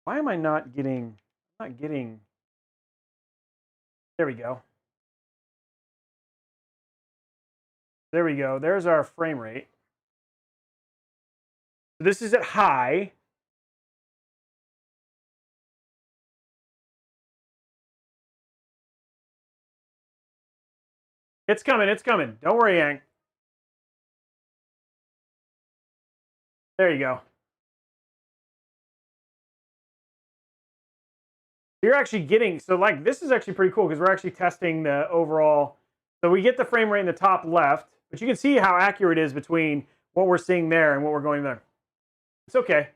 Why am I not getting, there we go. There we go. There's our frame rate. This is at high. It's coming. It's coming. Don't worry, Yang. There you go. You're actually getting, so like this is actually pretty cool because we're actually testing the overall. So we get the frame rate in the top left, but you can see how accurate it is between what we're seeing there and what we're going there. It's okay.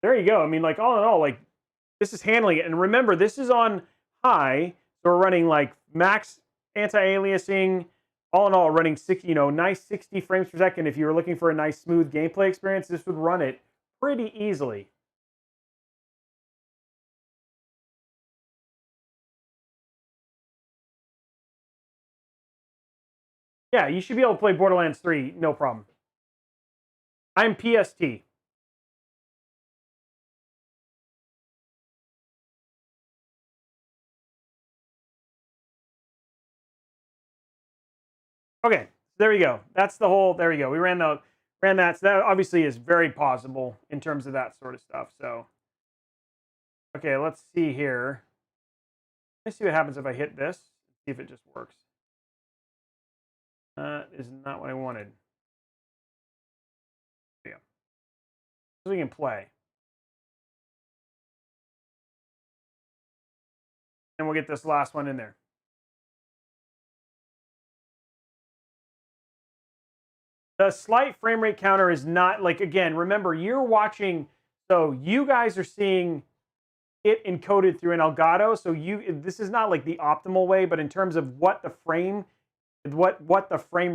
There you go. I mean, like all in all, like this is handling it. And remember, this is on high. So we're running like max anti-aliasing. All in all, running 60, nice 60 frames per second. If you were looking for a nice smooth gameplay experience, this would run it pretty easily. Yeah, you should be able to play Borderlands 3, no problem. I'm PST. Okay, there we go. That's the whole, there we go. We ran that. So that obviously is very possible in terms of that sort of stuff. So, okay, let's see here. Let's see what happens if I hit this. See if it just works. Is not what I wanted. There we go. So we can play. And we'll get this last one in there. The slight frame rate counter is not like, again, remember you're watching, so you guys are seeing it encoded through an Elgato. So this is not like the optimal way, but in terms of what the frame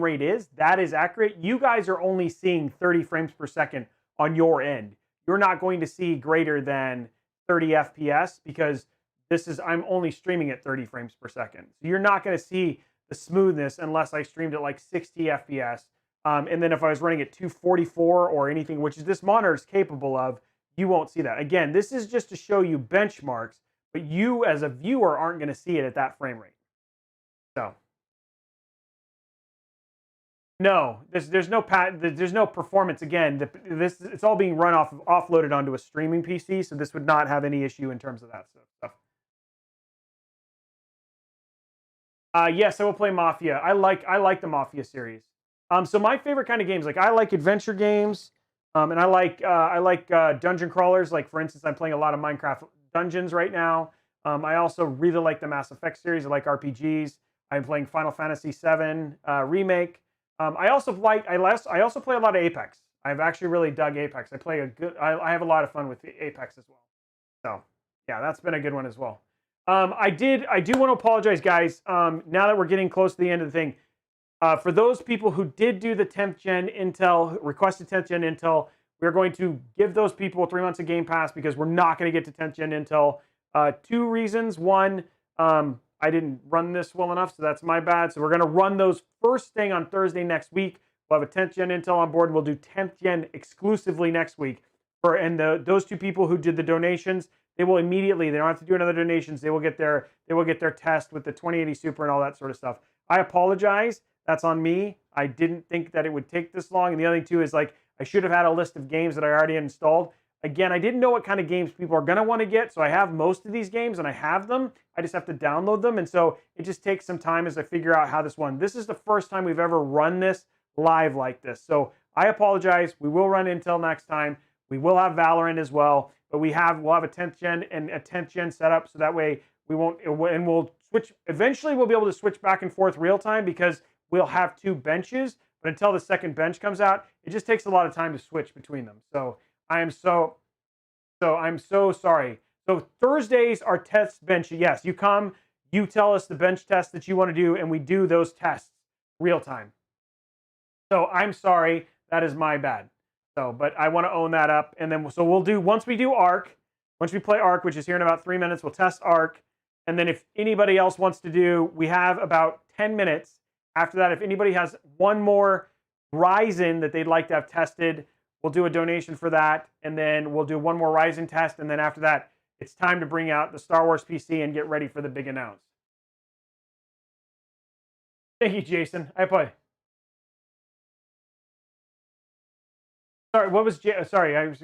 rate is, that is accurate. You guys are only seeing 30 frames per second on your end. You're not going to see greater than 30 FPS because I'm only streaming at 30 frames per second. So you're not going to see the smoothness unless I streamed at like 60 FPS. And then if I was running at 244 or anything, which is this monitor is capable of, you won't see that. Again, this is just to show you benchmarks, but you as a viewer aren't going to see it at that frame rate. So, no, there's no performance. Again, it's all being run offloaded onto a streaming PC, so this would not have any issue in terms of that stuff. Yes, I will play Mafia. I like the Mafia series. So my favorite kind of games, like I like adventure games, and I like dungeon crawlers. Like for instance, I'm playing a lot of Minecraft Dungeons right now. I also really like the Mass Effect series. I like RPGs. I'm playing Final Fantasy VII Remake. I also play a lot of Apex. I've actually really dug Apex. I have a lot of fun with Apex as well. So yeah, that's been a good one as well. I do want to apologize, guys. Now that we're getting close to the end of the thing. For those people who did do the 10th gen Intel, requested 10th gen Intel, we're going to give those people 3 months of Game Pass because we're not going to get to 10th gen Intel. 2 reasons. One, I didn't run this well enough, so that's my bad. So we're going to run those first thing on Thursday next week. We'll have a 10th gen Intel on board, and we'll do 10th gen exclusively next week. Those 2 people who did the donations, they will immediately, they don't have to do another donations. They will get their test with the 2080 Super and all that sort of stuff. I apologize. That's on me. I didn't think that it would take this long. And the other thing too is like, I should have had a list of games that I already installed. Again, I didn't know what kind of games people are going to want to get. So I have most of these games and I have them. I just have to download them. And so it just takes some time as I figure out how this one. This is the first time we've ever run this live like this. So I apologize. We will run Intel next time. We will have Valorant as well. But we'll have a 10th gen and a 10th gen setup. So that way we won't, and we'll switch. Eventually we'll be able to switch back and forth real time because we'll have 2 benches, but until the second bench comes out, it just takes a lot of time to switch between them. So I'm so sorry. So Thursdays are test bench. Yes, you come, you tell us the bench test that you want to do, and we do those tests real time. So I'm sorry, that is my bad. So, but I want to own that up, and then so we'll do once we do Arc, once we play Arc, which is here in about 3 minutes, we'll test Arc, and then if anybody else wants to do, we have about 10 minutes. After that, if anybody has one more Ryzen that they'd like to have tested, we'll do a donation for that. And then we'll do one more Ryzen test. And then after that, it's time to bring out the Star Wars PC and get ready for the big announce. Thank you, Jason. I play. Sorry, what was sorry?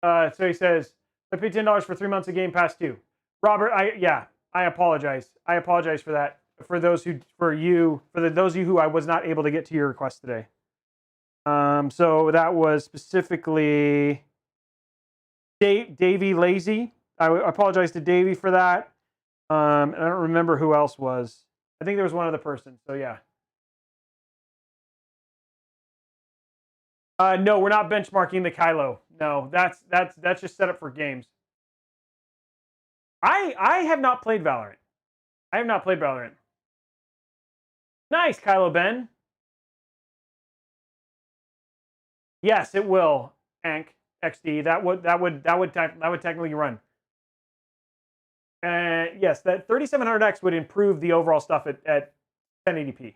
So he says, I paid $10 for 3 months of Game Pass too. Robert, I apologize. I apologize for that. For those of you who I was not able to get to your request today. So that was specifically Davey Lazy. I apologize to Davey for that. I don't remember who else was. I think there was one other person. So yeah. No, we're not benchmarking the Kylo. No, that's just set up for games. I have not played Valorant. I have not played Valorant. Nice, Kylo Ben. Yes, it will. Ank XD. That would technically run. Yes, that 3700X would improve the overall stuff at 1080p.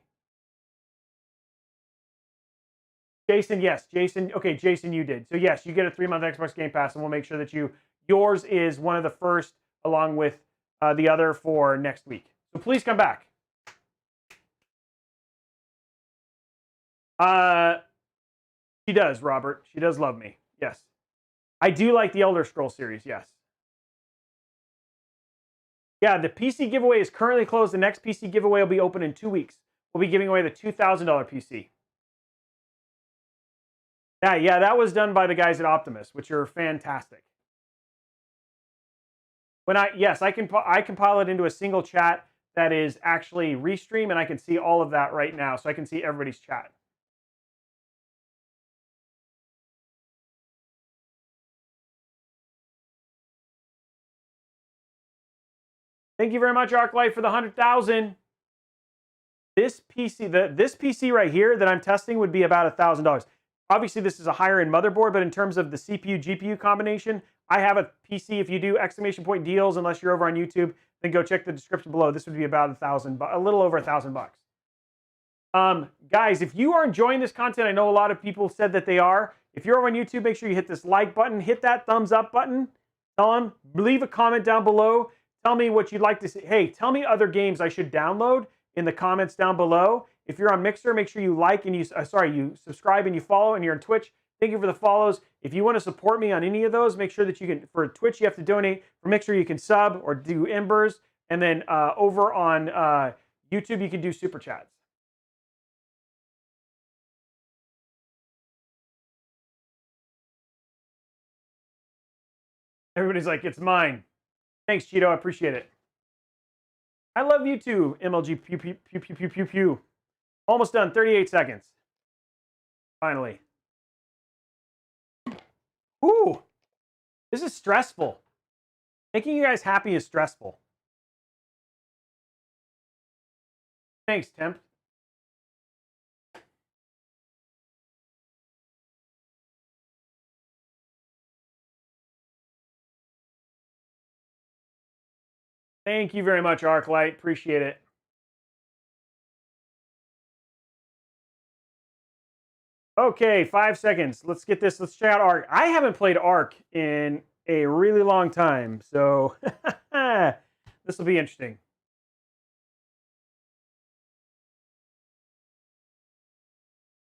Jason, yes. Jason, okay, Jason, you did. So yes, you get a 3-month Xbox Game Pass, and we'll make sure that yours is one of the first, along with the other for next week. So please come back. She does, Robert. She does love me. Yes. I do like the Elder Scrolls series, yes. Yeah, the PC giveaway is currently closed. The next PC giveaway will be open in 2 weeks. We'll be giving away the $2,000 PC. Yeah, that was done by the guys at Optimus, which are fantastic. I compile it into a single chat that is actually restream, and I can see all of that right now, so I can see everybody's chat. Thank you very much, ArcLight, for the 100,000. This PC right here that I'm testing would be about $1,000. Obviously, this is a higher-end motherboard, but in terms of the CPU-GPU combination, I have a PC. If you do exclamation point deals, unless you're over on YouTube, then go check the description below. This would be about a little over $1,000. Guys, if you are enjoying this content, I know a lot of people said that they are. If you're over on YouTube, make sure you hit this like button, hit that thumbs up button. Tell them, leave a comment down below. Tell me what you'd like to see. Hey, tell me other games I should download in the comments down below. If you're on Mixer, make sure you like and you subscribe and you follow, and you're on Twitch. Thank you for the follows. If you want to support me on any of those, make sure that you can. For Twitch, you have to donate. For Mixer, you can sub or do embers, and then over on YouTube, you can do super chats. Everybody's like, it's mine. Thanks, Cheeto. I appreciate it. I love you too, MLG. Pew, pew, pew, pew, pew, pew, pew. Almost done. 38 seconds. Finally. Ooh. This is stressful. Making you guys happy is stressful. Thanks, Temp. Thank you very much, ArcLight. Appreciate it. Okay, 5 seconds. Let's get this. Let's check out Ark. I haven't played Ark in a really long time, so this will be interesting.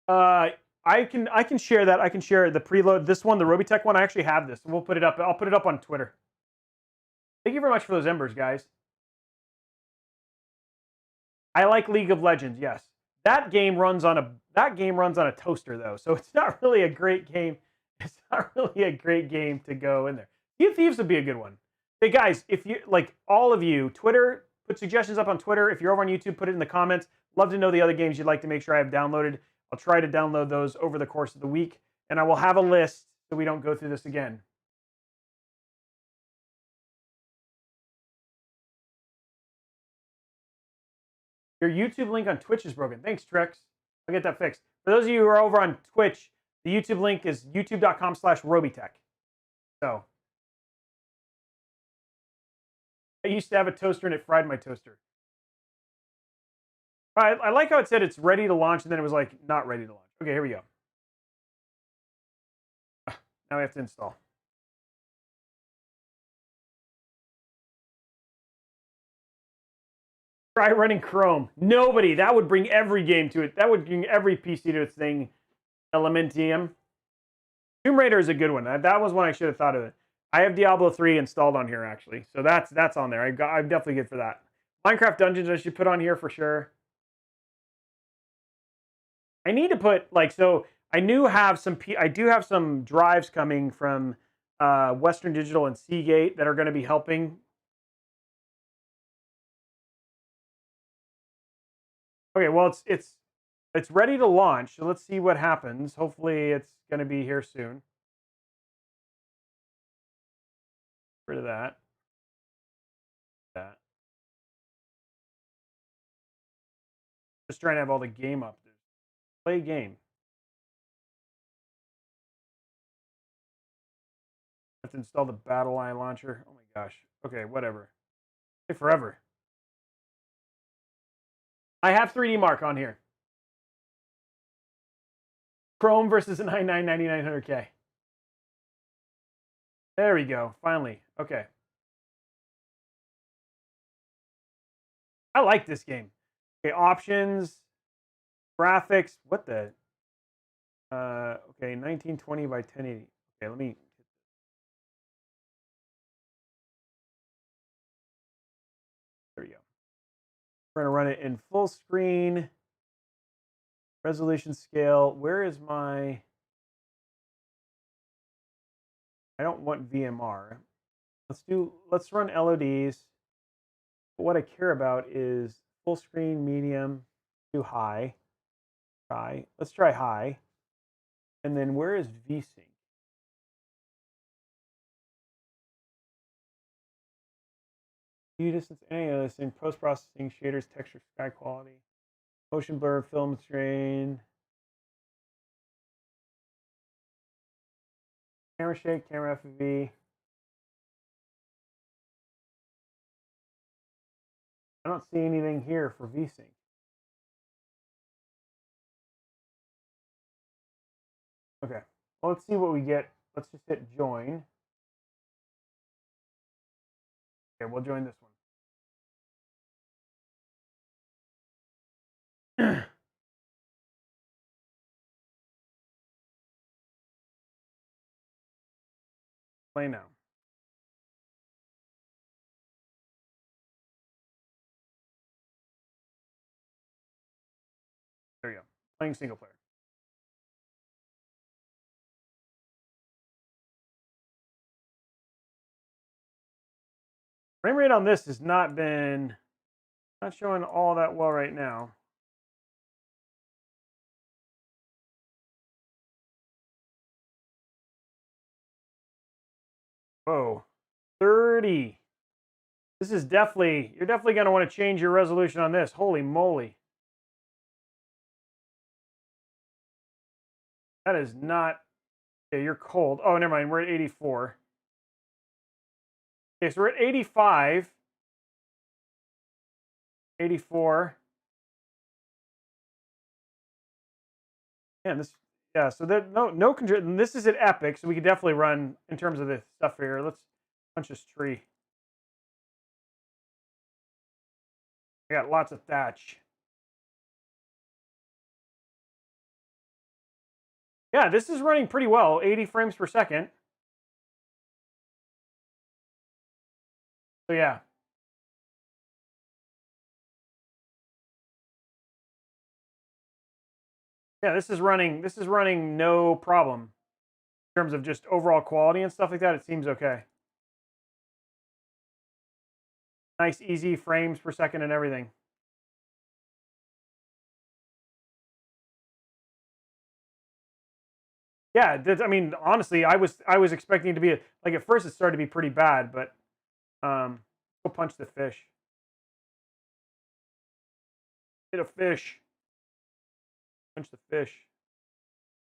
I can share that. I can share the preload. This one, the Robeytech one. I actually have this. We'll put it up. I'll put it up on Twitter. Thank you very much for those embers, guys. I like League of Legends. Yes, that game runs on a toaster though, so it's not really a great game. It's not really a great game to go in there. Sea of Thieves would be a good one. Hey guys, if you like, all of you, Twitter, put suggestions up on Twitter. If you're over on YouTube, put it in the comments. Love to know the other games you'd like to make sure I have downloaded. I'll try to download those over the course of the week, and I will have a list so we don't go through this again. Your YouTube link on Twitch is broken. Thanks, Trex. I'll get that fixed. For those of you who are over on Twitch, the YouTube link is youtube.com/Robeytech. So, I used to have a toaster and it fried my toaster. I like how it said it's ready to launch, and then it was like not ready to launch. Okay, here we go. Now we have to install. Try running Chrome. Nobody. That would bring every game to it. That would bring every PC to its thing. Elementium. Tomb Raider is a good one. That was one I should have thought of it. I have Diablo 3 installed on here, actually. So that's on there. I'm definitely good for that. Minecraft Dungeons I should put on here for sure. I need to put, like, so I do have some drives coming from Western Digital and Seagate that are going to be helping. Okay, well, it's ready to launch, so let's see what happens. Hopefully, it's going to be here soon. Get rid of that. That. Just trying to have all the game up. Play game. I have to install the Battle Line launcher. Oh my gosh. Okay, whatever. Hey, forever. I have 3D Mark on here. Chrome versus an i9 9900K. There we go. Finally. Okay. I like this game. Okay, options, graphics. What the? Okay, 1920 by 1080. Okay, let me. There we go. We're gonna run it in full screen, resolution scale. Where is my? I don't want VMR. Let's run LODs. But what I care about is full screen, medium, do high. Let's try high. And then where is VSync? View distance, any of this in post-processing, shaders, texture, sky quality, motion blur, film strain, camera shake, camera FOV. I don't see anything here for VSync. Okay, well, let's see what we get. Let's just hit join. Okay, we'll join this one. Play now. There you go. Playing single player. Frame rate on this has not showing all that well right now. Whoa, 30. This is you're definitely going to want to change your resolution on this. Holy moly. That is not, okay, you're cold. Oh, never mind, we're at 84. Okay, so we're at 85. 84. Man, yeah, so that no control. This is at Epic, so we could definitely run in terms of the stuff here. Let's punch this tree. I got lots of thatch. Yeah, this is running pretty well, 80 frames per second. So yeah. Yeah, this is running no problem. In terms of just overall quality and stuff like that, it seems okay. Nice, easy frames per second and everything. Yeah, I mean, honestly, I was expecting it to be like at first it started to be pretty bad, but go punch the fish. Hit a fish. Punch the fish.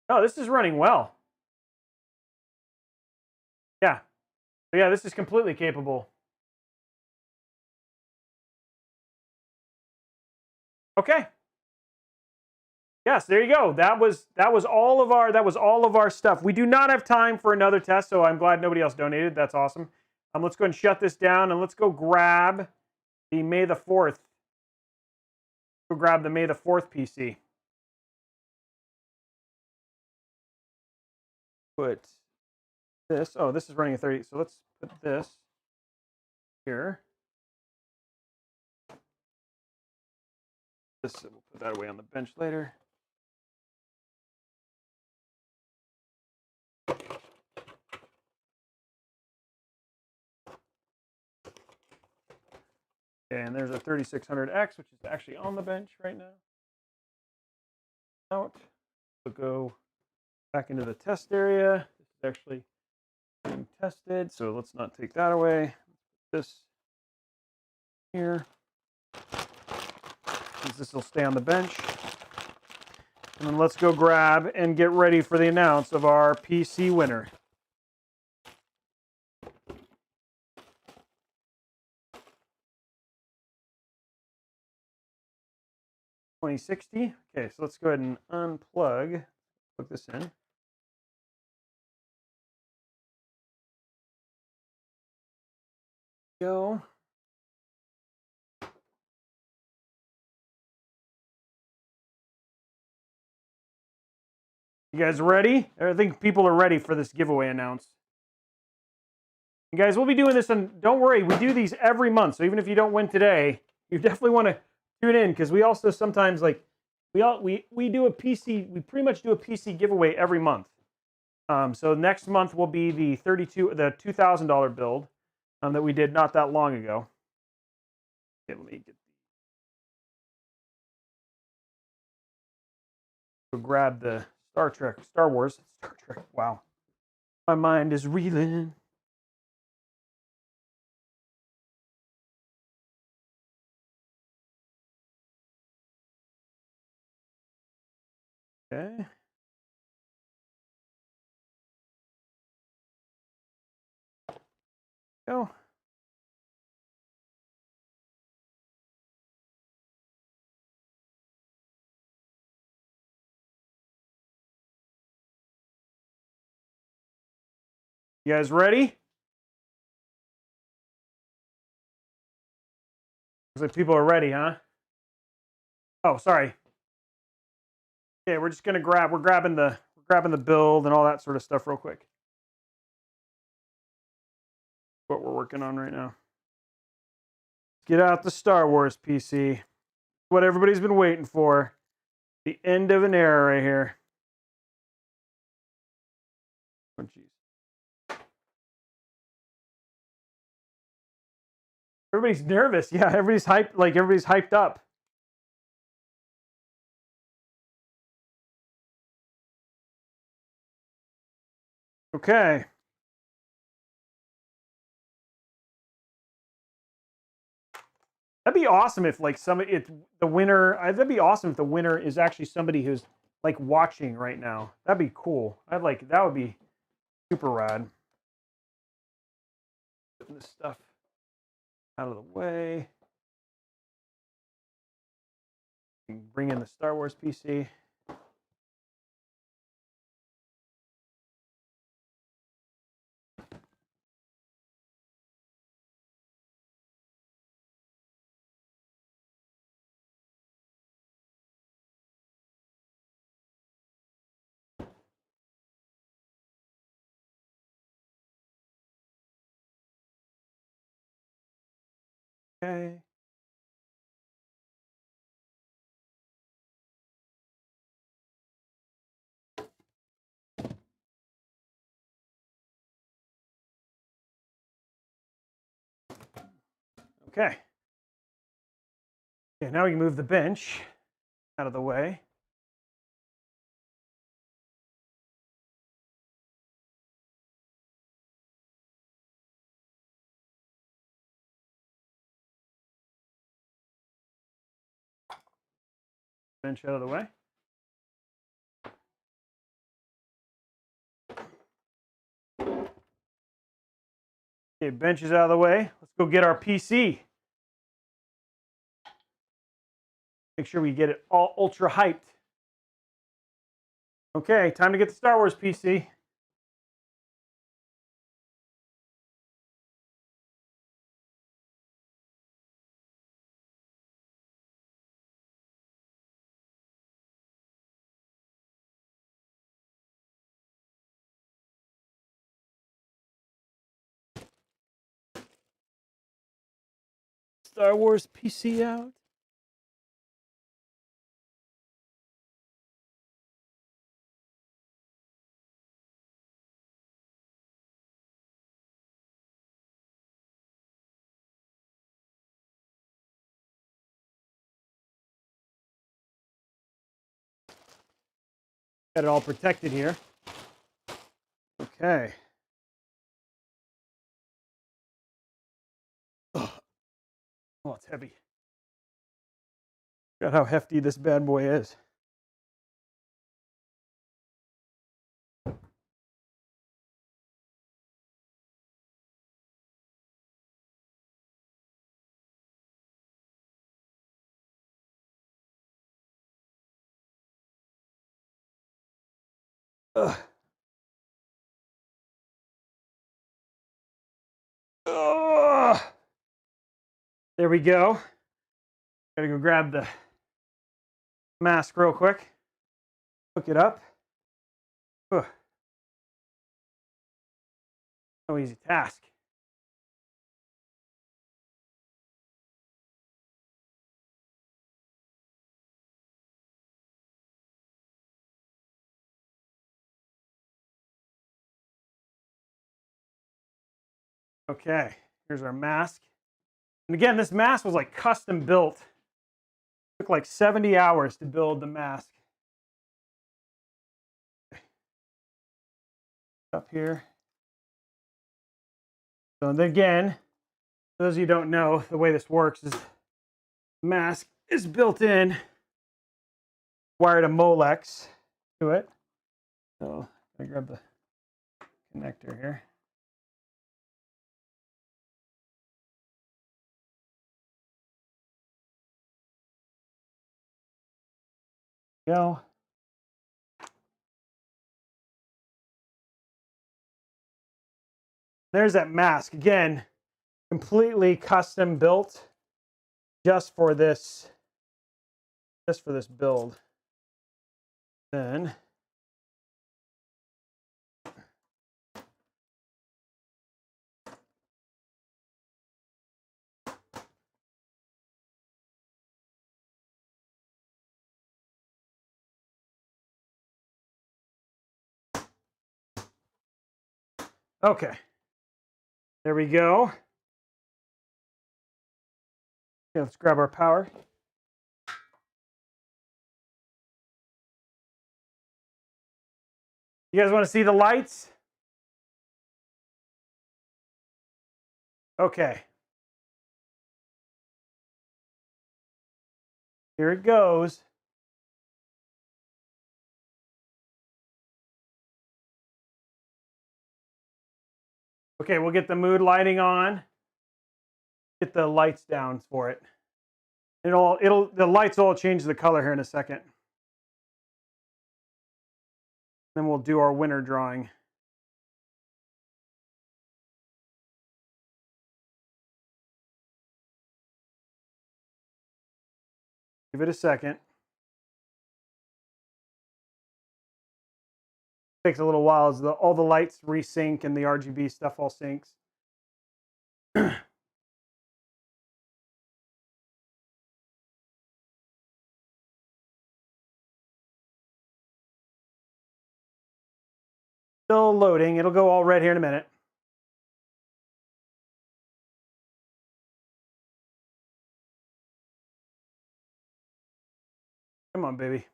Oh, this is running well. Yeah. So yeah, this is completely capable. Okay. Yes, there you go. That was all of our stuff. We do not have time for another test, so I'm glad nobody else donated. That's awesome. Let's go and shut this down, and let's go grab the May the 4th. Go grab the May the 4th PC. Put this. Oh, this is running at 30. So let's put this here. We'll put that away on the bench later. And there's a 3600X, which is actually on the bench right now. Out. We'll go back into the test area. This is actually being tested, so let's not take that away. This here. This will stay on the bench. And then let's go grab and get ready for the announce of our PC winner. $2060. Okay, so let's go ahead and unplug. Plug this in. Go. You guys ready? I think people are ready for this giveaway announce. You guys, we'll be doing this, and don't worry, we do these every month. So even if you don't win today, you definitely want to tune in, because we also sometimes we do a PC. We pretty much do a PC giveaway every month. So next month will be the $2,000 build that we did not that long ago. Okay, let me get. So grab the Star Wars. Wow, my mind is reeling. Okay. Go. You guys ready? Looks like people are ready, huh? Oh, sorry. Okay, we're just gonna we're grabbing the build and all that sort of stuff real quick. What we're working on right now. Get out the Star Wars PC. What everybody's been waiting for. The end of an era right here. Oh, jeez. Everybody's nervous. Yeah, everybody's hyped. Like, everybody's hyped up. Okay. That'd be awesome if, like, the winner. That'd be awesome if the winner is actually somebody who's, like, watching right now. That'd be cool. That would be super rad. Putting this stuff out of the way. Bring in the Star Wars PC. Okay. Okay. Okay, now we can move the bench out of the way. Bench out of the way. Okay, bench is out of the way. Let's go get our PC. Make sure we get it all ultra hyped. Okay, time to get the Star Wars PC. Star Wars PC out. Got it all protected here. Okay. Oh, it's heavy. Got how hefty this bad boy is. Ugh. Ugh. There we go. Gotta go grab the mask real quick. Hook it up. Ugh. No easy task. Okay, here's our mask. And again, this mask was like custom built. It took like 70 hours to build the mask. Up here. So then again, for those of you who don't know, the way this works is the mask is built in, wired a Molex to it. So I grab the connector here. Go. There's that mask again, completely custom built just for this build. Then okay, there we go. Okay, let's grab our power. You guys want to see the lights? Okay. Here it goes. Okay, we'll get the mood lighting on. Get the lights down for it. The lights all change the color here in a second. Then we'll do our winner drawing. Give it a second. Takes a little while as all the lights resync and the RGB stuff all syncs. Still loading. It'll go all red here in a minute. Come on, baby.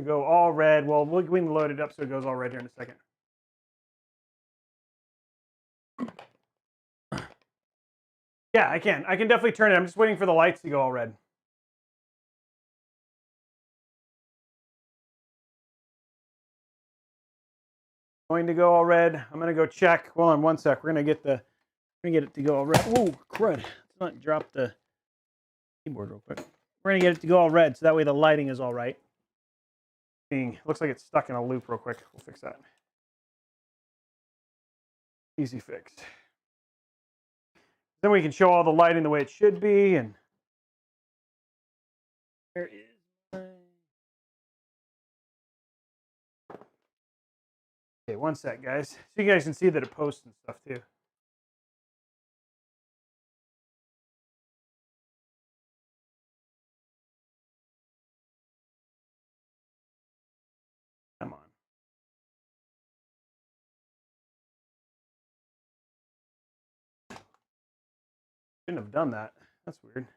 Go all red. Well, we can load it up so it goes all red here in a second. Yeah, I can. I can definitely turn it. I'm just waiting for the lights to go all red. Going to go all red. I'm going to go check. Hold on one sec. We're going to get it to go all red. Oh, crud. Let's not drop the keyboard real quick. We're going to get it to go all red so that way the lighting is all right. Looks like it's stuck in a loop real quick. We'll fix that. Easy fix. Then we can show all the lighting the way it should be. And there is my... Okay, one sec, guys. So you guys can see that it posts and stuff too. Come on. Shouldn't have done that. That's weird.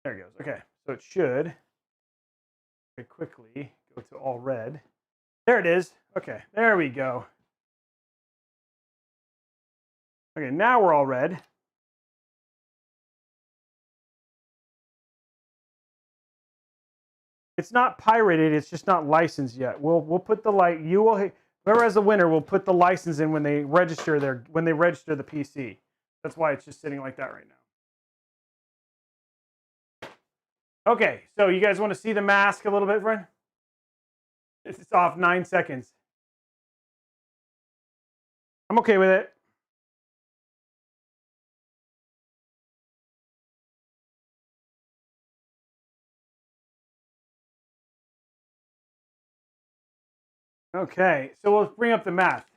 There it goes. Okay, so it should very quickly go to all red. There it is. Okay, there we go. Okay, now we're all red. It's not pirated, it's just not licensed yet. We'll put the whoever has the winner will put the license in when they register the PC. That's why it's just sitting like that right now. Okay, so you guys want to see the mask a little bit, friend? It's off 9 seconds. I'm okay with it. Okay, so we'll bring up the mask.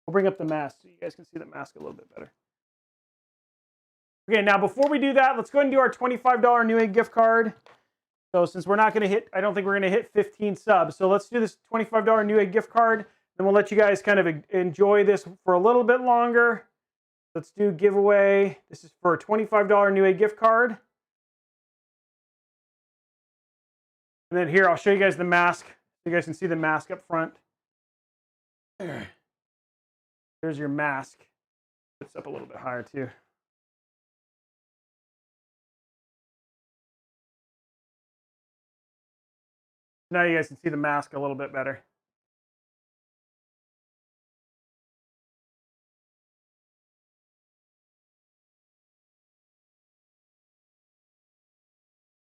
We'll bring up the mask so you guys can see the mask a little bit better. Okay, now before we do that, let's go ahead and do our $25 Newegg gift card. So since we're not going to hit, I don't think we're going to hit 15 subs. So let's do this $25 Newegg gift card. Then we'll let you guys kind of enjoy this for a little bit longer. Let's do giveaway. This is for a $25 Newegg gift card. And then here, I'll show you guys the mask. So you guys can see the mask up front. There's your mask. Put this up a little bit higher too. Now you guys can see the mask a little bit better.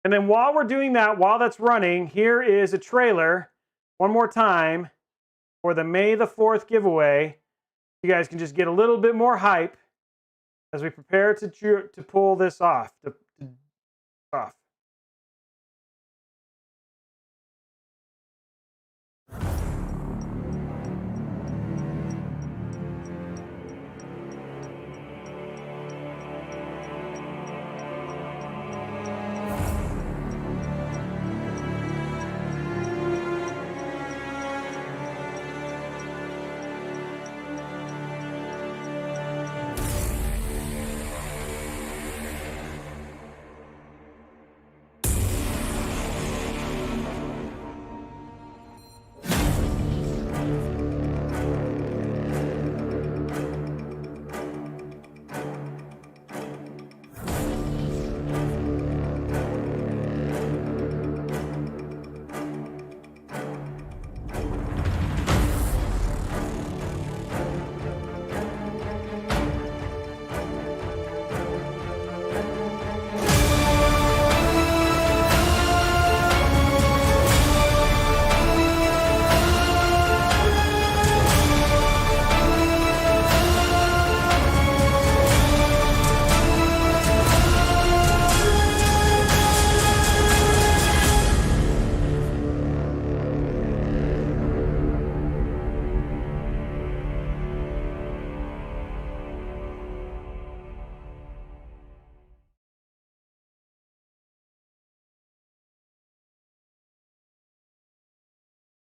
And then while we're doing that, while that's running, here is a trailer, one more time, for the May the 4th giveaway. You guys can just get a little bit more hype as we prepare to pull this off.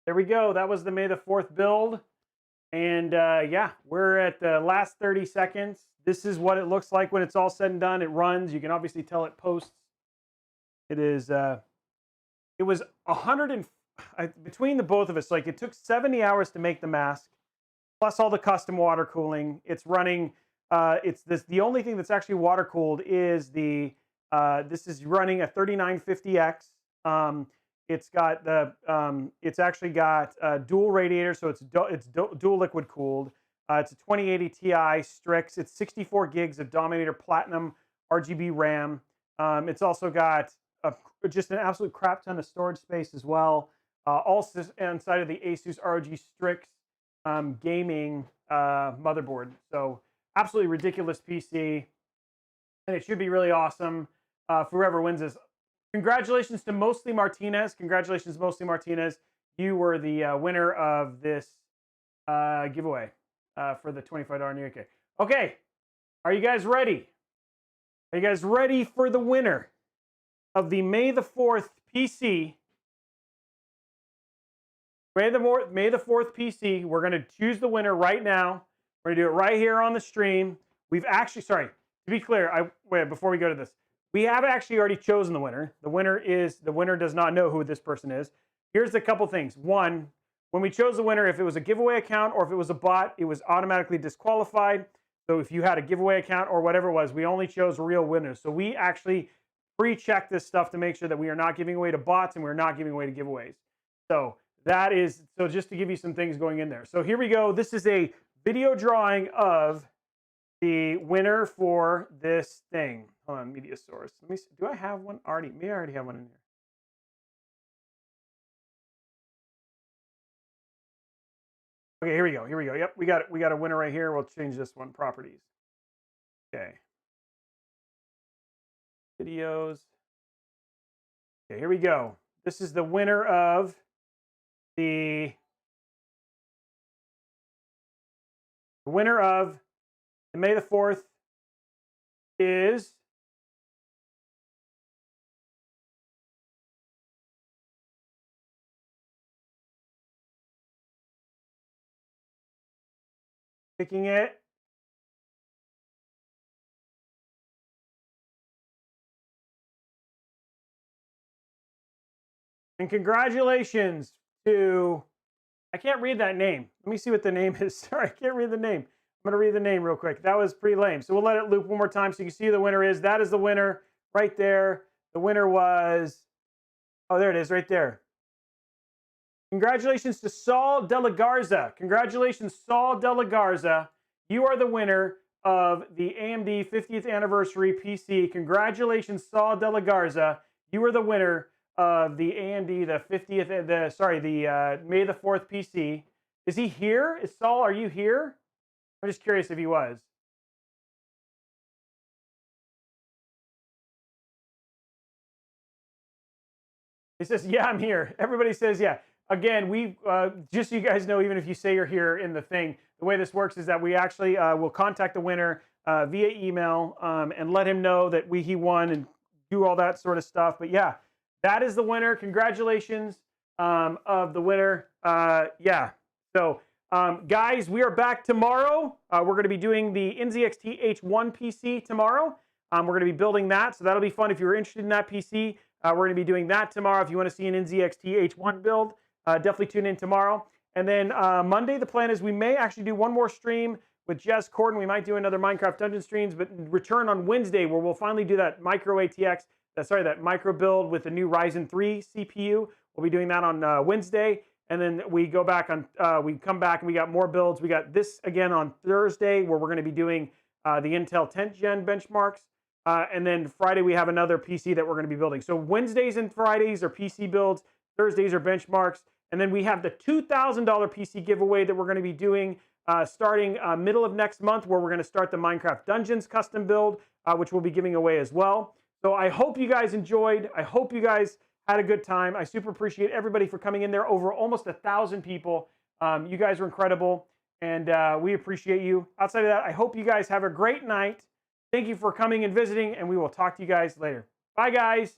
There we go. That was the May the 4th build. And yeah, we're at the last 30 seconds. This is what it looks like when it's all said and done. It runs. You can obviously tell it posts. It is, it was 100 and, between the both of us, like it took 70 hours to make the mask, plus all the custom water cooling. It's running, the only thing that's actually water cooled is the, this is running a 3950X. It's got the, it's actually got dual radiator, so it's dual liquid cooled. It's a 2080 Ti Strix. It's 64 gigs of Dominator Platinum RGB RAM. It's also got just an absolute crap ton of storage space as well. Also inside of the Asus ROG Strix gaming motherboard. So absolutely ridiculous PC, and it should be really awesome for whoever wins this. Congratulations to Mostly Martinez. Congratulations, Mostly Martinez. You were the winner of this giveaway for the $25 Newegg. Okay, are you guys ready? Are you guys ready for the winner of the May the 4th PC May the 4th PC. We're going to choose the winner right now. We're going to do it right here on the stream. We've actually, sorry, to be clear, wait, before we go to this, we have actually already chosen the winner. The winner does not know who this person is. Here's a couple things. One, when we chose the winner, if it was a giveaway account or if it was a bot, it was automatically disqualified. So if you had a giveaway account or whatever it was, we only chose real winners. So we actually pre-check this stuff to make sure that we are not giving away to bots and we're not giving away to giveaways. So that is, so just to give you some things going in there. So here we go. This is a video drawing of the winner for this thing. Hold on, media source. Let me see. Do I have one already? Maybe I already have one in here. Okay, here we go. Here we go. Yep, we got a winner right here. We'll change this one, properties. Okay. Videos. Okay, here we go. This is the winner of the May the 4th is picking it. And congratulations to, I can't read that name. Let me see what the name is. Sorry, I can't read the name. I'm going to read the name real quick. That was pretty lame. So we'll let it loop one more time so you can see who the winner is. That is the winner right there. The winner was, oh, there it is right there. Congratulations to Saul De La Garza. Congratulations, Saul De La Garza. You are the winner of the AMD 50th anniversary PC. Congratulations, Saul De La Garza. You are the winner of the AMD, the May the 4th PC. Is he here? Is Saul, are you here? I'm just curious if he was. He says, yeah, I'm here. Everybody says, yeah. Again, we just so you guys know, even if you say you're here in the thing, the way this works is that we actually will contact the winner via email and let him know that he won and do all that sort of stuff. But yeah, that is the winner. Congratulations of the winner. Yeah. So guys, we are back tomorrow. We're going to be doing the NZXT H1 PC tomorrow. We're going to be building that, so that'll be fun if you're interested in that PC. We're going to be doing that tomorrow. If you want to see an NZXT H1 build, definitely tune in tomorrow. And then Monday, the plan is we may actually do one more stream with Jez Corden. We might do another Minecraft Dungeon streams, but return on Wednesday where we'll finally do that micro ATX, that micro build with the new Ryzen 3 CPU. We'll be doing that on Wednesday. And then we go back on, we come back and we got more builds. We got this again on Thursday where we're going to be doing the Intel 10th gen benchmarks. And then Friday we have another PC that we're going to be building. So Wednesdays and Fridays are PC builds. Thursdays are benchmarks. And then we have the $2,000 PC giveaway that we're going to be doing starting middle of next month, where we're going to start the Minecraft Dungeons custom build, which we'll be giving away as well. So I hope you guys enjoyed. I hope you guys had a good time. I super appreciate everybody for coming in there. Over almost 1,000 people. You guys are incredible, and we appreciate you. Outside of that, I hope you guys have a great night. Thank you for coming and visiting, and we will talk to you guys later. Bye, guys.